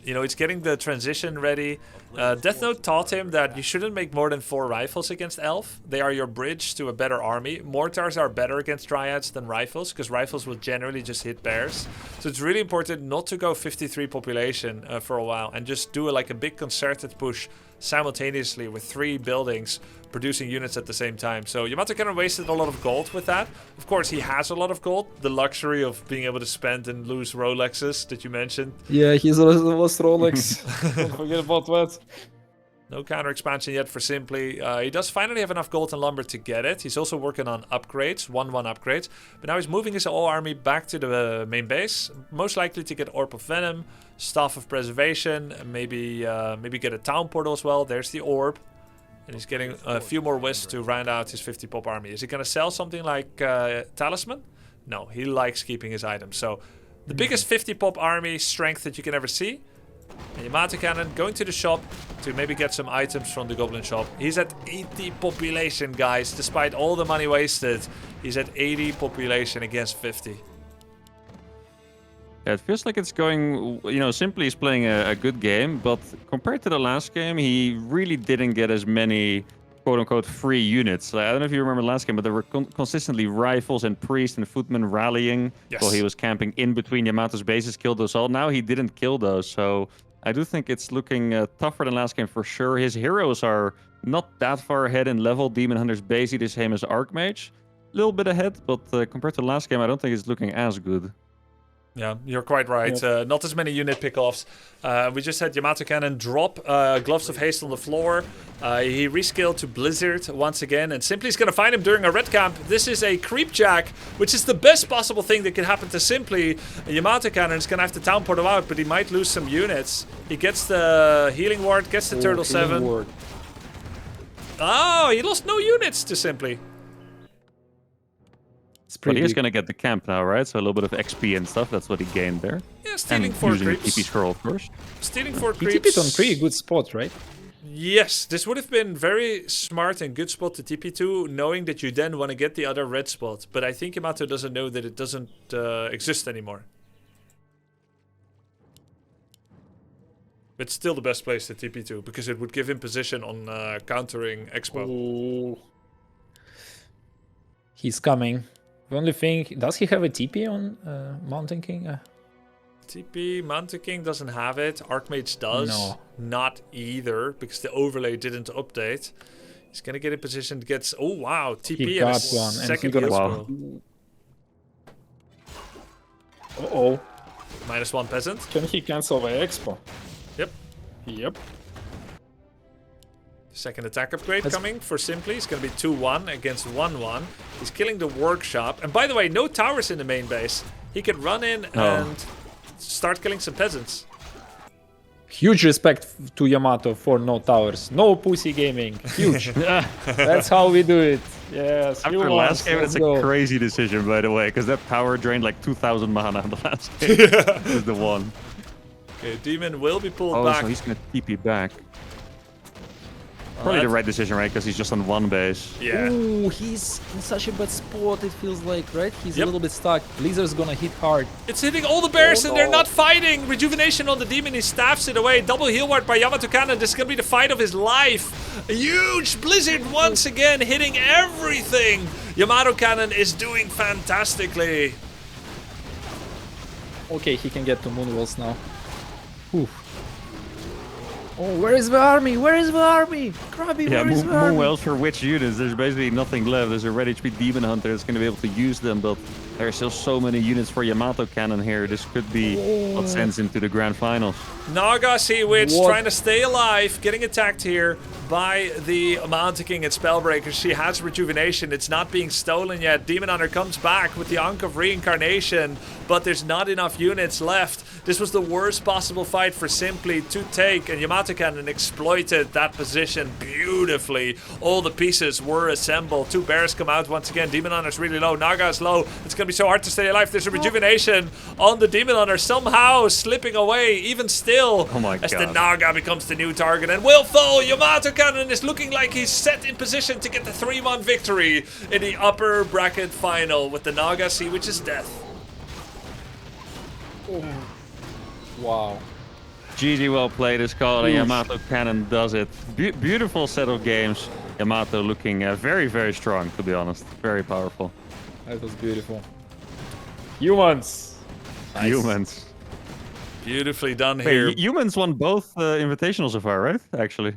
He's getting the transition ready. Death Note taught him that you shouldn't make more than 4 rifles against Elf. They are your bridge to a better army. Mortars are better against Dryads than rifles, because rifles will generally just hit bears. So it's really important not to go 53 population for a while and just do a big concerted push simultaneously with 3 buildings producing units at the same time. So YamatoCannon wasted a lot of gold with that. Of course, he has a lot of gold. The luxury of being able to spend and lose Rolexes that you mentioned. Yeah, he's lost Rolex. Don't forget about that. No counter expansion yet for Simply. He does finally have enough gold and lumber to get it. He's also working on upgrades, 1-1 upgrades. But now he's moving his whole army back to the main base. Most likely to get Orb of Venom, Staff of Preservation, and maybe get a town portal as well. There's the Orb. And he's getting a few more wisps to round out his 50 pop army. Is he going to sell something like Talisman? No, he likes keeping his items. So the biggest 50 pop army strength that you can ever see. And YamatoCannon going to the shop to maybe get some items from the Goblin shop. He's at 80 population, guys. Despite all the money wasted, he's at 80 population against 50. Yeah, it feels like it's going, Simply is playing a good game, but compared to the last game, he really didn't get as many quote-unquote free units. I don't know if you remember the last game, but there were consistently rifles and priests and footmen rallying while he was camping in between Yamato's bases, killed those all. Now he didn't kill those, so I do think it's looking tougher than last game for sure. His heroes are not that far ahead in level. Demon Hunter's basically the same as Archmage. A little bit ahead, but compared to the last game, I don't think it's looking as good. Yeah, you're quite right. Yep. Not as many unit pickoffs. We just had YamatoCannon drop Gloves of Haste on the floor. He reskilled to Blizzard once again, and Simply's going to find him during a red camp. This is a creep jack, which is the best possible thing that could happen to Simply. YamatoCannon is going to have to town port him out, but he might lose some units. He gets the healing ward, gets the Turtle 7. Ward. Oh, he lost no units to Simply. It's But pretty he's big. gonna get the camp now, right? So a little bit of XP and stuff. That's what he gained there. Yeah, And stealing 4 using the creeps. TP scroll first. Stealing 4 He creeps. TP'd on pretty good spot, right? Yes, this would have been very smart and good spot to TP to, knowing that you then want to get the other red spot. But I think Yamato doesn't know that it doesn't exist anymore. It's still the best place to TP to, because it would give him position on countering Expo. Oh. He's coming. The only thing, does he have a TP on Mountain King? TP, Mountain King doesn't have it. Archmage does. No. Not either, because the overlay didn't update. He's going to get in position to get... Oh, wow. TP He and a got one, and he second got a- heal Wow. scroll. Uh-oh. -1 peasant. Can he cancel the Expo? Yep. Yep. Second attack upgrade That's- coming for Simply. It's going to be 2-1 against 1-1. He's killing the workshop. And by the way, no towers in the main base. He could run in and start killing some peasants. Huge respect to Yamato for no towers. No pussy gaming. Huge. That's how we do it. Yes. After you the won, last game, let's it's go. a crazy decision, by the way, because that tower drained like 2,000 mana in the last game. This is the one. Okay, Demon will be pulled Oh, back. so he's gonna TP back. Probably the right decision, right? Because he's just on one base. Yeah. Ooh, he's in such a bad spot, it feels like, right? He's Yep. a little bit stuck. Blizzard's gonna hit hard. It's hitting all the bears Oh, and they're no. not fighting. Rejuvenation on the Demon. He staffs it away. Double heal ward by YamatoCannon. This is going to be the fight of his life. A huge Blizzard once again hitting everything. YamatoCannon is doing fantastically. Okay, he can get to Moonwalls now. Oof. Oh, where is the army? Where is the army? Grubby, Yeah, where is the army? Moonwells for which units? There's basically nothing left. There's a Red HP Demon Hunter that's going to be able to use them, but there are still so many units for YamatoCannon here. This could be what sends him to the Grand Finals. Naga Sea Witch What? trying to stay alive, getting attacked here by the Mountain King and Spellbreaker. She has rejuvenation. It's not being stolen yet. Demon Hunter comes back with the Ankh of Reincarnation, but there's not enough units left. This was the worst possible fight for Simply to take, and YamatoCannon exploited that position beautifully. All the pieces were assembled. 2 bears come out once again. Demon Hunter's really low. Naga's low. It's going to be so hard to stay alive. There's a rejuvenation on the Demon Hunter, somehow slipping away, even still, Oh my as the God. Naga becomes the new target and will fall. YamatoCannon is looking like he's set in position to get the 3-1 victory in the upper bracket final with the Naga Sea Witch's death. Wow. GG, well played is called, and YamatoCannon does it. Beautiful set of games. Yamato looking very, very strong, to be honest. Very powerful. That was beautiful. Humans. Nice. Humans. Beautifully done Wait, here. Humans won both invitationals so far, right? Actually.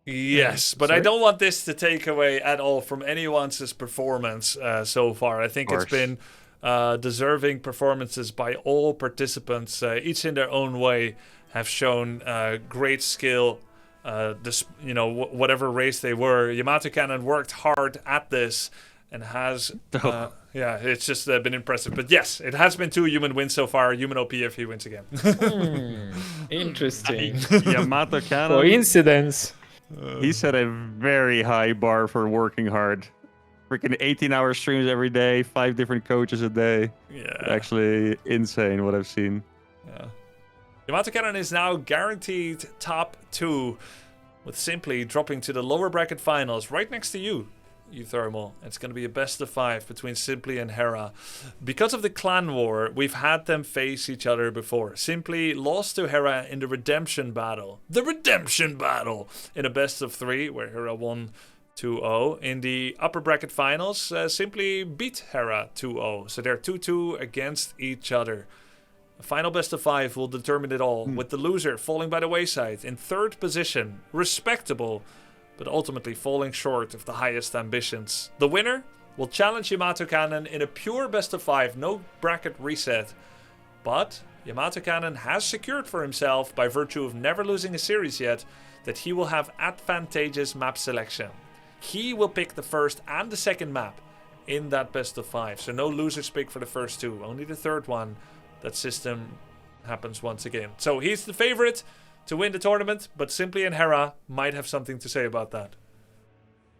Yes, but I don't want this to take away at all from anyone's performance so far. I think it's course. been deserving performances by all participants, each in their own way, have shown great skill. Whatever race they were, YamatoCannon worked hard at this and has. Yeah, it's just been impressive. But yes, it has been 2 human wins so far. Human OP if he wins again. Interesting. YamatoCannon, Coincidence. he set a very high bar for working hard. Freaking 18-hour streams every day, 5 different coaches a day. Yeah. Actually insane what I've seen. Yeah. YamatoCannon is now guaranteed top 2, with Simply dropping to the lower bracket finals right next to you Thermal. It's going to be a best of 5 between Simply and Hera. Because of the clan war, we've had them face each other before. Simply lost to Hera in the redemption battle. The redemption battle! In a best of 3, where Hera won 2-0. In the upper bracket finals, Simply beat Hera 2-0. So they're 2-2 against each other. The final best of 5 will determine it all, with the loser falling by the wayside in 3rd position. Respectable, but ultimately falling short of the highest ambitions. The winner will challenge YamatoCannon in a pure best of 5, no bracket reset, But YamatoCannon has secured for himself, by virtue of never losing a series yet, that he will have advantageous map selection. He will pick the first and the second map in that best of 5. So no losers pick for the first 2. Only the third one. That system happens once again. So he's the favorite to win the tournament, but Simply and Hera might have something to say about that.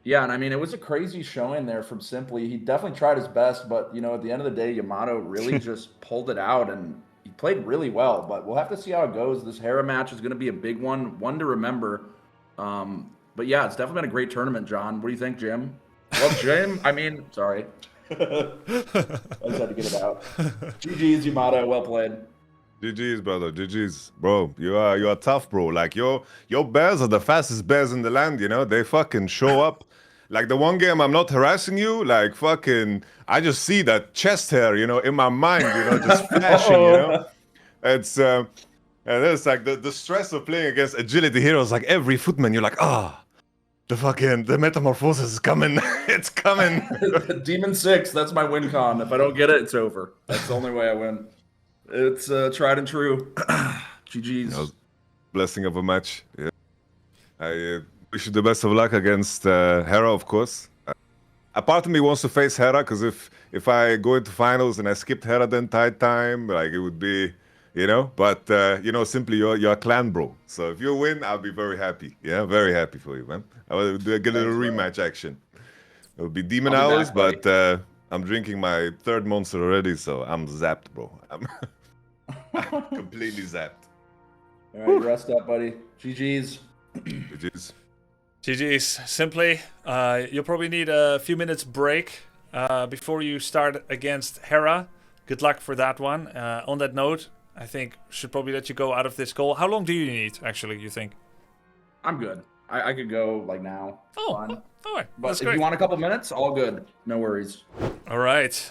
Yeah, and I mean, it was a crazy showing there from Simply. He definitely tried his best, but, you know, at the end of the day, Yamato really just pulled it out, and he played really well. But we'll have to see how it goes. This Hera match is going to be a big one to remember. But yeah, it's definitely been a great tournament, John. What do you think, Jim? Well, Jim, I mean, sorry. I just had to get it out. GG's, Yamato. Well played. GG's, brother. GG's, bro. You are tough, bro. Like your bears are the fastest bears in the land. You know, they fucking show up. Like the one game I'm not harassing you, like fucking, I just see that chest hair, you know, in my mind, you know, just flashing, you know. It's and it's like the stress of playing against agility heroes. Like every footman, you're like, the metamorphosis is coming. It's coming. Demon 6, that's my win con. If I don't get it, it's over. That's the only way I win. It's tried and true. GG's. You know, blessing of a match. Yeah. I wish you the best of luck against Hera, of course. A part of me wants to face Hera, because if I go into finals and I skipped Hera the entire time, like it would be, you know. But you know, Simply you're a clan bro. So if you win, I'll be very happy. Yeah, very happy for you, man. I will get a little rematch action. It will be demon hours, but I'm drinking my 3rd monster already, so I'm zapped, bro. I'm completely zapped. All right, rest up, buddy. GG's. GG's. GG's. Simply, you'll probably need a few minutes break before you start against Hera. Good luck for that one. On that note, I think should probably let you go out of this call. How long do you need, actually, you think? I'm good. I could go like now. Oh, fine. all right. But That's if great. you want a couple minutes, all good. No worries. All right.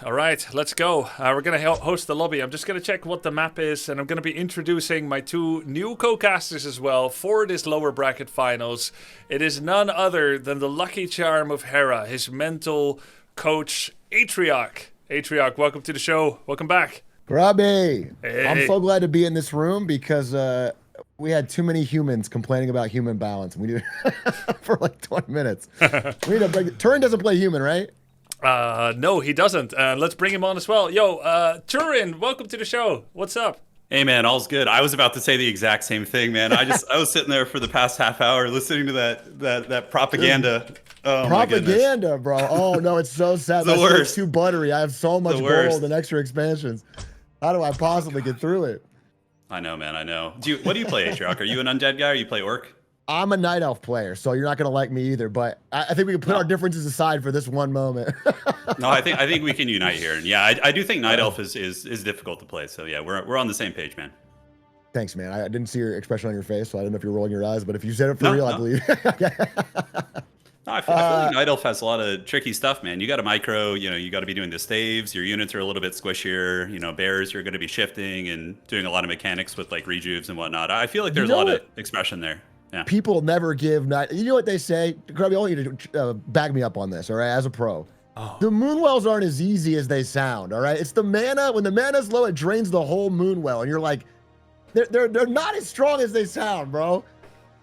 Let's go. We're going to host the lobby. I'm just going to check what the map is, and I'm going to be introducing my 2 new co-casters as well for this lower bracket finals. It is none other than the lucky charm of Hera, his mental coach, Atrioc. Atrioc, welcome to the show. Welcome back. Grubby, Hey. I'm so glad to be in this room because we had too many humans complaining about human balance. We did for like 20 minutes. We need to break. Turin doesn't play human, right? No, he doesn't. Let's bring him on as well. Yo, Turin, welcome to the show. What's up? Hey man, all's good. I was about to say the exact same thing, man. I was sitting there for the past half hour listening to that propaganda. Oh, Propaganda, bro. Oh no, it's so sad. The My worst. shit's too buttery. I have so much worst. gold and extra expansions. How do I possibly get through it? I know, man. I know. What do you play, Atrioc? Are you an undead guy or you play orc? I'm a night elf player, so you're not gonna like me either. But I think we can put our differences aside for this one moment. No, I think we can unite here. And yeah, I do think night elf is difficult to play. So yeah, we're on the same page, man. Thanks, man. I didn't see your expression on your face, so I don't know if you're rolling your eyes. But if you said it for real, I believe. No, I feel like Night Elf has a lot of tricky stuff, man. You got to micro, you got to be doing the staves. Your units are a little bit squishier. Bears, you're going to be shifting and doing a lot of mechanics with like rejuves and whatnot. I feel like there's a lot of expression there. Yeah. People never give night. You know what they say? Grubby, I want you to back me up on this, all right? As a pro. Oh. The moonwells aren't as easy as they sound, all right? It's the mana. When the mana's low, it drains the whole moonwell. And you're like, they're not as strong as they sound, bro.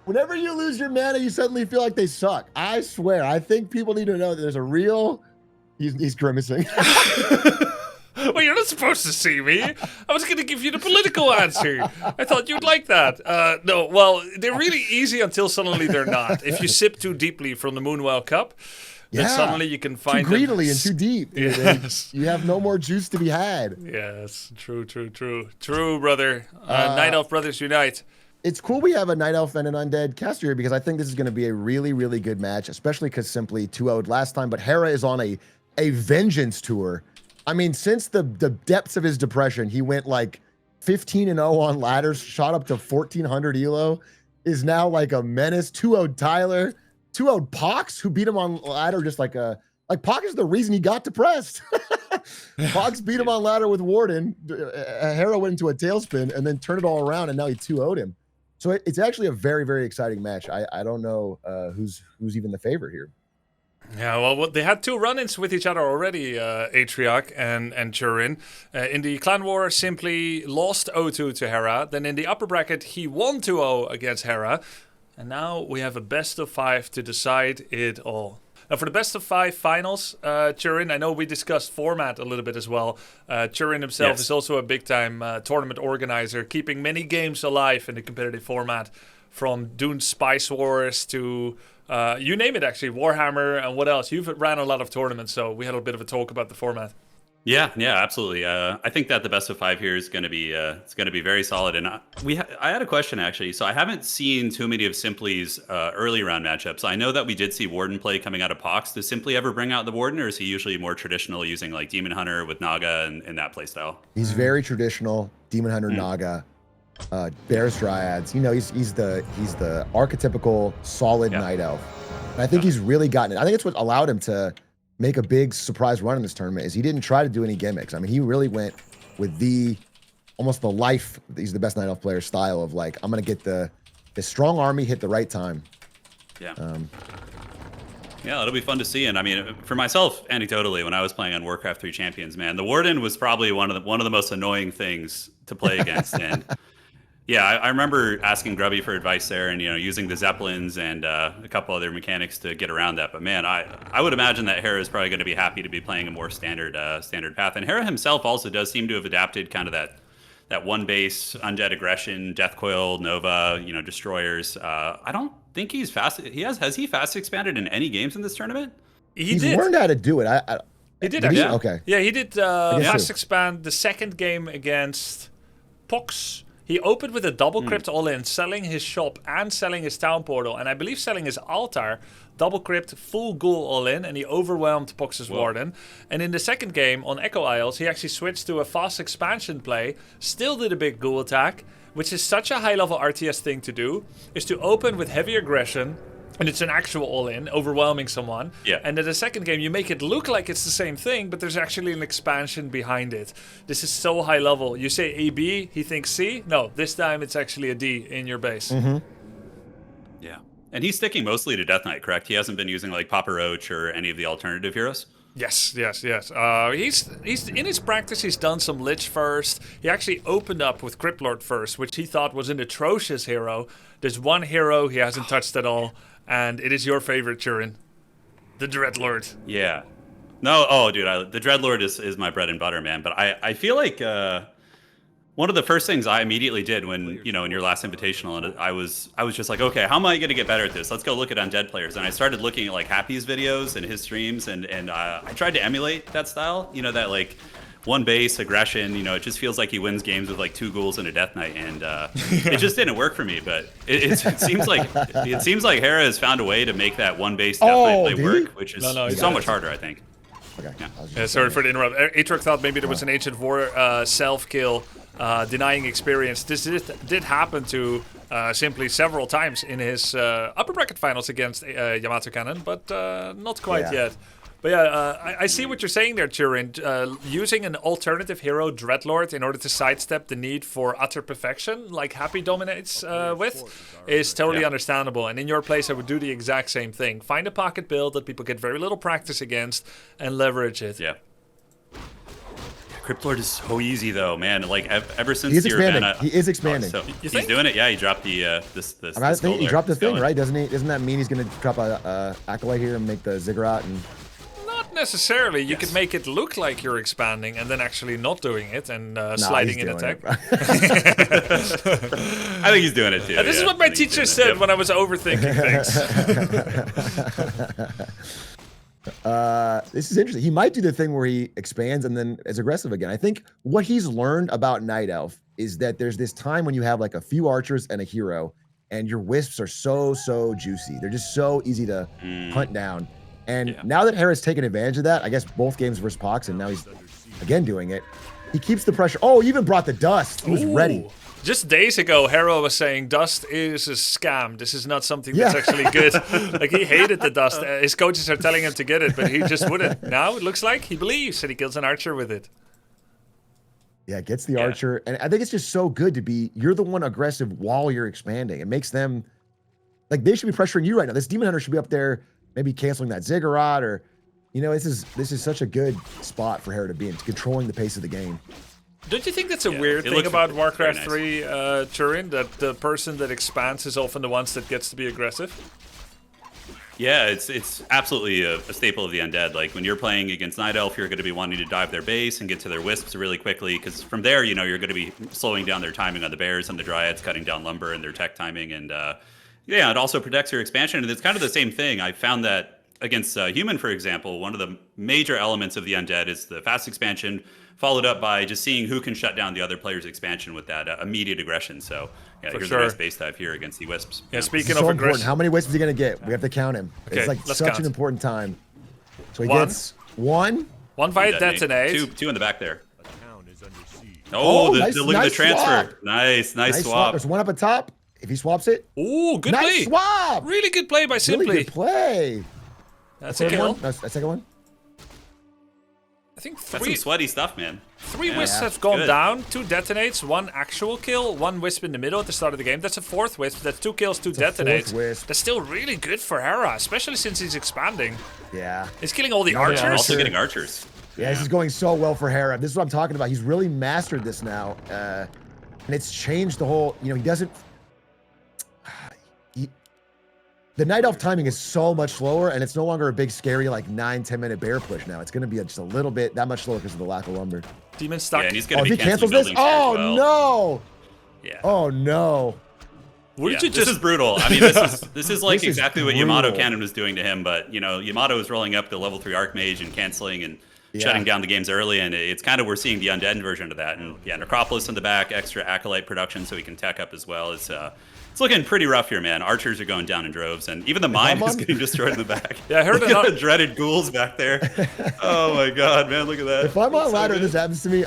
Whenever you lose your mana, you suddenly feel like they suck. I swear. I think people need to know that there's a real... He's grimacing. Well, you're not supposed to see me. I was going to give you the political answer. I thought you'd like that. No, well, they're really easy until suddenly they're not. If you sip too deeply from the Moonwell Cup, then suddenly you can find too greedily and too deep. Yes. You have no more juice to be had. Yes, true, brother. Night Elf Brothers Unite. It's cool we have a Night Elf and an Undead caster here because I think this is going to be a really, really good match, especially because Simply 2-0'd last time. But Hera is on a vengeance tour. I mean, since the depths of his depression, he went like 15-0 on ladders, shot up to 1,400 elo, is now like a menace. 2-0'd Tyler, 2-0'd Pox, who beat him on ladder just like Pox is the reason he got depressed. Pox beat him on ladder with Warden. Hera went into a tailspin and then turned it all around, and now he 2-0'd him. So it's actually a very, very exciting match. I don't know who's even the favorite here. Yeah, well, they had 2 run-ins with each other already, Atrioc and Turin. In the Clan War, Simply lost 0-2 to Hera. Then in the upper bracket, he won 2-0 against Hera. And now we have a best of 5 to decide it all. Now, for the best of 5 finals, Turin, I know we discussed format a little bit as well. Turin himself is also a big-time tournament organizer, keeping many games alive in the competitive format, from Dune Spice Wars to you name it, actually, Warhammer and what else. You've ran a lot of tournaments, so we had a bit of a talk about the format. Yeah, absolutely. I think that the best of 5 here is going to be it's going to be very solid. And I had a question actually. So I haven't seen too many of Simply's early round matchups. I know that we did see Warden play coming out of Pox. Does Simply ever bring out the Warden, or is he usually more traditional, using like Demon Hunter with Naga and that playstyle? He's very traditional. Demon Hunter, Naga, Bears Dryads. You know, he's the archetypical solid Night Elf. And I think he's really gotten it. I think it's what allowed him to make a big surprise run in this tournament, is he didn't try to do any gimmicks. I mean, he really went with almost the life, he's the best Night Elf player style of like, I'm going to get the strong army hit the right time. Yeah. Yeah, it'll be fun to see. And I mean, for myself, anecdotally, when I was playing on Warcraft 3 Champions, man, the Warden was probably one of the most annoying things to play against. And yeah, I remember asking Grubby for advice there, and using the Zeppelins and a couple other mechanics to get around that. But man, I would imagine that Hera is probably going to be happy to be playing a more standard path. And Hera himself also does seem to have adapted kind of that one base undead aggression, Death Coil, Nova, destroyers. I don't think he's fast. Has he fast expanded in any games in this tournament? He's learned how to do it. He did actually. Okay. Yeah, he did fast expand the second game against Pox. He opened with a double crypt all-in, selling his shop and selling his town portal, and I believe selling his altar. Double crypt, full ghoul all-in, and he overwhelmed Pox's Warden. And in the second game on Echo Isles, he actually switched to a fast expansion play, still did a big ghoul attack, which is such a high-level RTS thing to do, is to open with heavy aggression, and it's an actual all-in, overwhelming someone. Yeah. And in the second game, you make it look like it's the same thing, but there's actually an expansion behind it. This is so high level. You say AB, he thinks C. No, this time it's actually a D in your base. Yeah. And he's sticking mostly to Death Knight, correct? He hasn't been using like Papa Roach or any of the alternative heroes? Yes. He's in his practice. He's done some Lich first. He actually opened up with Cryptlord first, which he thought was an atrocious hero. There's one hero he hasn't touched at all, and it is your favorite, Turin, the Dreadlord. Yeah. No, dude, the Dreadlord is my bread and butter, man. But I feel like one of the first things I immediately did when in your last invitational, and I was just like, okay, how am I going to get better at this? Let's go look at undead players. And I started looking at like Happy's videos and his streams, and I tried to emulate that style. That like one base aggression. It just feels like he wins games with like 2 ghouls and a Death Knight, and it just didn't work for me. But it seems like Hera has found a way to make that one base Death Knight play work, which is so much harder, I think. Okay. Yeah, sorry for the interrupt. Atrioc thought maybe there was an Ancient War self-kill. Denying experience. This did happen to Simply several times in his upper bracket finals against YamatoCannon, but not quite yet. But yeah, I see what you're saying there, Turin. Using an alternative hero, Dreadlord, in order to sidestep the need for utter perfection, like Happy dominates with, is totally understandable. And in your place, I would do the exact same thing. Find a pocket build that people get very little practice against and leverage it. Yeah. Cryptlord is so easy though, man. Like ever since he's expanding. He is expanding. He's doing it. Yeah, he dropped the this. I think he dropped the thing, right? Doesn't he? Doesn't that mean he's going to drop a acolyte here and make the Ziggurat? And not necessarily. You could make it look like you're expanding and then actually not doing it and sliding in attack. I think he's doing it too. This is what my teacher said when I was overthinking things. This is interesting. He might do the thing where he expands and then is aggressive again. I think what he's learned about Night Elf is that there's this time when you have like a few archers and a hero, and your wisps are so juicy. They're just so easy to hunt down. And now that Hera's taken advantage of that, I guess both games versus Pox, and now he's again doing it. He keeps the pressure. Oh, he even brought the dust. He was ready. Just days ago, Hera was saying dust is a scam. This is not something that's actually good. Like, he hated the dust. His coaches are telling him to get it, but he just wouldn't. Now it looks like he believes, and he kills an archer with it. Yeah, gets the archer. And I think it's just so good to be, you're the one aggressive while you're expanding. It makes them, like, they should be pressuring you right now. This Demon Hunter should be up there maybe canceling that ziggurat, or this is such a good spot for Hera to be in, controlling the pace of the game. Don't you think that's a weird thing looks about Warcraft nice. 3, Turin, that the person that expands is often the ones that gets to be aggressive? Yeah, it's absolutely a staple of the undead. Like when you're playing against Night Elf, you're going to be wanting to dive their base and get to their wisps really quickly, because from there, you're going to be slowing down their timing on the bears and the dryads, cutting down lumber and their tech timing, and it also protects your expansion. And it's kind of the same thing. I found that against human, for example, one of the major elements of the undead is the fast expansion, followed up by just seeing who can shut down the other player's expansion with that immediate aggression. So here's a nice base dive here against the wisps. Yeah, speaking So of important. aggression, How many wisps is he gonna get? We have to count him. Okay, It's like let's such count. an important time. So he One. gets one. one via detonate. Two in the back there. A town is under siege. Oh, Oh, nice- look at the nice transfer. swap. Nice Nice swap. There's one up at top. If he swaps it, Ooh, good nice play. swap. Really good play by Simply. Really good play. That's a Third kill. one. That's the second one. I think That's some sweaty stuff, man. three Yeah. wisps have gone Good. down, 2 detonates, 1 actual kill, 1 wisp in the middle at the start of the game. That's a 4th wisp. That's 2 kills, 2 a fourth detonates. wisp. That's still really good for Hera, especially since he's expanding. Yeah. He's killing all the Another archers. Also Sure. getting archers. Yeah, this is going so well for Hera. This is what I'm talking about. He's really mastered this now, and it's changed the whole. He doesn't. The Night Elf timing is so much slower, and it's no longer a big, scary, like 9-10 minute bear push now. It's going to be just a little bit that much slower because of the lack of lumber. Demon stuck. Yeah, and he's Oh, going if to he be cancels canceling this, buildings here oh as well. no! Yeah. Oh no! Wouldn't Yeah, you just this is brutal. I mean, this is like This is exactly what brutal. YamatoCannon was doing to him, but Yamato is rolling up the level 3 Archmage and canceling and Yeah. shutting down the games early, and it's kind of we're seeing the undead version of that. And yeah, Necropolis in the back, extra acolyte production so he can tech up as well. It's looking pretty rough here, man. Archers are going down in droves, and even the mine I'm is on- getting destroyed in the back. Yeah, I heard look it at not- the dreaded ghouls back there. Oh my god, man, look at that. If I'm on It's so ladder and good. this happens to me,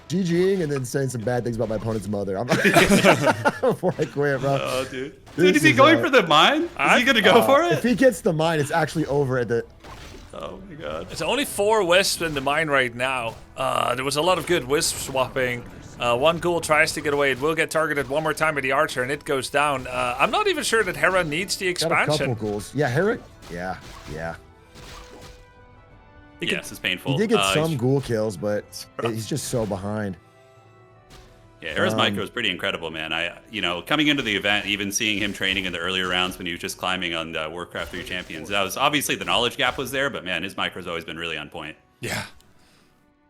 GGing and then saying some bad things about my opponent's mother. I'm before I quit, bro. Oh, dude. This Dude, is he is, going for the mine? Is he gonna go for If it? he gets the mine, it's actually over at the. Oh my god. There's only 4 wisps in the mine right now. There was a lot of good wisp swapping. 1 ghoul tries to get away. It will get targeted one more time by the archer, and it goes down. I'm not even sure that Hera needs the Got a couple expansion. goals. Yeah, Hera. Yeah. Yes, it's painful. He did get some he's- ghoul kills, but he's just so behind. Yeah, Hera's micro is pretty incredible, man. Coming into the event, even seeing him training in the earlier rounds when he was just climbing on the Warcraft 3 champions, that was obviously the knowledge gap was there, but man, his micro's always been really on point. Yeah.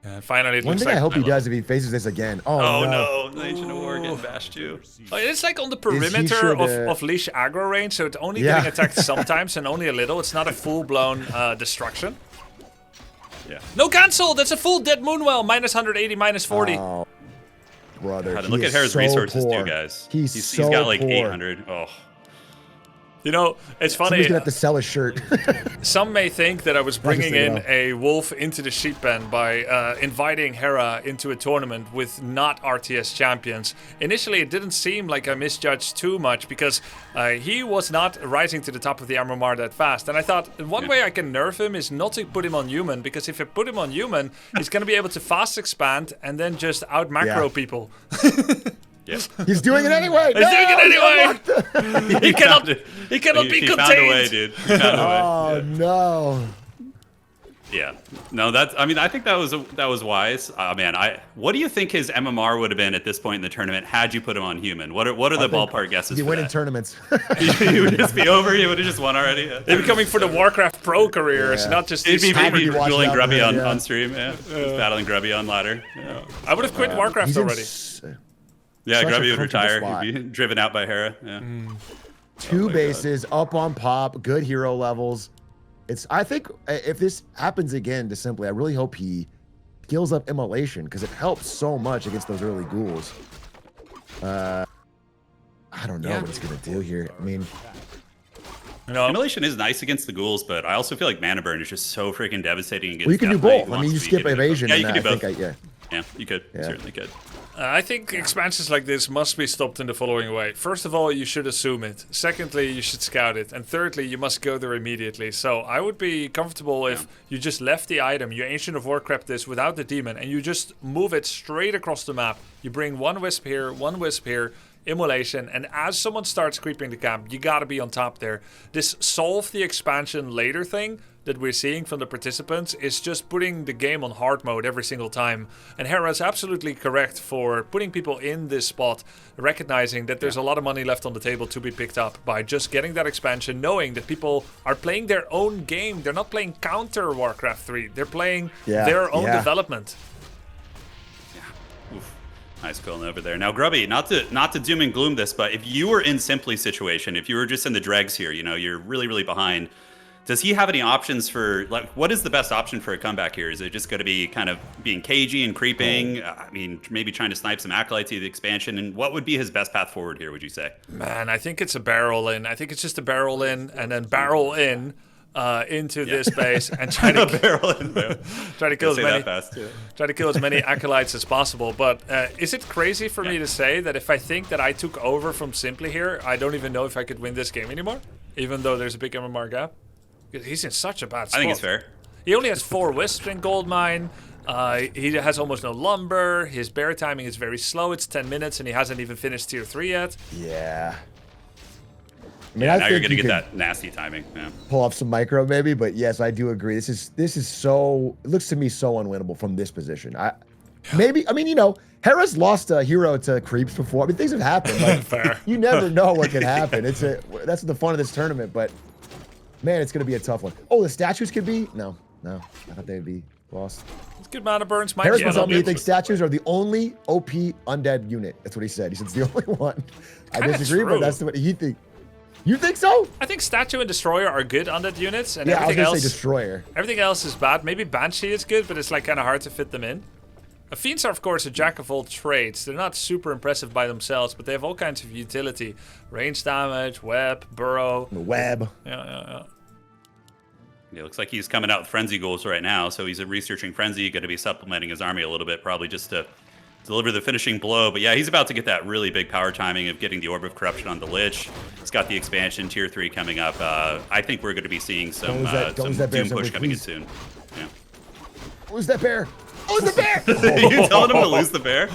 And finally, it One looks thing like I hope he does if he faces this again. Oh, Oh no. no, the Ancient of War getting bashed too. It's like on the he perimeter should, of leash aggro range, so it's only Yeah. getting attacked sometimes and only a little. It's not a full-blown destruction. Yeah. No cancel! That's a full dead Moonwell. Minus 180, minus 40. Oh, brother. God, he look at is Hera's so resources poor. too, guys. He's so got like poor. 800. Oh. You know, it's funny. Somebody's gonna have to sell his shirt. Some may think that I was bringing say in no. a wolf into the sheep pen by inviting Hera into a tournament with not RTS champions. Initially, it didn't seem like I misjudged too much because he was not rising to the top of the armor mar that fast. And I thought one way I can nerf him is not to put him on human, because if I put him on human, he's going to be able to fast expand and then just out macro Yeah. people. Yeah. He's doing it anyway. He's doing it anyway! He cannot, Found it. he cannot be He contained! found a way, dude. He found a way. Oh no. Yeah. No, I think that was wise. Man, what do you think his MMR would have been at this point in the tournament had you put him on human? What are the ballpark guesses He'd for win in that? tournaments. He would just be over. He would have just won already. They'd be coming for the Warcraft Pro careers, Yeah. not just He'd these be happy maybe to watch dueling that Grubby win, yeah. on stream. Yeah. Just battling Grubby on ladder. Yeah, I would have quit Warcraft He's in already. yeah, Such a Grubby would comfortable retire. spot. He'd be driven out by Hera. Yeah. Two bases up on pop, good hero levels. I think if this happens again to Simply, I really hope he skills up immolation because it helps so much against those early ghouls. I don't know what he's gonna do here. I mean, You know, Immolation is nice against the ghouls, but I also feel like Mana Burn is just so freaking devastating against well, you can do Death Knight both. who I wants mean, you to be skip hitting both. evasion. Yeah, and you can do I both. think Yeah, you could. Yeah. Certainly could. I think expansions like this must be stopped in the following way. First of all, you should assume it. Secondly, you should scout it. And thirdly, you must go there immediately. So I would be comfortable if you just left the item, you Ancient of Warcraft this without the demon, and you just move it straight across the map. You bring one wisp here, immolation, and as someone starts creeping the camp, you gotta be on top there. This solve the expansion later thing that we're seeing from the participants is just putting the game on hard mode every single time. And Hera is absolutely correct for putting people in this spot, recognizing that there's a lot of money left on the table to be picked up by just getting that expansion, knowing that people are playing their own game. They're not playing counter Warcraft 3. They're playing their own development. Oof. Nice going over there. Now, Grubby, not to doom and gloom this, but if you were in Simply's situation, if you were just in the dregs here, you know, you're really, really behind, does he have any options for, like, what is the best option for a comeback here? Is it just going to be kind of being cagey and creeping? I mean, maybe trying to snipe some acolytes of the expansion? And what would be his best path forward here, would you say? Man, I think it's a barrel in. I think it's just a barrel in and then barrel in into this base and try to barrel in. try to kill as many acolytes as possible. But is it crazy for me to say that if I think that I took over from Simply here, I don't even know if I could win this game anymore, even though there's a big MMR gap? He's in such a bad spot. I think it's fair. He only has 4 wisps in gold mine. He has almost no lumber. His bear timing is very slow. It's 10 minutes, and he hasn't even finished tier 3 yet. Yeah. I mean, now you're going to get that nasty timing. Yeah. Pull off some micro, maybe, but yes, I do agree. This is so. It looks to me so unwinnable from this position. I mean, you know, Hera's lost a hero to creeps before. I mean, things have happened. Like, Fair. You never know what can happen. That's the fun of this tournament, but. Man, it's going to be a tough one. Oh, the statues could be? No. I thought they'd be lost. It's good mana burns. Harris was telling me he thinks statues are the only OP undead unit. That's what he said. He said it's the only one. I disagree, but that's what he thinks. You think so? I think Statue and Destroyer are good undead units, and I was everything gonna else. Say Destroyer. Everything else is bad. Maybe Banshee is good, but it's like kind of hard to fit them in. Fiends are, of course, a jack of all trades. They're not super impressive by themselves, but they have all kinds of utility: range damage, web, burrow. The web. Yeah. It looks like he's coming out with Frenzy goals right now, so he's researching Frenzy, going to be supplementing his army a little bit, probably just to deliver the finishing blow. But yeah, he's about to get that really big power timing of getting the Orb of Corruption on the Lich. He's got the expansion, Tier 3 coming up. I think we're going to be seeing some Doom push coming in soon. Yeah. Who's that bear? Lose the bear! You telling him to lose the bear?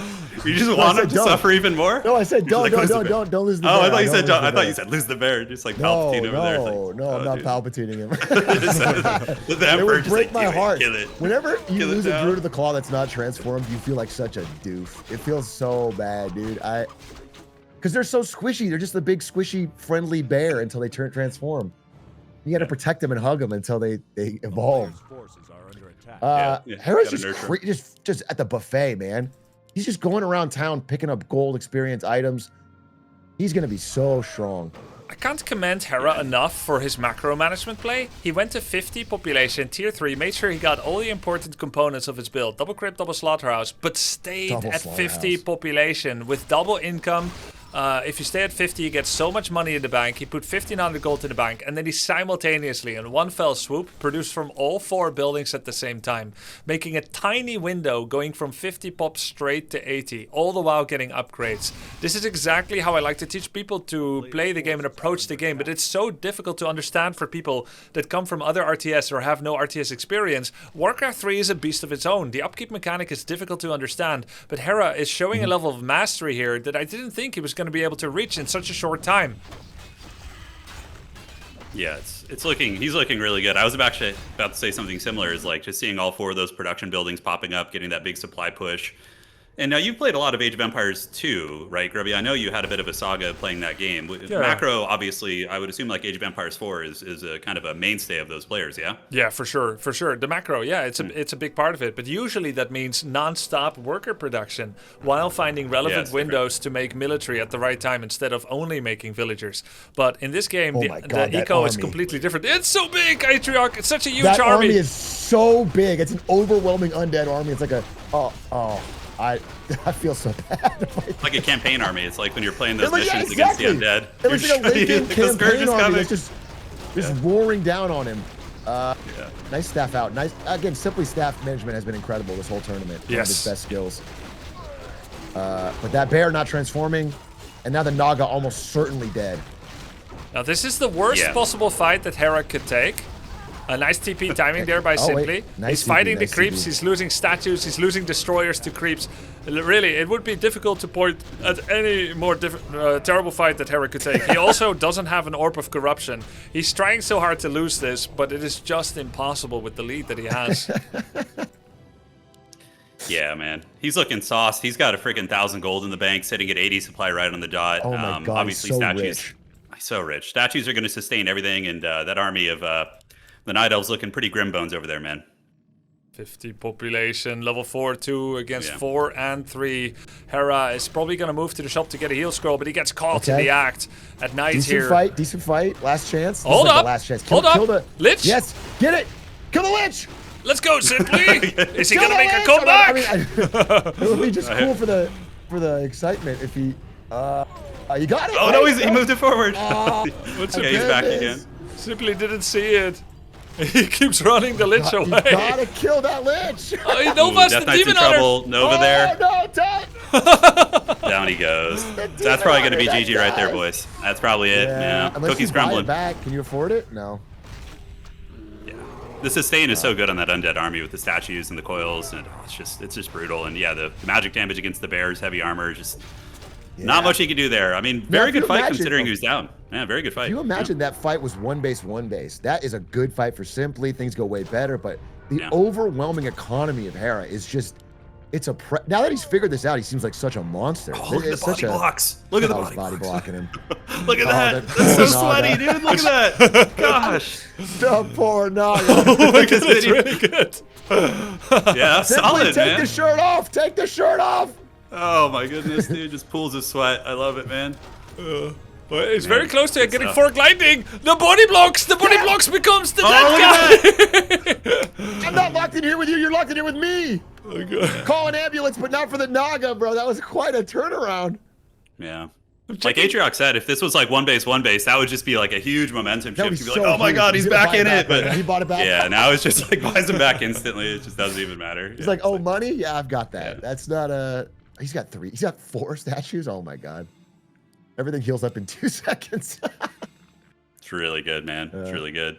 You just want him to suffer even more? No, I said don't lose the bear. Oh, I thought you said I thought you said lose the bear. Just like Palpatine over there. No, I'm not Palpatining him. The it would break my heart. Kill it. Whenever you lose a Druid of the Claw that's not transformed, you feel like such a doof. It feels so bad, dude. Because they're so squishy. They're just a big, squishy, friendly bear until they transform. You got to protect them and hug them until they evolve. Hera's just at the buffet, man. He's just going around town picking up gold experience items. He's going to be so strong. I can't commend Hera enough for his macro management play. He went to 50 population, tier 3, made sure he got all the important components of his build. Double crypt, double slaughterhouse, but stayed at 50 population with double income. If you stay at 50, you get so much money in the bank. He put 1,500 gold in the bank, and then he simultaneously, in one fell swoop, produced from all 4 buildings at the same time, making a tiny window going from 50 pop straight to 80, all the while getting upgrades. This is exactly how I like to teach people to play the game and approach the game, but it's so difficult to understand for people that come from other RTS or have no RTS experience. Warcraft 3 is a beast of its own. The upkeep mechanic is difficult to understand, but Hera is showing a level of mastery here that I didn't think he was going to be able to reach in such a short time. Yeah, he's looking really good. I was actually about to say something similar, is like just seeing all 4 of those production buildings popping up, getting that big supply push. And now you've played a lot of Age of Empires 2, right, Grubby? I know you had a bit of a saga playing that game. Yeah. Macro, obviously, I would assume like Age of Empires 4 is a kind of a mainstay of those players, yeah? Yeah, for sure. The macro, yeah, it's a big part of it. But usually that means non-stop worker production while finding relevant windows to make military at the right time instead of only making villagers. But in this game, the eco is completely different. It's so big, Atriarch. It's such a huge army. That army is so big. It's an overwhelming undead army. It's like a I feel so bad. Like a campaign army. It's like when you're playing those missions against the undead. It was like a Lincoln campaign army that's just roaring down on him. Nice staff out. Nice. Again, simply staff management has been incredible this whole tournament. One of his best skills. But that bear not transforming, and now the Naga almost certainly dead. Now this is the worst possible fight that Hera could take. A nice TP timing there by Simply. wait. Nice He's TP, fighting nice the creeps. TP. He's losing statues. He's losing destroyers to creeps. Really, it would be difficult to point at any more terrible fight that Hera could take. He also doesn't have an Orb of Corruption. He's trying so hard to lose this, but it is just impossible with the lead that he has. Yeah, man. He's looking sauced. He's got a freaking 1,000 gold in the bank, sitting at 80 supply right on the dot. Oh my God, obviously, so statues. rich. So rich. Statues are going to sustain everything, and that army of the Night Elves looking pretty grim bones over there, man. 50 population, level 4-2 against Yeah. 4 and 3. Hera is probably going to move to the shop to get a heal scroll, but he gets caught in Okay. the act at night Decent here. Decent fight. Last chance. This Hold is like up. The last chance. Hold up. Kill the Lich. Yes, get it. Kill the Lich. Let's go, Simply! Is he Kill going to the make a Lich! comeback? I mean, it would be just cool for the excitement if he. You got it. Oh, right? no, he moved it forward. What's Okay, he's back again. Simply didn't see it. He keeps running the Lich You away. gotta kill that Lich. Oh, Nova's Death the Knight's in demon hunter. trouble. Nova there. Oh, no, don't. Down he goes. demon That's probably going to be hunter, GG that right there, guy. boys. That's probably it. Yeah. Unless Cookie's you buy it crumbling. back. Can you afford it? No. The sustain is so good on that undead army with the statues and the coils, and it's just brutal. And yeah, the magic damage against the bears, heavy armor, just not much he can do there. I mean, very if good you fight imagine- considering who's down. Yeah, very good fight. Can you imagine that fight was one base? That is a good fight for Simply. Things go way better, but the Yeah. overwhelming economy of Hera is just. It's a now that he's figured this out, he seems like such a monster. Oh, look at the It's body such a- blocks. Look at the Oh, he's body body blocks. blocking him. Look at Oh, that. that That's so poor sweaty, Naga. dude. Look at that. Gosh. The poor Naga. Look at It's really good. Yeah, Simply solid, take man. the shirt off. Take the shirt off. Oh my goodness, dude. Just pulls his sweat. I love it, man. Well, it's very close to good getting stuff. fork lightning. The body blocks. The body blocks becomes the Oh, dead look guy. I'm not locked in here with you. You're locked in here with me. Oh, God. Call an ambulance, but not for the Naga, bro. That was quite a turnaround. Yeah. Like Atriox said, if this was like one base, that would just be like a huge momentum That shift. was You'd be so like, oh my huge. God, he's He's gonna back buy in it it. back, But he bought it back. yeah, now it's just like buys him back instantly. It just doesn't even matter. He's like, oh, money? Yeah, I've got that. That's not a. He's got 3. He's got 4 statues. Oh my God. Everything heals up in 2 seconds. It's really good, man. It's really good.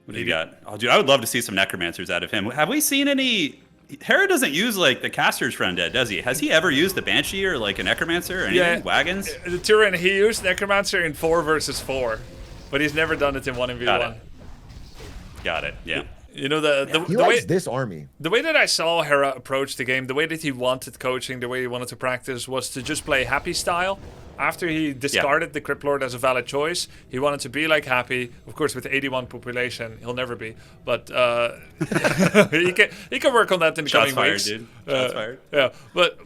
What do you got? Oh, dude, I would love to see some necromancers out of him. Have we seen any? Hera doesn't use like the caster's friend dead, does he? Has he ever used a banshee or like a necromancer or anything? Yeah. Wagons? The Turin, he used Necromancer in 4 versus 4, but he's never done it in 1v1. Got it. Yeah. You know, the he way likes this army. the way that I saw Hera approach the game, the way that he wanted coaching, the way he wanted to practice was to just play Happy style. After he discarded the Crypt Lord as a valid choice, he wanted to be like Happy. Of course, with 81 population, he'll never be. But he can work on that in the Shots coming fired, weeks. dude. Shots fired. Yeah, but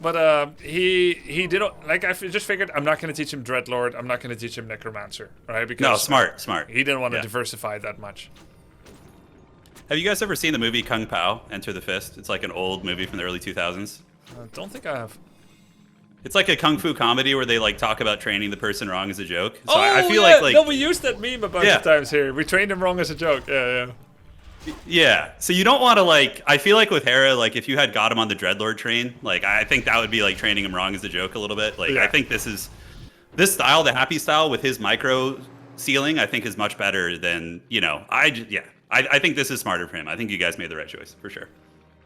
he did like I just figured I'm not going to teach him Dreadlord. I'm not going to teach him Necromancer, right? Because No, smart. He didn't want to Yeah. diversify that much. Have you guys ever seen the movie Kung Pao, Enter the Fist? It's like an old movie from the early 2000s. I don't think I have. It's like a kung fu comedy where they like talk about training the person wrong as a joke. So Oh, I feel yeah. like no, we used that meme a bunch Yeah. of times here. We trained him wrong as a joke. Yeah. yeah. So you don't want to like. I feel like with Hera, like if you had got him on the Dreadlord train, like I think that would be like training him wrong as a joke a little bit. Like Yeah. I think this style, the Happy style with his micro ceiling, I think is much better than I think this is smarter for him. I think you guys made the right choice for sure.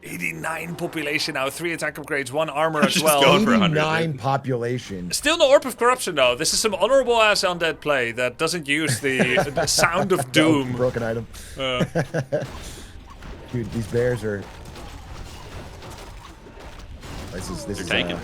89 population now, 3 attack upgrades, 1 armor as Just well. going for 100, 89 dude. population. Still no Orb of Corruption though. This is some honorable ass undead play that doesn't use the sound of doom. Broken item. Dude, these bears are. This is They're tanking.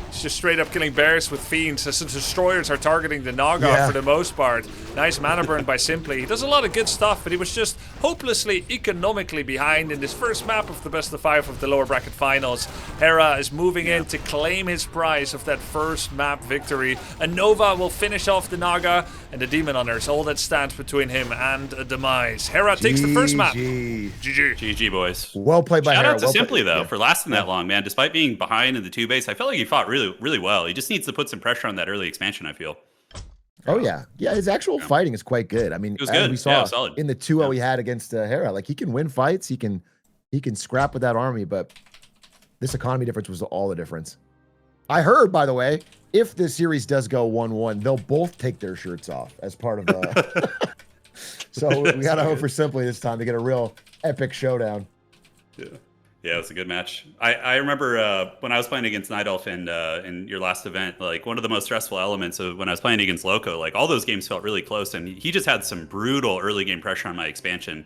It's just straight up killing bears with fiends. As the destroyers are targeting the Naga Yeah. for the most part. Nice mana burn by Simply. He does a lot of good stuff, but he was just hopelessly economically behind in this first map of the best of 5 of the lower bracket finals. Hera is moving in to claim his prize of that first map victory. And Nova will finish off the Naga and the Demon Hunters. All that stands between him and a demise. Hera takes the first map. GG. GG. GG boys. Well played by Shout Hera. out to well Simply played. though Yeah. for lasting that long, man. Despite being behind in the 2 base, I felt like he fought really well. He just needs to put some pressure on that early expansion, I feel. Oh yeah, his actual fighting is quite good. I mean, was as good. we saw Yeah, solid. in the 2-0 he had against Hera, like he can win fights, he can scrap with that army, but this economy difference was all the difference. I heard, by the way, if this series does go 1-1, they'll both take their shirts off as part of So we got to hope for Simply this time to get a real epic showdown. Yeah, it's a good match. I remember when I was playing against Night Elf in your last event, like one of the most stressful elements of when I was playing against Loco, like all those games felt really close, and he just had some brutal early game pressure on my expansion.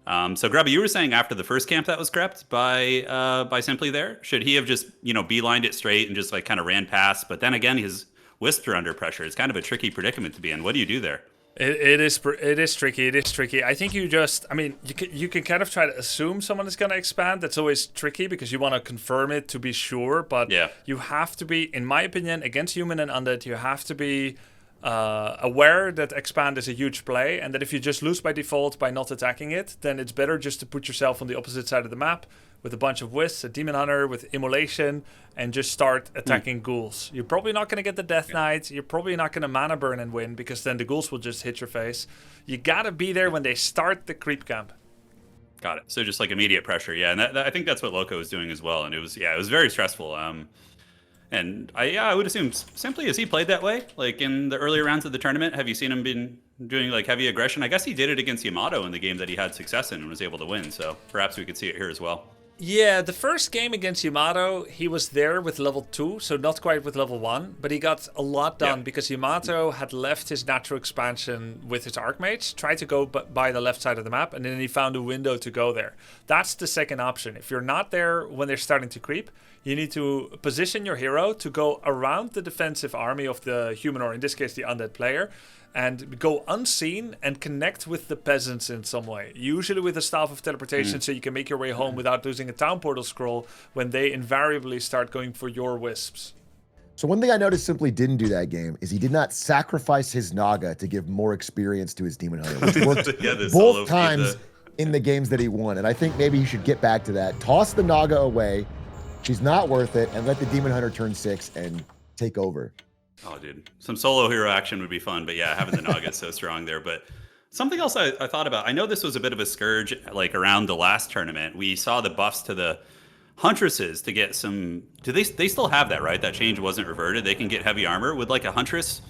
So Grubby, you were saying after the first camp that was crept by Simply there, should he have just beelined it straight and just like kind of ran past? But then again, his wisps are under pressure. It's kind of a tricky predicament to be in. What do you do there? It is tricky. It is tricky. I think you can kind of try to assume someone is going to expand. That's always tricky because you want to confirm it to be sure. But you have to be, in my opinion, against human and undead, you have to be aware that expand is a huge play, and that if you just lose by default by not attacking it, then it's better just to put yourself on the opposite side of the map with a bunch of wisps, a demon hunter with immolation, and just start attacking ghouls. You're probably not going to get the Death Knight. You're probably not going to mana burn and win, because then the ghouls will just hit your face. You got to be there when they start the creep camp. Got it. So just like immediate pressure. Yeah, and I think that's what Loco was doing as well. And it was very stressful. And I would assume Simply, has he played that way? Like in the earlier rounds of the tournament, have you seen him been doing like heavy aggression? I guess he did it against Yamato in the game that he had success in and was able to win. So perhaps we could see it here as well. Yeah, the first game against Yamato, he was there with level 2, so not quite with level 1, but he got a lot done because Yamato had left his natural expansion with his Archmage, tried to go by the left side of the map, and then he found a window to go there. That's the second option. If you're not there when they're starting to creep, you need to position your hero to go around the defensive army of the human, or in this case the undead player, and go unseen and connect with the peasants in some way. Usually with a Staff of Teleportation, so you can make your way home without losing a Town Portal scroll when they invariably start going for your wisps. So one thing I noticed Simply didn't do that game is he did not sacrifice his Naga to give more experience to his Demon Hunter, which worked both times in the games that he won. And I think maybe he should get back to that. Toss the Naga away. She's not worth it, and let the Demon Hunter turn 6 and take over. Oh, dude. Some solo hero action would be fun, but yeah, having the Naga is so strong there. But something else I thought about, I know this was a bit of a scourge like around the last tournament. We saw the buffs to the Huntresses to get some... Do they still have that, right? That change wasn't reverted. They can get heavy armor. Would like a Huntress,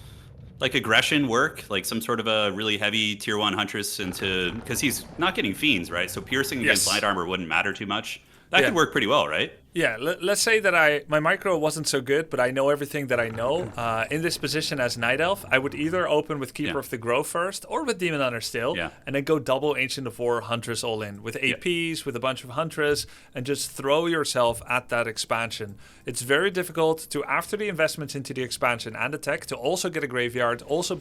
like aggression work? Like some sort of a really heavy tier 1 Huntress into... Because he's not getting fiends, right? So piercing against light armor wouldn't matter too much. That could work pretty well, right? Yeah, let's say that my micro wasn't so good, but I know everything that I know. In this position as Night Elf, I would either open with Keeper of the Grove first, or with Demon Hunter still, and then go double Ancient of War Huntress all in, with APs, with a bunch of Huntress, and just throw yourself at that expansion. It's very difficult to, after the investments into the expansion and the tech, to also get a graveyard, also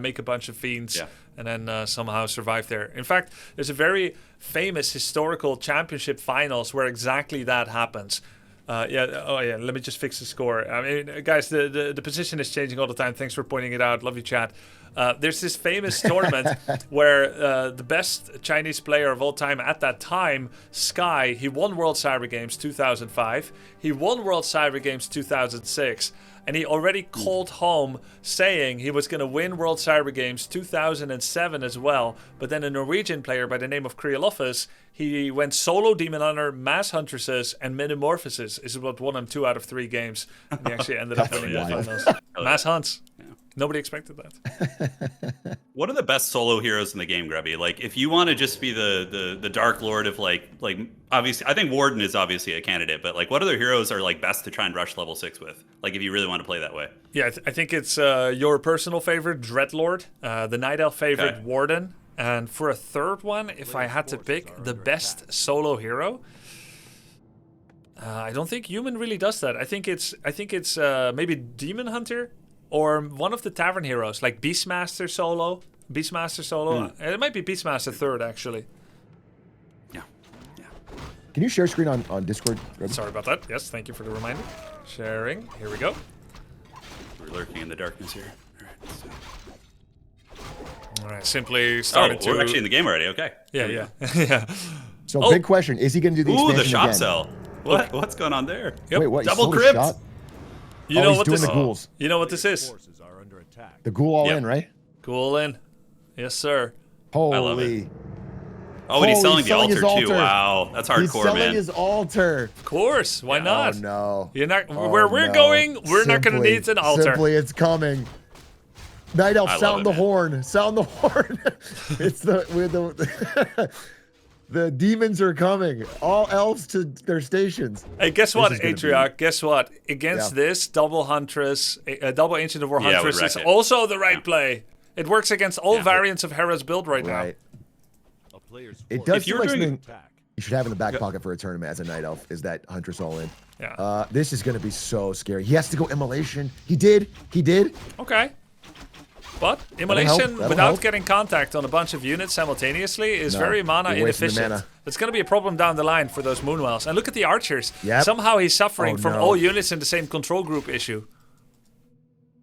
make a bunch of fiends, and then somehow survive there. In fact, there's a very famous historical championship finals where exactly that happens. Let me just fix the score. I mean, guys, the position is changing all the time. Thanks for pointing it out. Love you, chat. There's this famous tournament where the best Chinese player of all time at that time, Sky, he won World Cyber Games 2005. He won World Cyber Games 2006. And he already called home saying he was going to win World Cyber Games 2007 as well. But then a Norwegian player by the name of Kriolofus, he went solo Demon Hunter, Mass Huntresses, and Metamorphosis is what won him 2 out of 3 games. And he actually ended up winning the finals. Mass Hunts. Nobody expected that. What are the best solo heroes in the game, Grubby? Like, if you want to just be the Dark Lord of like obviously, I think Warden is obviously a candidate, but like, what other heroes are like best to try and rush level 6 with? Like, if you really want to play that way. Yeah, I think it's your personal favorite, Dreadlord, the Night Elf favorite, Warden, and for a third one, if I had to pick the best solo hero, I don't think Human really does that. I think it's maybe Demon Hunter. Or one of the Tavern heroes, like Beastmaster solo. It might be Beastmaster third, actually. Yeah. Can you share screen on Discord? Sorry about that. Yes, thank you for the reminder. Sharing. Here we go. We're lurking in the darkness here. All right, simply started to... we're actually in the game already. Okay. Yeah. So big question. Is he going to do the expansion the shop again? cell. What's going on there? Yep. Wait, what? Double crypt? You know he's what doing this the ghouls. You know what this is? Forces are under attack. The ghoul all in, right? Ghoul in. Yes, sir. Holy. I love it. Oh, and he's selling the altar too. Wow, that's hardcore, he's selling man. his altar. Of course. Why not? Oh, no. You're not. Where we're going, we're not going to need an altar. Simply, it's coming. Night Elf, I love sound it, the man. horn. Sound the horn. It's the demons are coming. All elves to their stations. Hey, guess what, is gonna be- Atriarch? Guess what? Against Yeah. this double Huntress, double Ancient of War Yeah, it would Huntress wreck is it. also the right Yeah. play. It works against all Yeah. variants of Hera's build right, Right. A player's It force does If seem you were like doing- something attack. you should have in the back pocket for a tournament as a Night Elf is that Huntress all in. now. Yeah. This is going to be so scary. He has to go Immolation. He did. He did. Okay. But help. immolation That'll without help. getting contact on a bunch of units simultaneously is No, very mana you're wasting the inefficient. mana. It's going to be a problem down the line for those Moonwells. And look at the archers. Yep. Somehow he's suffering Oh, from no. all units in the same control group issue.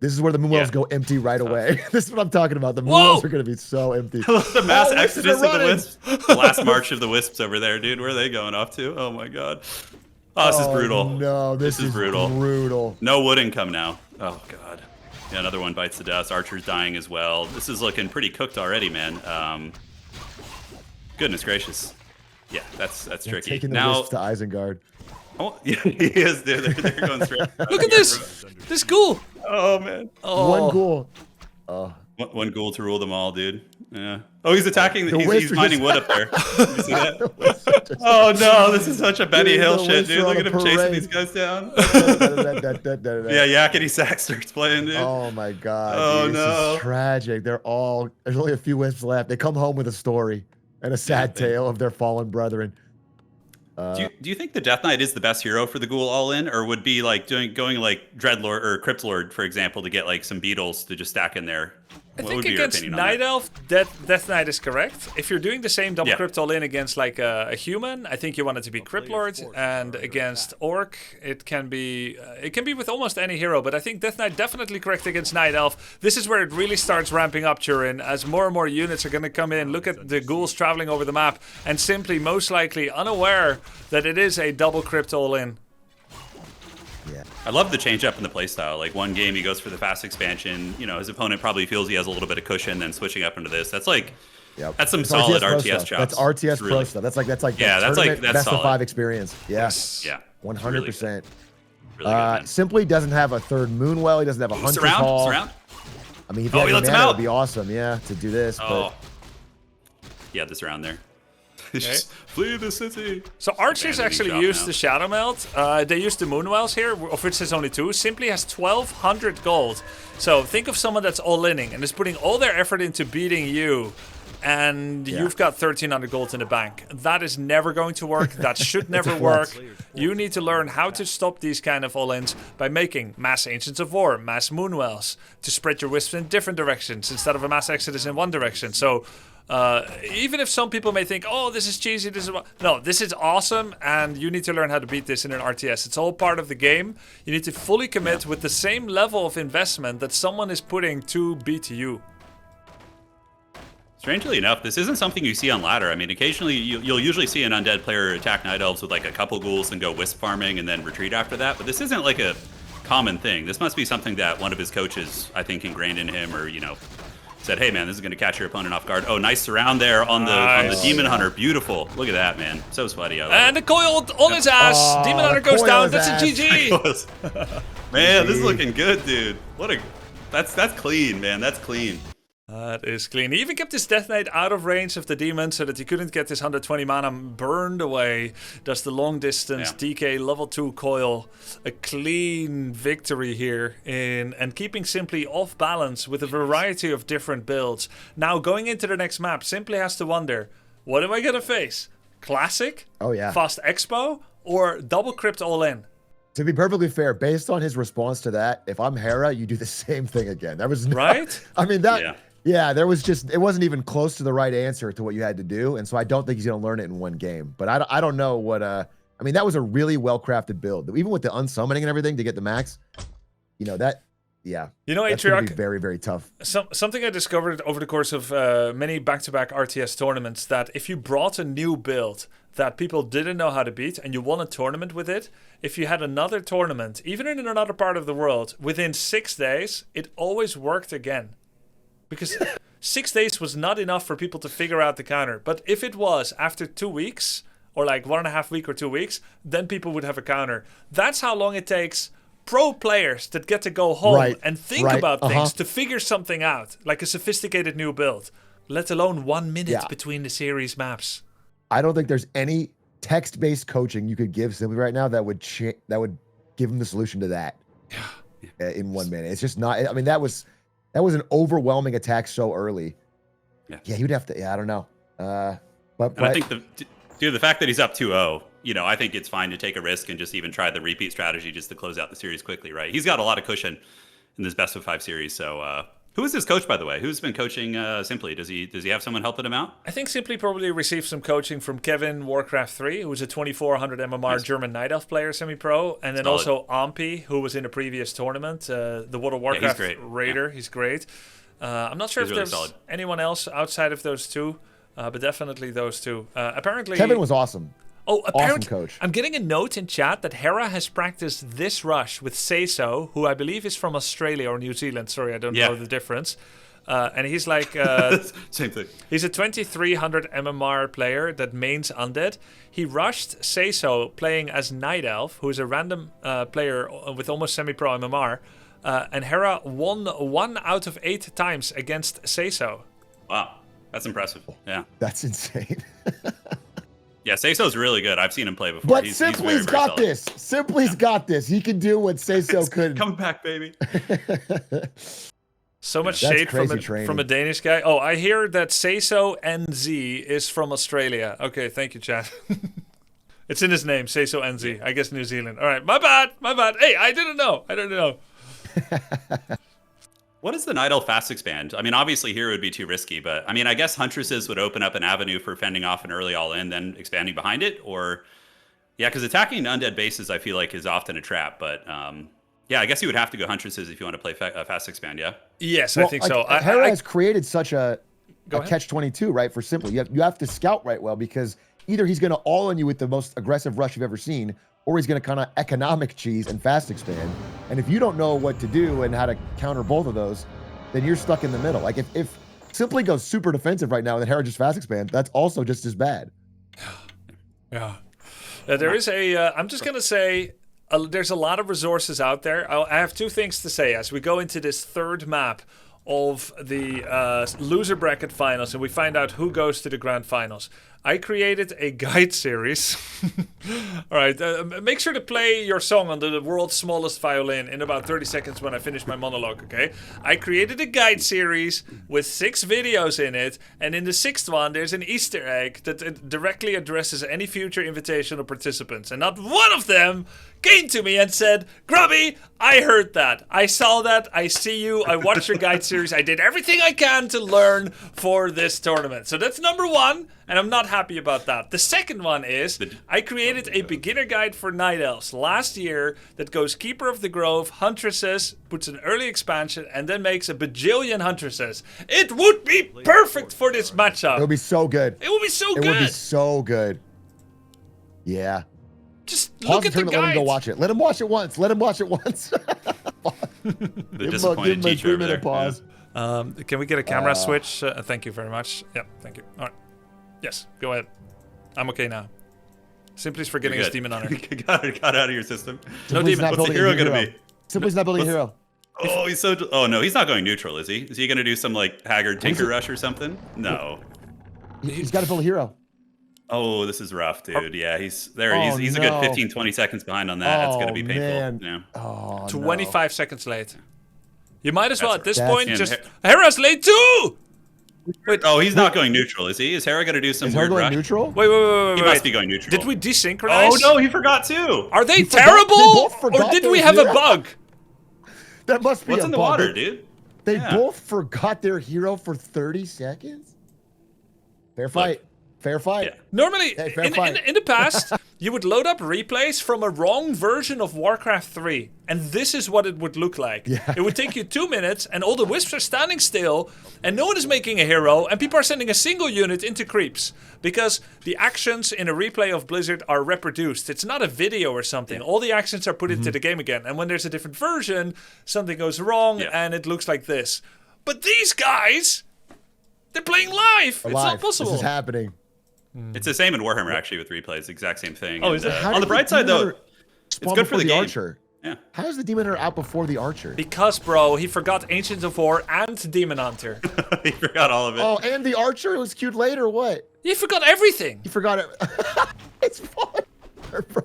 This is where the Moonwells Yeah. go empty right away. This is what I'm talking about. The Whoa! Moonwells are going to be so empty. The mass Oh, wisps are exodus of the running. wisps. The last march of the wisps over there, dude. Where are they going off to? Oh my god. Oh, this is brutal. No, this is brutal. brutal. No wood income now. Oh god. Yeah, another one bites the dust. Archer's dying as well. This is looking pretty cooked already, man. Goodness gracious. Yeah, that's tricky. Taking the Now, wisps to Isengard. oh, yeah, he is. They're going straight. Look at this! This ghoul! Oh man. Oh. One ghoul. One ghoul to rule them all, dude. Yeah. Oh, he's attacking. The He's wisps are mining just- wood up there. You see that? Oh no, this is such a Benny Dude, Hill the shit, wisps dude. are Look on at a him chasing parade. these guys down. Yeah. Yeah, Yakety Sax starts playing, dude. Oh my god. Oh, dude, no. This is tragic. There's only a few wisps left. They come home with a story and a sad tale of their fallen brethren. Do you think the Death Knight is the best hero for the Ghoul all in, or would be like going like Dreadlord or Crypt Lord, for example, to get like some beetles to just stack in there? I What think would be your against opinion on Night that? Elf, Death Knight is correct. If you're doing the same double Yeah. crypt all in against like a human, I think you want it to be Crypt Lord, and against Orc, it can be with almost any hero. But I think Death Knight definitely correct against Night Elf. This is where it really starts ramping up, Turin, as more and more units are going to come in. Look at the ghouls traveling over the map, and simply most likely unaware that it is a double crypt all in. I love the change up in the playstyle. Like one game he goes for the fast expansion. You know, his opponent probably feels he has a little bit of cushion, then switching up into this. That's like Yep. that's some It's solid Pro RTS stuff. chops. That's RTS It's Pro really- stuff. That's like Yeah, that's like- tournament that's best solid. of 5 experience. Yes. Yeah, 100%. Really good, man. Simply doesn't have a third Moonwell. He doesn't have a Hunter's Surround, Hall. surround. I mean, if Oh, he he had lets him mana, it out. would be awesome, yeah, to do this. Oh, yeah, this round there. Just flee the city. So Archers Abandoning actually shop used now. the Shadow Melt. They used the Moonwells here, of which there's only 2. Simply has 1,200 gold. So think of someone that's all-inning and is putting all their effort into beating you, and you've got 1,300 gold in the bank. That is never going to work. That should never work. You need to learn how to stop these kind of all-ins by making mass Ancients of War, mass Moonwells, to spread your wisps in different directions instead of a mass Exodus in one direction. So even if some people may think, oh, this is cheesy, no, this is awesome, and you need to learn how to beat this in an RTS. It's all part of the game. You need to fully commit with the same level of investment that someone is putting to beat you. Strangely enough, this isn't something you see on ladder. I mean, occasionally you'll usually see an undead player attack Night Elves with like a couple ghouls and go wisp farming and then retreat after that. But this isn't like a common thing. This must be something that one of his coaches, I think, ingrained in him, or said, "Hey, man, this is going to catch your opponent off guard." Oh, nice surround there on the Demon Hunter. Beautiful. Look at that, man. So sweaty. I love And the coil on his ass. Demon Hunter goes coil down. his That's ass. a GG. it. Man, this is looking good, dude. That's clean, man. That's clean. That is clean. He even kept his Death Knight out of range of the demon so that he couldn't get his 120 mana burned away. Does the long distance DK level 2 coil. A clean victory here and keeping Simply off balance with a variety of different builds. Now going into the next map, Simply has to wonder, what am I going to face? Classic? Oh, yeah. Fast Expo? Or Double Crypt all in? To be perfectly fair, based on his response to that, if I'm Hera, you do the same thing again. There was no, Right? I mean, that. Yeah. Yeah, there was just, it wasn't even close to the right answer to what you had to do. And so I don't think he's going to learn it in one game. But I don't know what, I mean, that was a really well-crafted build. Even with the unsummoning and everything to get the max, that's going to be very, very tough. Something I discovered over the course of many back-to-back RTS tournaments, that if you brought a new build that people didn't know how to beat and you won a tournament with it, if you had another tournament, even in another part of the world, within 6 days, it always worked again. Because 6 days was not enough for people to figure out the counter. But if it was after 2 weeks, or like 1.5 weeks or 2 weeks, then people would have a counter. That's how long it takes pro players that get to go home Right, and think right, about things to figure something out, like a sophisticated new build, let alone 1 minute between the series maps. I don't think there's any text-based coaching you could give Simply right now that would give him the solution to that. In 1 minute, it's just not. I mean, that was an overwhelming attack so early. Yeah, he would have to. Yeah, I don't know. But I think the fact that he's up 2-0, I think it's fine to take a risk and just even try the repeat strategy just to close out the series quickly, right? He's got a lot of cushion in this best of 5 series. So, who is this coach, by the way? Who's been coaching Simply? Does he have someone helping him out? I think Simply probably received some coaching from Kevin Warcraft 3, who's a 2400 MMR German Night Elf player, semi-pro, and then also Ampi, who was in a previous tournament, the World of Warcraft Raider. He's great. I'm not sure if there's anyone else outside of those two, but definitely those two. Apparently, Kevin was awesome. Oh, apparently, awesome coach. I'm getting a note in chat that Hera has practiced this rush with Seiso, who I believe is from Australia or New Zealand. Sorry, I don't know the difference. And he's like... Same thing. He's a 2300 MMR player that mains Undead. He rushed Seiso playing as Night Elf, who is a random player with almost semi-pro MMR. And Hera won 1 out of 8 times against Seiso. Wow, that's impressive. Yeah. That's insane. Yeah, Seiso's really good. I've seen him play before. But Simply's got this. Simply's got this. He can do what Seiso couldn't. Come back, baby. So much shade from a Danish guy. Oh, I hear that Seiso NZ is from Australia. Okay, thank you, chat. It's in his name, Seiso NZ. I guess New Zealand. All right, my bad. Hey, I didn't know. What is the Night Elf fast expand? I mean, obviously here would be too risky, but I mean, I guess Huntresses would open up an avenue for fending off an early all-in, then expanding behind it, or because attacking undead bases, I feel like is often a trap. But I guess you would have to go Huntresses if you want to play fast expand. Yeah. Yes, I think so. Hera has created such a catch-22, right? For Simply, you have to scout right well, because either he's going to all on you with the most aggressive rush you've ever seen, or he's going to kind of economic cheese and fast expand. And if you don't know what to do and how to counter both of those, then you're stuck in the middle. Like if Simply goes super defensive right now and then Hera just fast expand, that's also just as bad. Yeah. There is I'm just going to say, there's a lot of resources out there. I have 2 things to say as we go into this third map of the loser bracket finals and we find out who goes to the grand finals. I created a guide series. All right, make sure to play your song on the world's smallest violin in about 30 seconds when I finish my monologue, okay? I created a guide series with 6 videos in it, and in the 6th one, there's an Easter egg that directly addresses any future invitational participants, and not one of them came to me and said, Grubby, I heard that. I saw that. I see you. I watched your guide series. I did everything I can to learn for this tournament. So that's number 1, and I'm not happy about that. The second one is I created a beginner guide for Night Elves last year that goes Keeper of the Grove, Huntresses, puts an early expansion, and then makes a bajillion Huntresses. It would be perfect for this matchup. It would be so good. It would be so good. It would be so good. Yeah. Just look at the guide. Let him go watch it. Let him watch it once. The disappointed teacher over there. Pause. Can we get a camera switch? Thank you very much. Yeah, thank you. All right. Yes, go ahead. I'm okay now. Simply's forgetting his demon honor. got out of your system. No demon. What's the hero going to be? Simply's not building a hero. Oh, he's so... Oh, no, he's not going neutral, is he? Is he going to do some, like, Haggard Tinker Rush or something? No. He's got to build a hero. Oh, this is rough, dude. Yeah, he's there. He's a good 15, 20 seconds behind on that. That's going to be painful. Man. Yeah. Oh, 25 seconds late. You might as well, at this point, just... Hera's late too! Wait, oh, he's not going neutral, is he? Is Hera going to do some weird going rush? Neutral? Wait. He must be going neutral. Did we desynchronize? Oh, no, he forgot too. Are they terrible? Or did we have a bug? That must be What's a in the bug. water, dude? They both forgot their hero for 30 seconds? Fair fight. Fair fight. Yeah. Normally, Hey, in the past, you would load up replays from a wrong version of Warcraft 3, and this is what it would look like. Yeah. It would take you 2 minutes, and all the wisps are standing still, and no one is making a hero, and people are sending a single unit into creeps, because the actions in a replay of Blizzard are reproduced. It's not a video or something. All the actions are put into the game again, and when there's a different version, something goes wrong, and it looks like this. But these guys, they're playing live. It's not possible. This is happening. It's the same in Warhammer, actually, with replays. Exact same thing. Oh, is it? On the bright side, though, it's good for the game. Archer. Yeah. How is the Demon Hunter out before the Archer? Because, bro, he forgot Ancient of War and Demon Hunter. He forgot all of it. Oh, and the Archer was queued later. What? He forgot everything. He forgot it. It's falling apart, bro.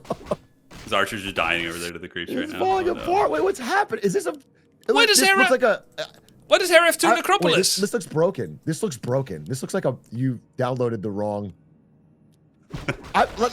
His Archer's just dying over there to the creeps right It's now. falling Oh, no. apart. Wait, what's happened? Is this a? Why does this Hera- looks like a? Why does Hera have 2 Wait, Necropolis? this looks broken. This looks broken. This looks like you downloaded the wrong.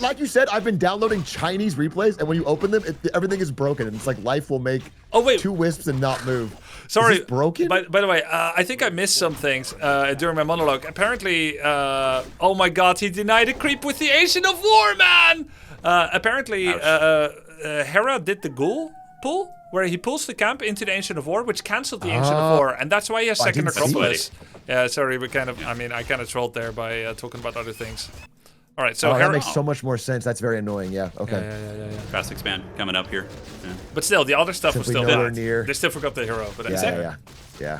Like you said, I've been downloading Chinese replays, and when you open them, everything is broken, and it's like life will make 2 wisps and not move. Sorry, is this broken? By the way, I think I missed some things during my monologue. Apparently, oh my god, he denied a creep with the Ancient of War, man! Apparently, Hera did the ghoul pull, where he pulls the camp into the Ancient of War, which cancelled the Ancient of War, and that's why he has second didn't see Necropolis. Yeah, sorry, we kind of, I kind of trolled there by talking about other things. All right, so that Hera, makes so much more sense. That's very annoying. Yeah. Okay. yeah. Fast expand coming up here. Yeah. But still, the other stuff Simply was still nowhere bad. near. They still forgot the hero, but Yeah.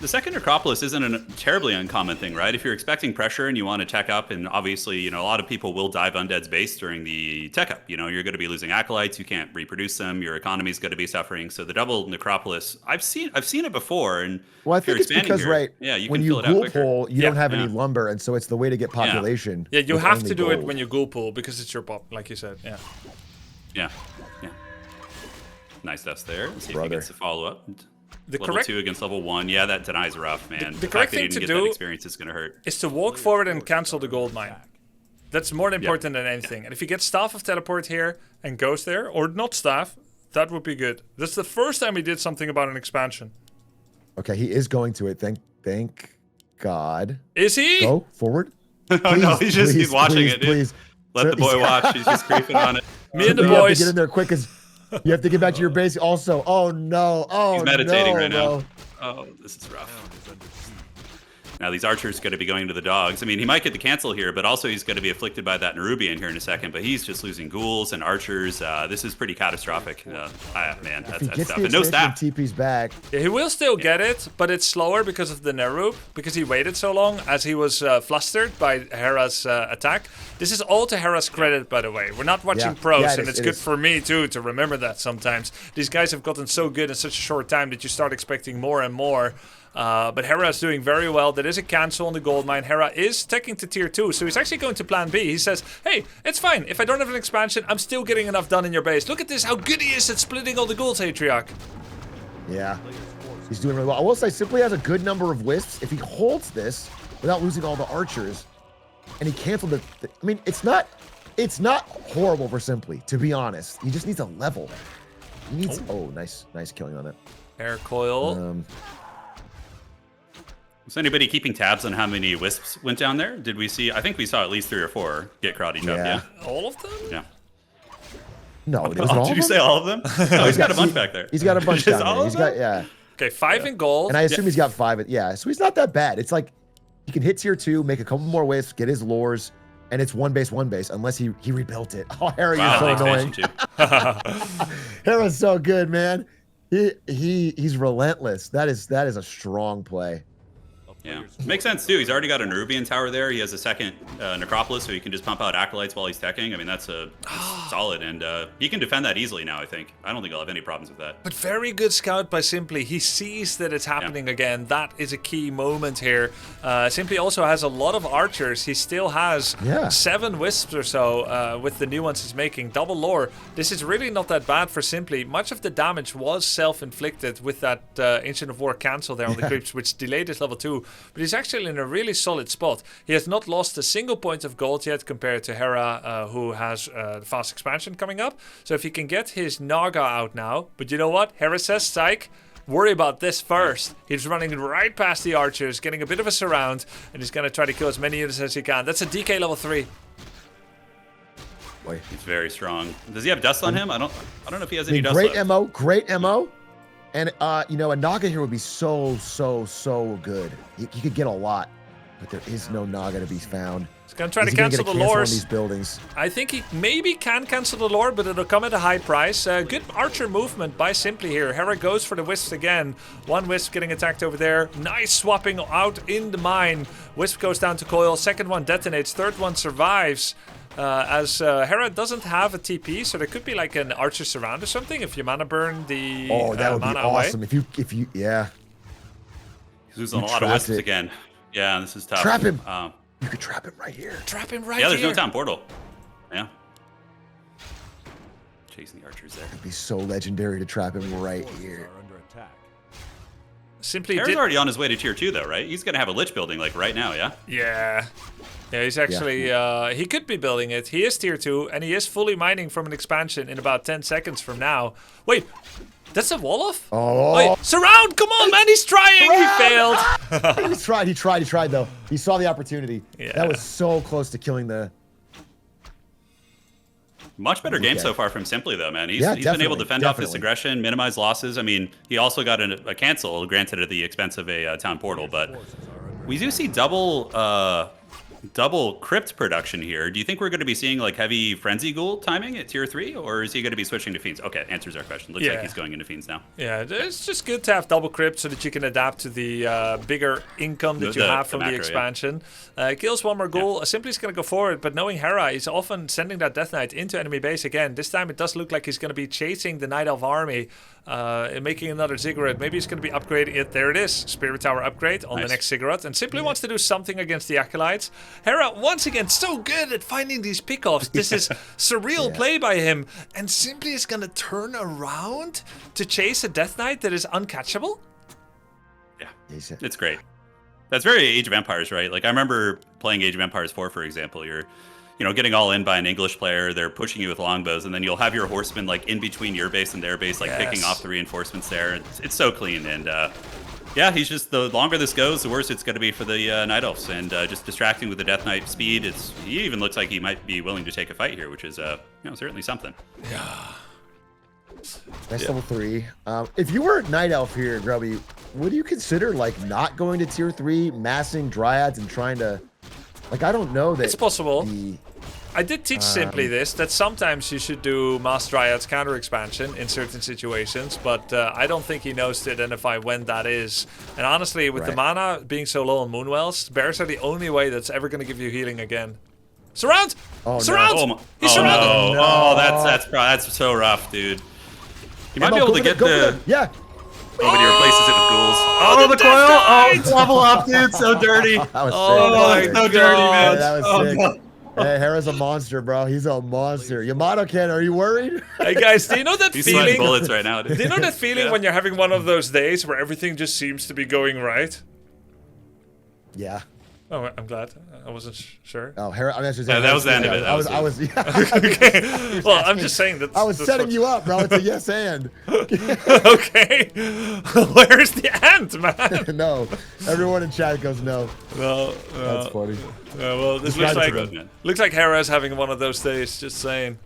The second Necropolis isn't a terribly uncommon thing, right? If you're expecting pressure and you want to tech up, and obviously, you know, a lot of people will dive Undead's base during the tech up. You know, you're going to be losing Acolytes, you can't reproduce them, your economy's going to be suffering. So the double Necropolis, I've seen it before, and Well, I if you're think it's expanding because here, yeah, you when can you fill it out ghoul quicker. pull, you don't have any lumber, and so it's the way to get population. Yeah, you with have only to do it gold. when you ghoul pull because it's your pop, like you said. Yeah. Yeah. Nice dust there. Let's see if Brother. he gets the follow up. The Level correct 2 against level 1. Yeah, that denies rough, man. the The correct fact that he thing didn't to get do that experience is going to hurt. is to walk forward and cancel the gold mine. That's more important than anything. And if you get Staff of Teleport here and goes there, or not Staff, that would be good. That's the first time he did something about an expansion. Okay, he is going to it. Thank God. Is he? Go forward. Oh no, Please, he's watching please, it, dude. Please. Let the boy watch. He's just creeping on it. Me and the You have to boys. get in there quick as you have to get back to your base. Also, oh no, oh He's meditating no, right bro. now. Oh, this is rough. Now these archers going to be going to the dogs. I mean, he might get the cancel here, but also he's going to be afflicted by that Nerubian here in a second. But he's just losing ghouls and archers. This is pretty catastrophic. Man, If that's he gets tough. the And no expansion, staff. TP's back. Yeah, he will still get it, but it's slower because of the Nerub, because he waited so long as he was flustered by Hera's attack. This is all to Hera's credit, by the way. We're not watching Yeah. pros, Yeah, it and is, it's it good is. for me, too, to remember that sometimes. These guys have gotten so good in such a short time that you start expecting more and more. But Hera is doing very well. There is a cancel on the gold mine. Hera is taking to tier 2, so he's actually going to plan B. He says, hey, it's fine. If I don't have an expansion, I'm still getting enough done in your base. Look at this, how good he is at splitting all the golds, Atriarch. Yeah, he's doing really well. I will say, Simply has a good number of wisps. If he holds this without losing all the archers, and he canceled the I mean, it's not horrible for Simply, to be honest. He just needs a level. He needs. Oh, nice killing on it. Air coil. Was anybody keeping tabs on how many wisps went down there? Did we see? I think we saw at least 3 or 4 get karate chopped. Yeah. All of them? Yeah. No, was it Oh, all did of you them? say all of them? No, he's got a bunch back there. He's got a bunch Just down all there. of He's got them? yeah. Okay, 5 in gold. And I assume he's got 5. Yeah, so he's not that bad. It's like he can hit tier 2, make a couple more wisps, get his lures, and it's one base, unless he rebuilt it. Oh, Hera, Wow, you're the so annoying. expansion too. Hera's so good, man. He's relentless. That is a strong play. Yeah, makes sense too. He's already got a Nerubian tower there. He has a second Necropolis, so he can just pump out Acolytes while he's teching. I mean, that's solid, and he can defend that easily now, I think. I don't think he'll have any problems with that. But very good scout by Simply. He sees that it's happening again. That is a key moment here. Simply also has a lot of archers. He still has 7 wisps or so with the new ones he's making. Double lore. This is really not that bad for Simply. Much of the damage was self-inflicted with that Ancient of War cancel there on the creeps, which delayed his level 2. But he's actually in a really solid spot. He has not lost a single point of gold yet compared to Hera, who has the fast expansion coming up. So if he can get his Naga out now, but you know what? Hera says, psych, worry about this first. He's running right past the archers, getting a bit of a surround, and he's going to try to kill as many units as he can. That's a DK level 3. Boy. He's very strong. Does he have dust on him? I don't know if he has any dust Great left. great MO. And, a Naga here would be so good. He could get a lot, but there is no Naga to be found. He's going to try Is to he gonna cancel get the a cancel on lores. these buildings? I think he maybe can cancel the lore, but it'll come at a high price. Good archer movement by Simply here. Hera goes for the wisps again. 1 wisp getting attacked over there. Nice swapping out in the mine. Wisp goes down to coil. Second one detonates. Third one survives. as Hera doesn't have a TP, so there could be like an Archer Surround or something if you mana burn the Oh, that would be mana awesome. away. If you, yeah. He's losing a You lot of trapped wisps it. again. Yeah, this is tough. Trap him. You could trap him right here. Trap him right Yeah, there's here. no town portal. Yeah. Chasing the archers there. It'd be so legendary to trap him right Forces here. are under attack. Simply Hera's did. already on his way to tier 2 though, right? He's gonna have a Lich building like right now, yeah? Yeah. Yeah, he's actually, he could be building it. He is tier 2, and he is fully mining from an expansion in about 10 seconds from now. Wait, that's a Wolof? Oh. Wait, Surround, come on, man, he's trying! He failed! He tried though. He saw the opportunity. Yeah. That was so close to killing the... Much better game Okay. so far from Simply though, man. He's Yeah, been able to definitely, fend off his definitely. aggression, minimize losses. I mean, he also got a cancel, granted at the expense of a town portal, but we do see double crypt production here. Do you think we're going to be seeing like heavy Frenzy Ghoul timing at tier 3, or is he going to be switching to Fiends? Okay, answers our question. Looks like Yeah. he's going into Fiends now. Yeah, it's just good to have double crypt so that you can adapt to the bigger income that you have from the macro, yeah. expansion. Kills one more goal. Simply's going to go forward, but knowing Hera, he's often sending that Death Knight into enemy base again. This time it does look like he's going to be chasing the Night Elf army and making another Ziggurat. Maybe he's going to be upgrading it. There it is. Spirit Tower upgrade on the Nice. next Ziggurat. And Simply wants to do something against the Acolytes. Hera, once again, so good at finding these pickoffs. This is surreal play by him. And Simply is going to turn around to chase a Death Knight that is uncatchable? Yeah, He's- it's great. That's very Age of Empires, right? Like I remember playing Age of Empires 4, for example. You're, getting all in by an English player. They're pushing you with longbows, and then you'll have your horsemen like in between your base and their base, like picking Yes. off the reinforcements there. It's so clean, and yeah, he's just the longer this goes, the worse it's going to be for the Night Elves, and just distracting with the Death Knight speed. He even looks like he might be willing to take a fight here, which is certainly something. That's level 3. If you were Night Elf here, Grubby, would you consider like not going to tier 3, massing Dryads and trying to, like, I don't know that It's possible. the- I did teach Simply this, that sometimes you should do Mass Dryad's counter expansion in certain situations, but I don't think he knows to identify when that is. And honestly, with the Right. mana being so low on Moonwells, bears are the only way that's ever going to give you healing again. Surround! Oh, no. Surround! Oh, He's surrounded! no. Oh, that's so rough, dude. You might be able to get the. Yeah. Oh, but he replaces it with ghouls. Oh, the the coil! Death Knight! Level up, dude. So dirty. That was Oh sick. my so dirty, man. Yeah, that was Oh, sick. no. Hey, Hera's a monster, bro. He's a monster. YamatoCannon, are you worried? Hey guys, do you know that He's sweating feeling? bullets right now, dude. Do you know that feeling Yeah. when you're having one of those days where everything just seems to be going right? Yeah. Oh, I'm glad. I wasn't sure. Oh, Hera. I mean, that's just, Yeah, that was the end of it. I was. That I was was. Yeah. Okay. Well, I'm just saying that. I was setting you up, bro. It's a yes and. Okay. Where's the end, man? No. Everyone in chat goes no. No. That's funny. Well, this Guys looks are like good, man. Hera's having one of those days. Just saying.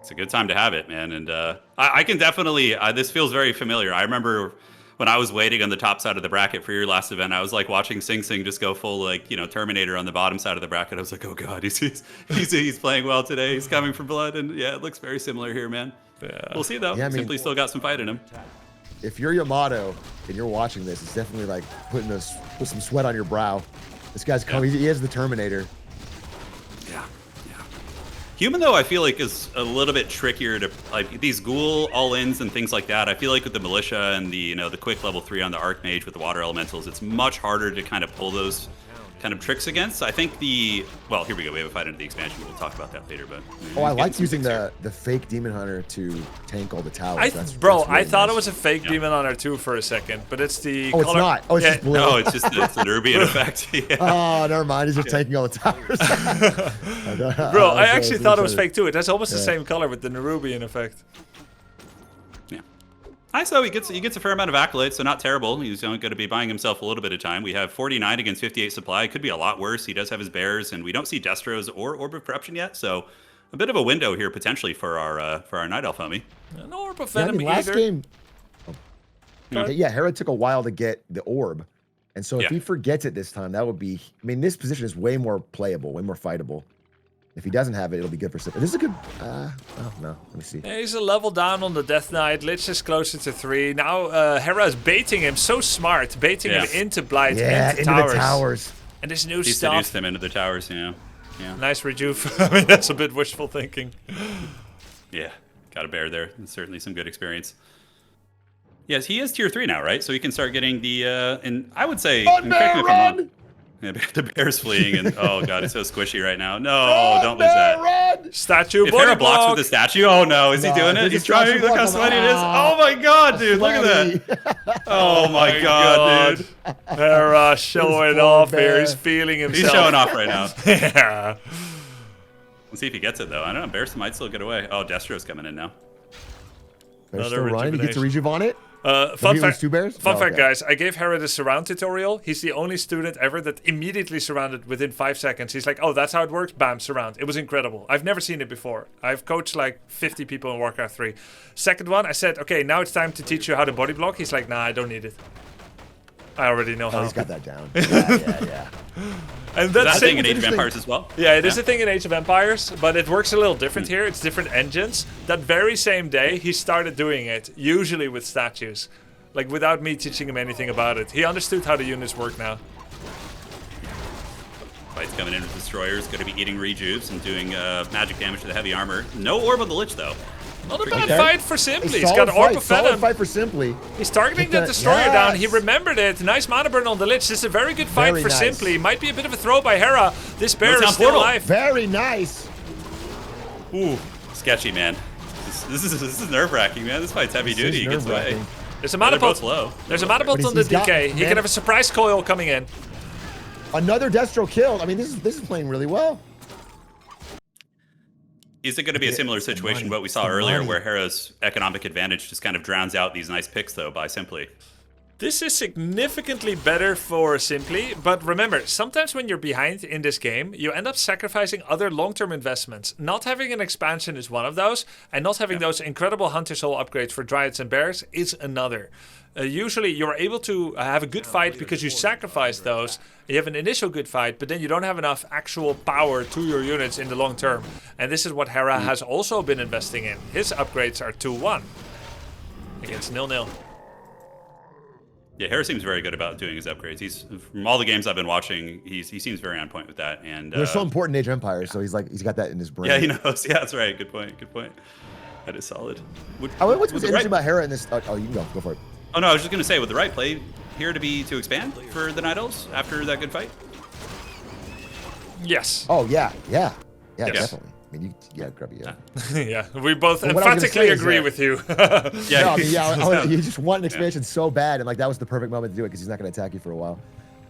It's a good time to have it, man. And I can definitely. This feels very familiar. I remember when I was waiting on the top side of the bracket for your last event, I was like watching Sing Sing just go full like Terminator on the bottom side of the bracket. I was like, oh god, he's playing well today. He's coming for blood, and yeah, it looks very similar here, man. Yeah. We'll see though. Yeah, I mean- Simply still got some fight in him. If you're Yamato and you're watching this, it's definitely like put some sweat on your brow. This guy's coming. He is the Terminator. Yeah. Human though, I feel like is a little bit trickier to like these ghoul all-ins and things like that. I feel like with the militia and the the quick level 3 on the Archmage with the water elementals, it's much harder to kind of pull those kind of tricks against. I think well, here we go. We have a fight into the expansion. We'll talk about that later. But Oh, I like using the fake Demon Hunter to tank all the towers. That's I really thought nice. it was a fake Yeah. Demon Hunter too for a second, but it's the. Oh, it's color. not. Oh, it's just blue. No, it's just it's the Nubian effect. Yeah. Oh, never mind. He's just taking all the towers. Bro, I actually thought it was fake too. It has almost the Yeah. same color with the Nerubian effect. Yeah. So he gets a fair amount of accolades, so not terrible. He's only going to be buying himself a little bit of time. We have 49 against 58 supply. It could be a lot worse. He does have his bears, and we don't see Destros or Orb of Corruption yet, so a bit of a window here potentially for our Night Elf homie. No Orb of Yeah, I Venom mean, last either. game. Yeah, Hera took a while to get the orb. And so if Yeah. he forgets it this time, that would be. I mean, this position is way more playable, way more fightable. If he doesn't have it, it'll be good for. This is a good. Oh no, let me see. Yeah, he's a level down on the Death Knight. Lich is closer to 3. Now Hera is baiting him. So smart, baiting him Yeah. into Blight, Yeah, into into towers. the towers. And this new He stuff. seduced them into the towers, Yeah. Nice rejuve. I mean, that's a bit wishful thinking. Yeah, got a bear there. It's certainly some good experience. Yes, he is tier 3 now, right? So he can start getting the, and I would say, and correct me if I'm wrong. Yeah, the bear's fleeing, and oh god, it's so squishy right now. No, don't lose that. Run! Statue If body Hera blocks block. with the statue, oh no, is he No, doing if it? it's He's a statue trying. Look how block, sweaty it is. ah. Oh my god, dude, look at that. Oh my god, dude. Hera showing poor off here. bear. He's feeling himself. He's showing off right now. Yeah. Let's see if he gets it though. I don't know. Bears might still get away. Oh, Destro's coming in now. Bear's Another still running. He gets to rejuvenation. rejuve on it. Fun he lose fact, 2 bears? Fun Oh, fact, okay. guys. I gave Hera the surround tutorial. He's the only student ever that immediately surrounded within 5 seconds. He's like, oh, that's how it works? Bam, surround. It was incredible. I've never seen it before. I've coached like 50 people in Warcraft 3. Second one, I said, okay, now it's time to teach you how to body block. He's like, nah, I don't need it. I already know Oh, how. he's got that down. Yeah. And That's that's a thing in it. Age of Empires as well. Yeah, it is a thing in Age of Empires, but it works a little different here. It's different engines. That very same day, he started doing it, usually with statues. Like, without me teaching him anything about it. He understood how the units work now. Fight's coming in with destroyers. Going to be eating rejuves and doing magic damage to the heavy armor. No orb on the Lich though. Not a bad Okay. fight for Simply. He's Solid got Orb fight, of solid Venom. fight for Simply. He's targeting Hit that that- destroyer down. He yes. remembered it. Nice mana burn on the Lich. This is a very good fight Very for nice. Simply. Might be a bit of a throw by Hera. This bear Goes is down still portal. alive. Very nice. Ooh, sketchy, man. This is nerve-wracking, man. This fight's heavy This duty. is He gets away. nerve-wracking. There's a Yeah, mana they're both bolt. low. There's a mana bolt But on the he's got- DK. He man. can have a surprise coil coming in. Another Destro killed. I mean, this is playing really well. Is it going to be a similar situation to what we saw It's the earlier, money. where Hera's economic advantage just kind of drowns out these nice picks, though, by Simply? This is significantly better for Simply, but remember, sometimes when you're behind in this game, you end up sacrificing other long-term investments. Not having an expansion is one of those, and not having those incredible Hunter Soul upgrades for Dryads and Bears is another. Usually, you're able to have a good fight because you sacrifice those. You have an initial good fight, but then you don't have enough actual power to your units in the long term. And this is what Hera has also been investing in. His upgrades are 2-1 against 0-0. Yeah, Hera seems very good about doing his upgrades. He's from all the games I've been watching, he seems very on point with that. And They're so important in Age of Empires, so he's got that in his brain. yeah, he knows. Yeah, that's right. Good point. Good point. That is solid. What's interesting about Hera in this? Oh, you can go for it. Oh no, I was just gonna say, would the right play here to expand for the Night Elves after that good fight? Yes. Oh yeah, Yes. definitely. I mean, Grubby, yeah. Yeah, we both But what I was gonna emphatically say is agree that- with you. Yeah, No, I mean, you just want an expansion so bad, and like that was the perfect moment to do it because he's not going to attack you for a while.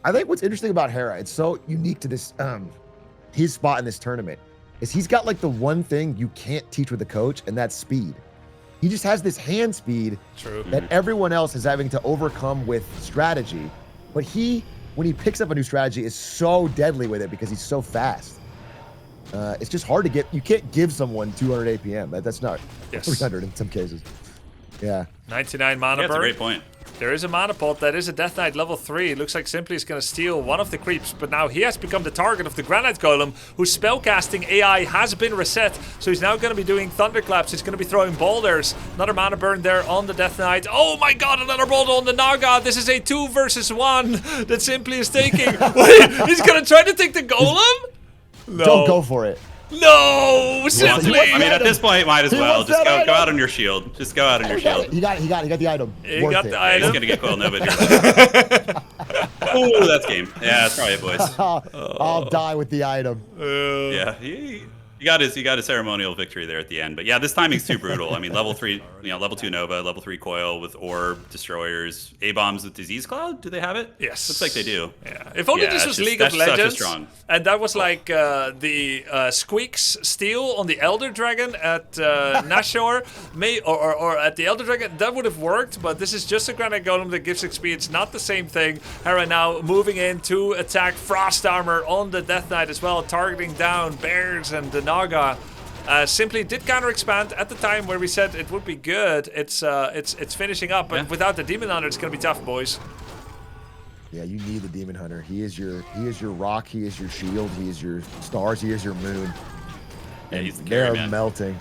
I think what's interesting about Hera, it's so unique to this, his spot in this tournament, is he's got like the one thing you can't teach with a coach, and that's speed. He just has this hand speed True. that everyone else is having to overcome with strategy, but when he picks up a new strategy, is so deadly with it because he's so fast. It's just hard to get. You can't give someone 200 APM. That's not Yes. 300 in some cases. Yeah. 99 mana that's a burn. great point. There is a mana pot. That is a Death Knight level 3. Looks like Simply is going to steal one of the creeps, but now he has become the target of the Granite Golem, whose spellcasting AI has been reset. So he's now going to be doing Thunderclaps. He's going to be throwing boulders. Another mana burn there on the Death Knight. Oh my god, another boulder on the Naga. This is a 2 versus 1 that Simply is taking. Wait, he's going to try to take the Golem? No. Don't go for it. No, Simply. I mean, at this point, might as He well wants just that go out item. on your shield. Just go out on your shield. He got the item. He Worth got it. the He's item. gonna get Coil Nova here. Ooh, that's game. Yeah, that's probably it, boys. I'll die with the item. Yeah, he got his ceremonial victory there at the end. But yeah, this timing's too brutal. I mean, level 3, level 2 Nova, level 3 Coil with Orb, Destroyers, A-Bombs with Disease Cloud. Do they have it? Yes. Looks like they do. Yeah. If only Yeah, this it's was just- League of that's such a Legends, strong- and that was like the Squeaks steal on the Elder Dragon at Nashor, or at the Elder Dragon, that would have worked. But this is just a Granite Golem that gives XP. It's not the same thing. Hera now moving in to attack Frost Armor on the Death Knight as well, targeting down Bears and the Naga. Simply did counter expand at the time where we said it would be good. It's finishing up, but Yeah. without the Demon Hunter, it's gonna be tough, boys. Yeah, you need the Demon Hunter. He is your rock. He is your shield. He is your stars. He is your moon. Yeah, he's the They're carry man. melting.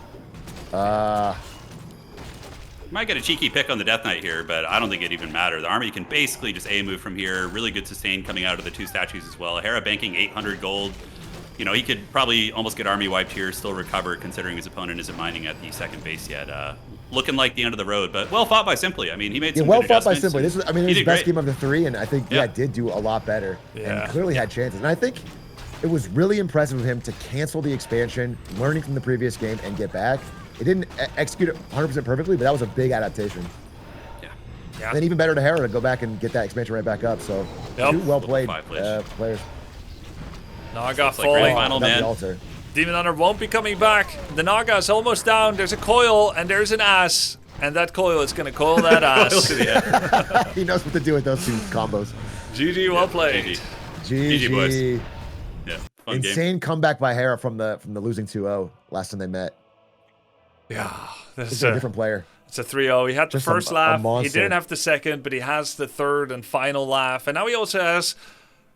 Might get a cheeky pick on the Death Knight here, but I don't think it even matters. The army can basically just A move from here. Really good sustain coming out of the 2 statues as well. Hera banking 800 gold. you know, he could probably almost get army wiped here, still recover, considering his opponent isn't mining at the second base yet. Looking like the end of the road, but well fought by Simply. I mean, he made some well good fought by adjustments. Simply. This was, I mean, it was He his did best great. game of the 3, and I think did do a lot better, and clearly had chances. And I think it was really impressive of him to cancel the expansion, learning from the previous game, and get back. It didn't execute it 100% perfectly, but that was a big adaptation. Yeah. And even better to Hera to go back and get that expansion right back up. So two well played players. Naga Looks like falling. grand final, Without man. the altar. Demon Hunter won't be coming back. The Naga is almost down. There's a coil and there's an ass. And that coil is going to coil that ass. He knows what to do with those two combos. GG, well played. GG, boys. Yeah, fun Insane game. comeback by Hera from the losing 2-0 last time they met. Yeah, It's a different player. It's a 3-0. He had the Just first a laugh. He monster. didn't have the second, but he has the third and final laugh. And now he also has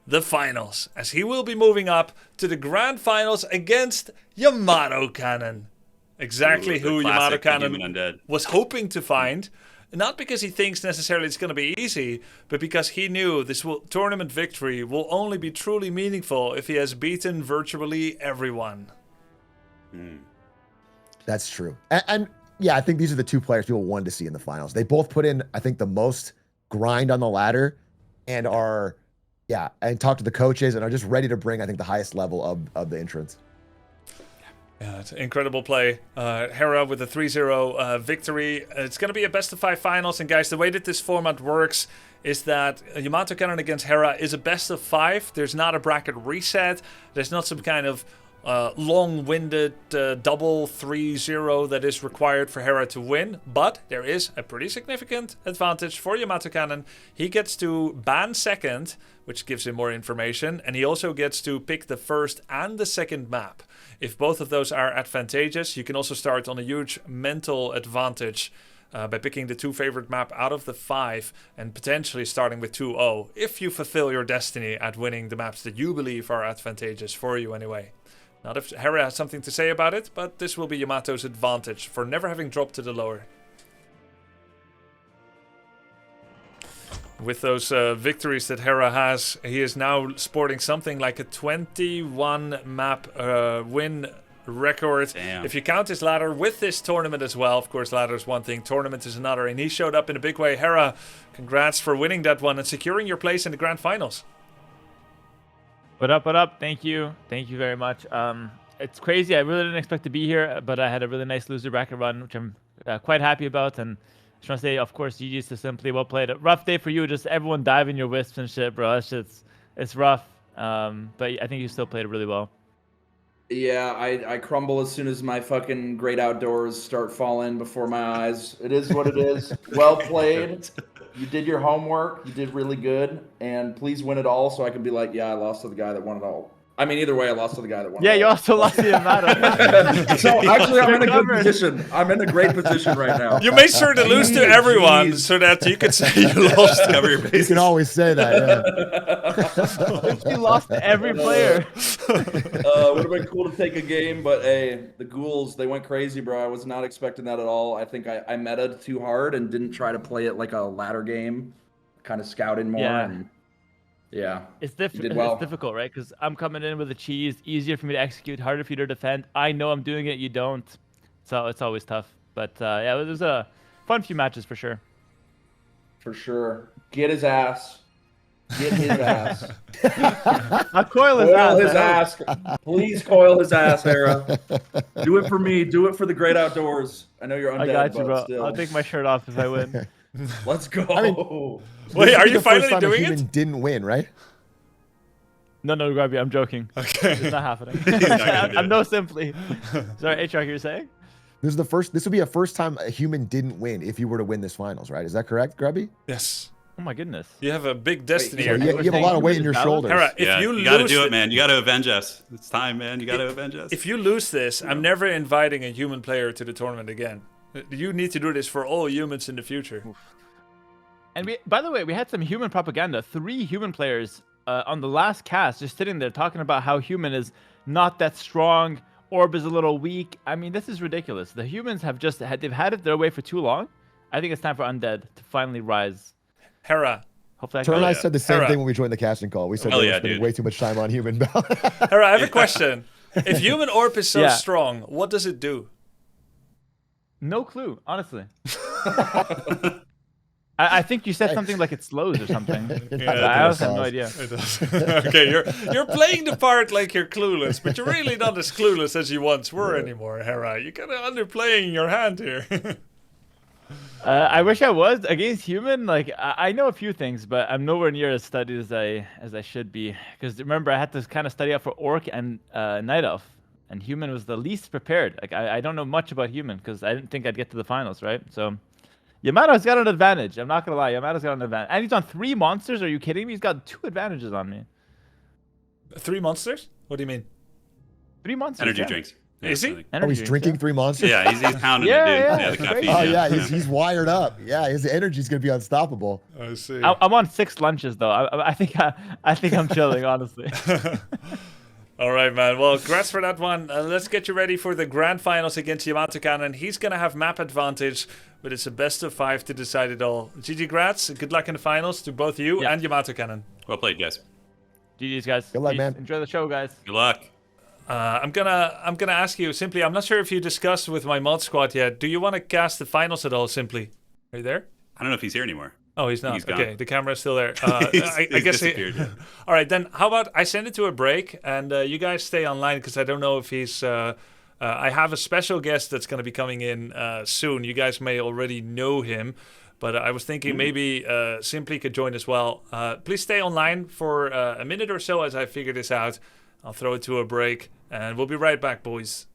the finals, as he will be moving up to the grand finals against YamatoCannon. Exactly who YamatoCannon was hoping to find. Not because he thinks necessarily it's going to be easy, but because he knew this tournament victory will only be truly meaningful if he has beaten virtually everyone. That's true. And yeah, I think these are the two players people wanted to see in the finals. They both put in, I think, the most grind on the ladder and are, and talk to the coaches and are just ready to bring, I think, the highest level of the entrance. Yeah, it's an incredible play. Hera with a 3-0 victory. It's going to be a best-of-5 finals. And guys, the way that this format works is that YamatoCannon against Hera is a best-of-5. There's not a bracket reset. There's not some kind of long-winded double 3-0 that is required for Hera to win. But there is a pretty significant advantage for YamatoCannon. He gets to ban second, which gives him more information. And he also gets to pick the first and the second map. If both of those are advantageous, you can also start on a huge mental advantage by picking the two favorite map out of the 5 and potentially starting with 2-0 if you fulfill your destiny at winning the maps that you believe are advantageous for you anyway. Not if Hera has something to say about it, but this will be Yamato's advantage for never having dropped to the lower. With those victories that Hera has, he is now sporting something like a 21 map win record. Damn. If you count his ladder with this tournament as well, of course ladder is one thing, tournament is another, and he showed up in a big way. Hera, congrats for winning that one and securing your place in the grand finals. What up, what up? Thank you. Thank you very much. It's crazy. I really didn't expect to be here, but I had a really nice loser bracket run, which I'm quite happy about. And I just want to say, of course, GG's to Simply. Well played. A rough day for you. Just everyone diving your wisps and shit, bro. It's rough. But I think you still played really well. Yeah, I crumble as soon as my fucking great outdoors start falling before my eyes. It is what it is. Well played. You did your homework. You did really good. And please win it all so I can be like, yeah, I lost to the guy that won it all. I mean, either way, I lost to the guy that won. Yeah, you also lost the Yamato. So actually, I'm in a good position. I'm in a great position right now. You made sure to lose to everyone so that you could say you lost. Cover your You bases. can always say that, You lost to every player. Would have been cool to take a game, but hey, the ghouls, they went crazy, bro. I was not expecting that at all. I think I metaed too hard and didn't try to play it like a ladder game, kind of scouting more. Yeah. And yeah, It's well. It's difficult, right? Because I'm coming in with a cheese, easier for me to execute, harder for you to defend. I know I'm doing it, you don't. So it's always tough. But yeah, it was a fun few matches for sure. For sure. Get his ass. Get his ass. I'll coil his Coil his ass. ass. Please coil his ass, Hera. Do it for me. Do it for the great outdoors. I know you're undead, I got you, but bro. still. I'll take my shirt off if I win. Let's go. I mean, Wait, are you the first finally time a doing human it? didn't win, right? No, Grubby, I'm joking. Okay. It's not happening. not gonna do I'm it. no Simply. Sorry, H-Rock, you were saying? This would be a first time a human didn't win if you were to win this finals, right? Is that correct, Grubby? Yes. Oh my goodness. You have a big destiny So here. you have a lot of weight in your shoulders. Hera, if Yeah, you you gotta lose do it, man. You gotta avenge us. It's time, man. You gotta avenge us. If you lose this, I'm never inviting a human player to the tournament again. You need to do this for all humans in the future. And by the way, we had some human propaganda. 3 human players on the last cast just sitting there talking about how human is not that strong. Orb is a little weak. I mean, this is ridiculous. The humans have they've had it their way for too long. I think it's time for Undead to finally rise. Hera, Hopefully, I Tur can. and I yeah. said the same Hera. thing when we joined the casting call. We said Hell they were yeah, spending dude. way too much time on human. Hera, I have a question. If human orb is so Yeah. strong, what does it do? No clue, honestly. I think you said something like it slows or something. I also have no idea. It does. Okay, you're playing the part like you're clueless, but you're really not as clueless as you once were anymore, Hera. You're kind of underplaying your hand here. I wish I was against human. Like I know a few things, but I'm nowhere near as studied as I should be. Because remember, I had to kind of study out for orc and night elf, and human was the least prepared. Like I don't know much about human because I didn't think I'd get to the finals, right? So Yamato's got an advantage. I'm not gonna lie, Yamato's got an advantage, and he's on 3 monsters. Are you kidding me? He's got 2 advantages on me. 3 monsters? What do you mean? 3 monsters. Energy yeah. drinks. Is he? I think. Oh, Energy he's drinks, drinking yeah. 3 monsters. Yeah, he's pounding Yeah, it, dude. yeah, Yeah, the it's caffeine. crazy. Oh yeah, he's wired up. Yeah, his energy's gonna be unstoppable. I see. I'm on 6 lunches though. I think I'm chilling, honestly. All right, man. Well, congrats for that one. Let's get you ready for the grand finals against YamatoCannon. He's going to have map advantage, but it's a best of 5 to decide it all. GG, grats. Good luck in the finals to both you Yeah. and YamatoCannon. Well played, guys. GG's guys. Good luck, Peace. man. Enjoy the show, guys. Good luck. I'm gonna ask you simply. I'm not sure if you discussed with my mod squad yet. Do you want to cast the finals at all? Simply, are you there? I don't know if he's here anymore. Oh, he's not. He's gone. Okay, the camera's still there. He's I guess he. disappeared, yeah. All right, then. How about I send it to a break and you guys stay online because I don't know if he's. I have a special guest that's going to be coming in soon. You guys may already know him, but I was thinking maybe Simply could join as well. Please stay online for a minute or so as I figure this out. I'll throw it to a break and we'll be right back, boys.